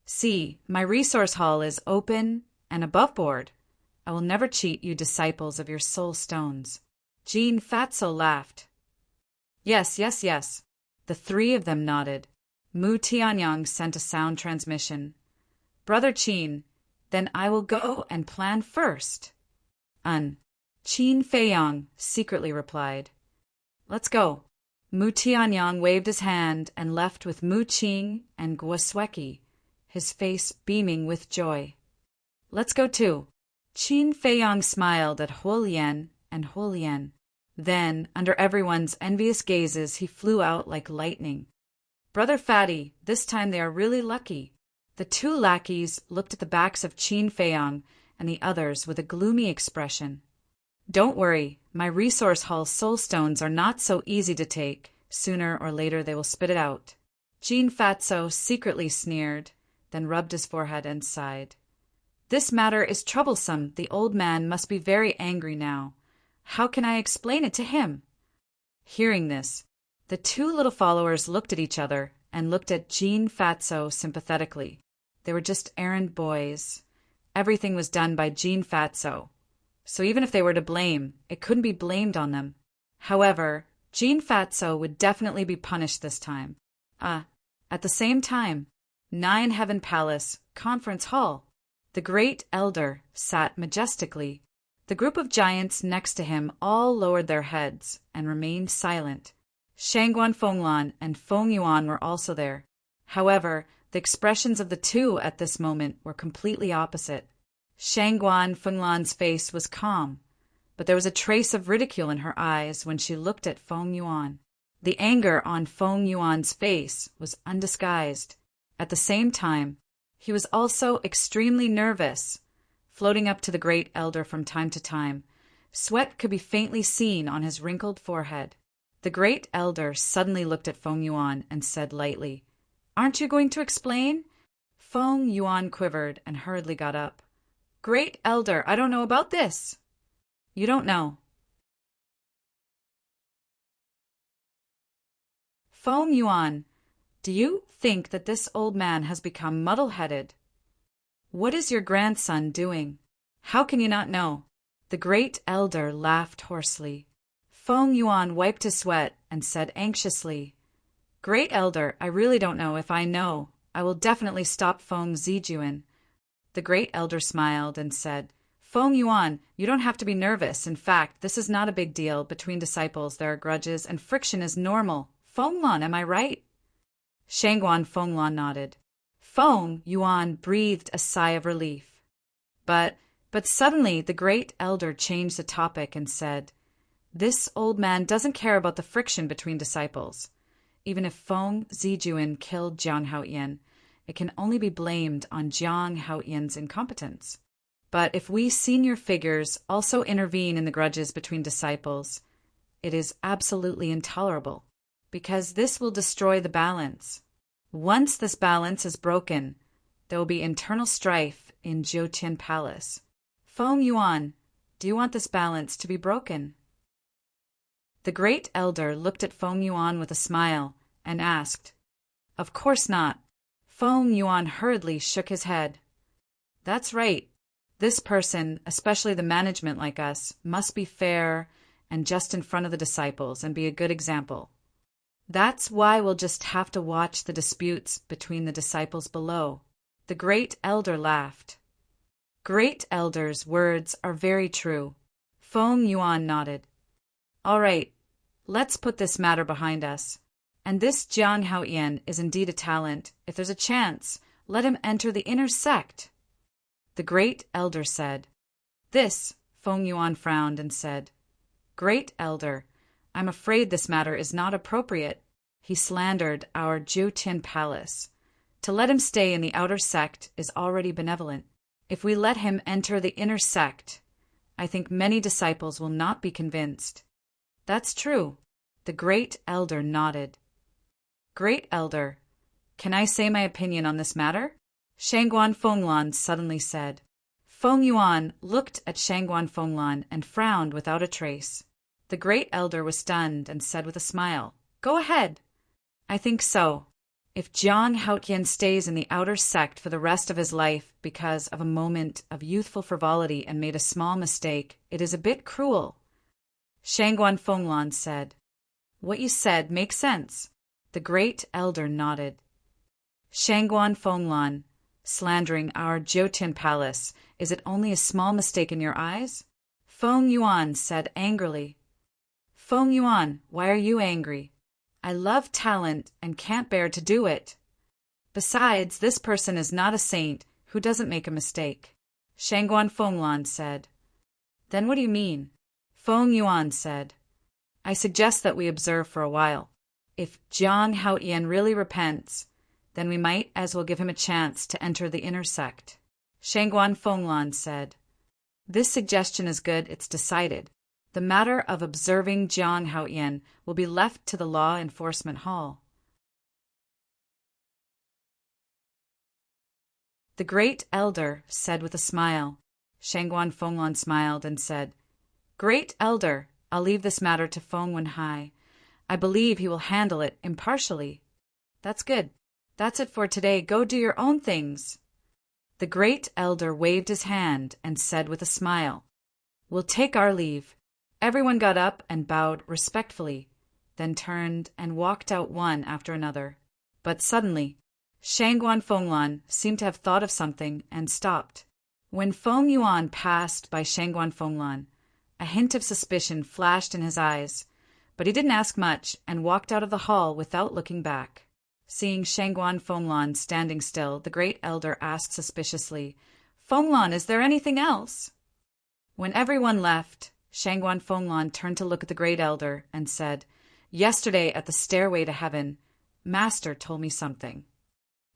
"See, my resource hall is open and above board. I will never cheat you disciples of your soul stones." Jean Fatso laughed. "Yes, yes, yes." The three of them nodded. Mu Tianyang sent a sound transmission. "Brother Qin, then I will go and plan first." Qin Feiyang secretly replied. "Let's go." Mu Tianyang waved his hand and left with Mu Qing and Guosweki, his face beaming with joy. "Let's go too." Qin Feiyang smiled at Huolian and Huolian. Then, under everyone's envious gazes, he flew out like lightning. "Brother Fatty, this time they are really lucky." The two lackeys looked at the backs of Qin Feiyang and the others with a gloomy expression. "Don't worry, my resource hall soul stones are not so easy to take. Sooner or later they will spit it out." Jean Fatso secretly sneered, then rubbed his forehead and sighed. "This matter is troublesome. The old man must be very angry now. How can I explain it to him?" Hearing this, the two little followers looked at each other and looked at Jean Fatso sympathetically. They were just errand boys. Everything was done by Jean Fatso. So even if they were to blame, it couldn't be blamed on them. However, Jean Fatso would definitely be punished this time. At the same time, Nine Heaven Palace, Conference Hall. The Great Elder sat majestically. The group of giants next to him all lowered their heads and remained silent. Shangguan Fenglan and Feng Yuan were also there. However, the expressions of the two at this moment were completely opposite. Shangguan Fenglan's face was calm, but there was a trace of ridicule in her eyes when she looked at Feng Yuan. The anger on Feng Yuan's face was undisguised. At the same time, he was also extremely nervous. Floating up to the Great Elder from time to time, sweat could be faintly seen on his wrinkled forehead. The Great Elder suddenly looked at Feng Yuan and said lightly, "Aren't you going to explain?" Feng Yuan quivered and hurriedly got up. Great elder, I don't know about this. You don't know. Feng Yuan, do you think that this old man has become muddle-headed? What is your grandson doing? How can you not know? The great elder laughed hoarsely. Feng Yuan wiped his sweat and said anxiously, Great elder, I really don't know if I know. I will definitely stop Feng Zijuan. The great elder smiled and said, Feng Yuan, you don't have to be nervous. In fact, this is not a big deal. Between disciples there are grudges and friction is normal. Feng Lan, am I right? Shangguan Fenglan nodded. Feng Yuan breathed a sigh of relief. But suddenly the great elder changed the topic and said, This old man doesn't care about the friction between disciples. Even if Feng Zijuan killed Jiang Haoyan, it can only be blamed on Jiang Haoyan's incompetence. But if we senior figures also intervene in the grudges between disciples, it is absolutely intolerable, because this will destroy the balance. Once this balance is broken, there will be internal strife in Jiutian Palace. Feng Yuan, do you want this balance to be broken? The great elder looked at Feng Yuan with a smile and asked, Of course not. Feng Yuan hurriedly shook his head. That's right. This person, especially the management like us, must be fair and just in front of the disciples and be a good example. That's why we'll just have to watch the disputes between the disciples below. The great elder laughed. Great elder's words are very true. Feng Yuan nodded. All right, let's put this matter behind us. And this Jiang Haoyan is indeed a talent. If there's a chance, let him enter the inner sect. The great elder said. This, Feng Yuan frowned and said, Great elder, I'm afraid this matter is not appropriate. He slandered our Jiutian Palace. To let him stay in the outer sect is already benevolent. If we let him enter the inner sect, I think many disciples will not be convinced. That's true. The great elder nodded. Great elder, can I say my opinion on this matter? Shangguan Fenglan suddenly said. Feng Yuan looked at Shangguan Fenglan and frowned without a trace. The great elder was stunned and said with a smile, Go ahead. I think so. If Jiang Haoyan stays in the outer sect for the rest of his life because of a moment of youthful frivolity and made a small mistake, it is a bit cruel. Shangguan Fenglan said. What you said makes sense. The great elder nodded. Shangguan Fenglan, slandering our Jiutian Palace, is it only a small mistake in your eyes? Feng Yuan said angrily. Feng Yuan, why are you angry? I love talent and can't bear to do it. Besides, this person is not a saint who doesn't make a mistake. Shangguan Fenglan said. Then what do you mean? Feng Yuan said. I suggest that we observe for a while. If Jiang Haoyan really repents, then we might as well give him a chance to enter the inner sect. Shangguan Fenglan said. This suggestion is good, it's decided. The matter of observing Jiang Haoyan will be left to the Law Enforcement Hall. The great elder said with a smile. Shangguan Fenglan smiled and said, Great elder, I'll leave this matter to Feng Wenhai. I believe he will handle it impartially. That's good. That's it for today. Go do your own things. The great elder waved his hand and said with a smile, We'll take our leave. Everyone got up and bowed respectfully, then turned and walked out one after another. But suddenly, Shangguan Fenglan seemed to have thought of something and stopped. When Feng Yuan passed by Shangguan Fenglan, a hint of suspicion flashed in his eyes, but he didn't ask much and walked out of the hall without looking back. Seeing Shangguan Fenglan standing still, the great elder asked suspiciously, Fenglan, is there anything else? When everyone left, Shangguan Fenglan turned to look at the great elder and said, Yesterday at the stairway to heaven, Master told me something.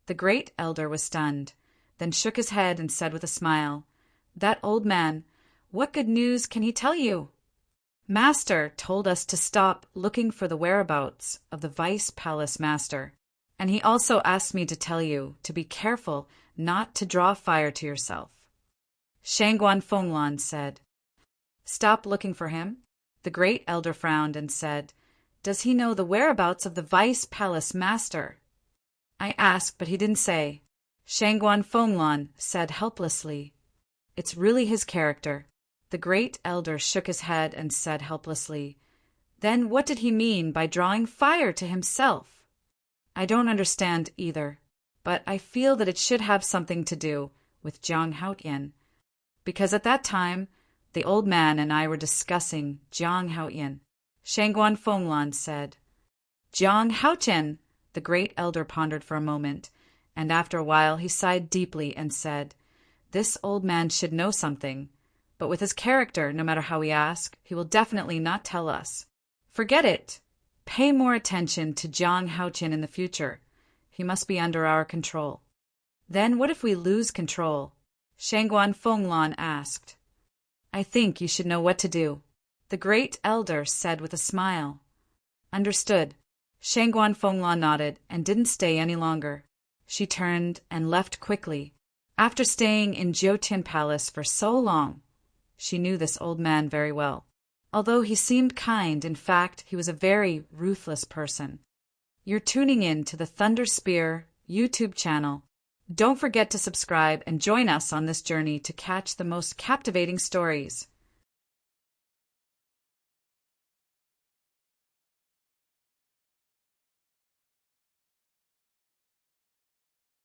The great elder was stunned, then shook his head and said with a smile, That old man, what good news can he tell you? Master told us to stop looking for the whereabouts of the Vice Palace Master, and he also asked me to tell you to be careful not to draw fire to yourself. Shangguan Fenglan said. Stop looking for him? The great elder frowned and said, Does he know the whereabouts of the vice palace master? I asked, but he didn't say. Shangguan Fenglan said helplessly. It's really his character. The great elder shook his head and said helplessly, Then what did he mean by drawing fire to himself? I don't understand either, but I feel that it should have something to do with Jiang Haotian, because at that time the old man and I were discussing Jiang Haotian. Shangguan Fenglan said. Jiang Haotian, the great elder pondered for a moment, and after a while he sighed deeply and said, This old man should know something, but with his character, no matter how we ask, he will definitely not tell us. Forget it. Pay more attention to Jiang Haotian in the future. He must be under our control. Then what if we lose control? Shangguan Fenglan asked. I think you should know what to do, the great elder said with a smile. Understood. Shangguan Fenglan nodded and didn't stay any longer. She turned and left quickly. After staying in Jiutian Palace for so long, she knew this old man very well. Although he seemed kind, in fact, he was a very ruthless person. You're tuning in to the Thunder Spear YouTube channel. Don't forget to subscribe and join us on this journey to catch the most captivating stories.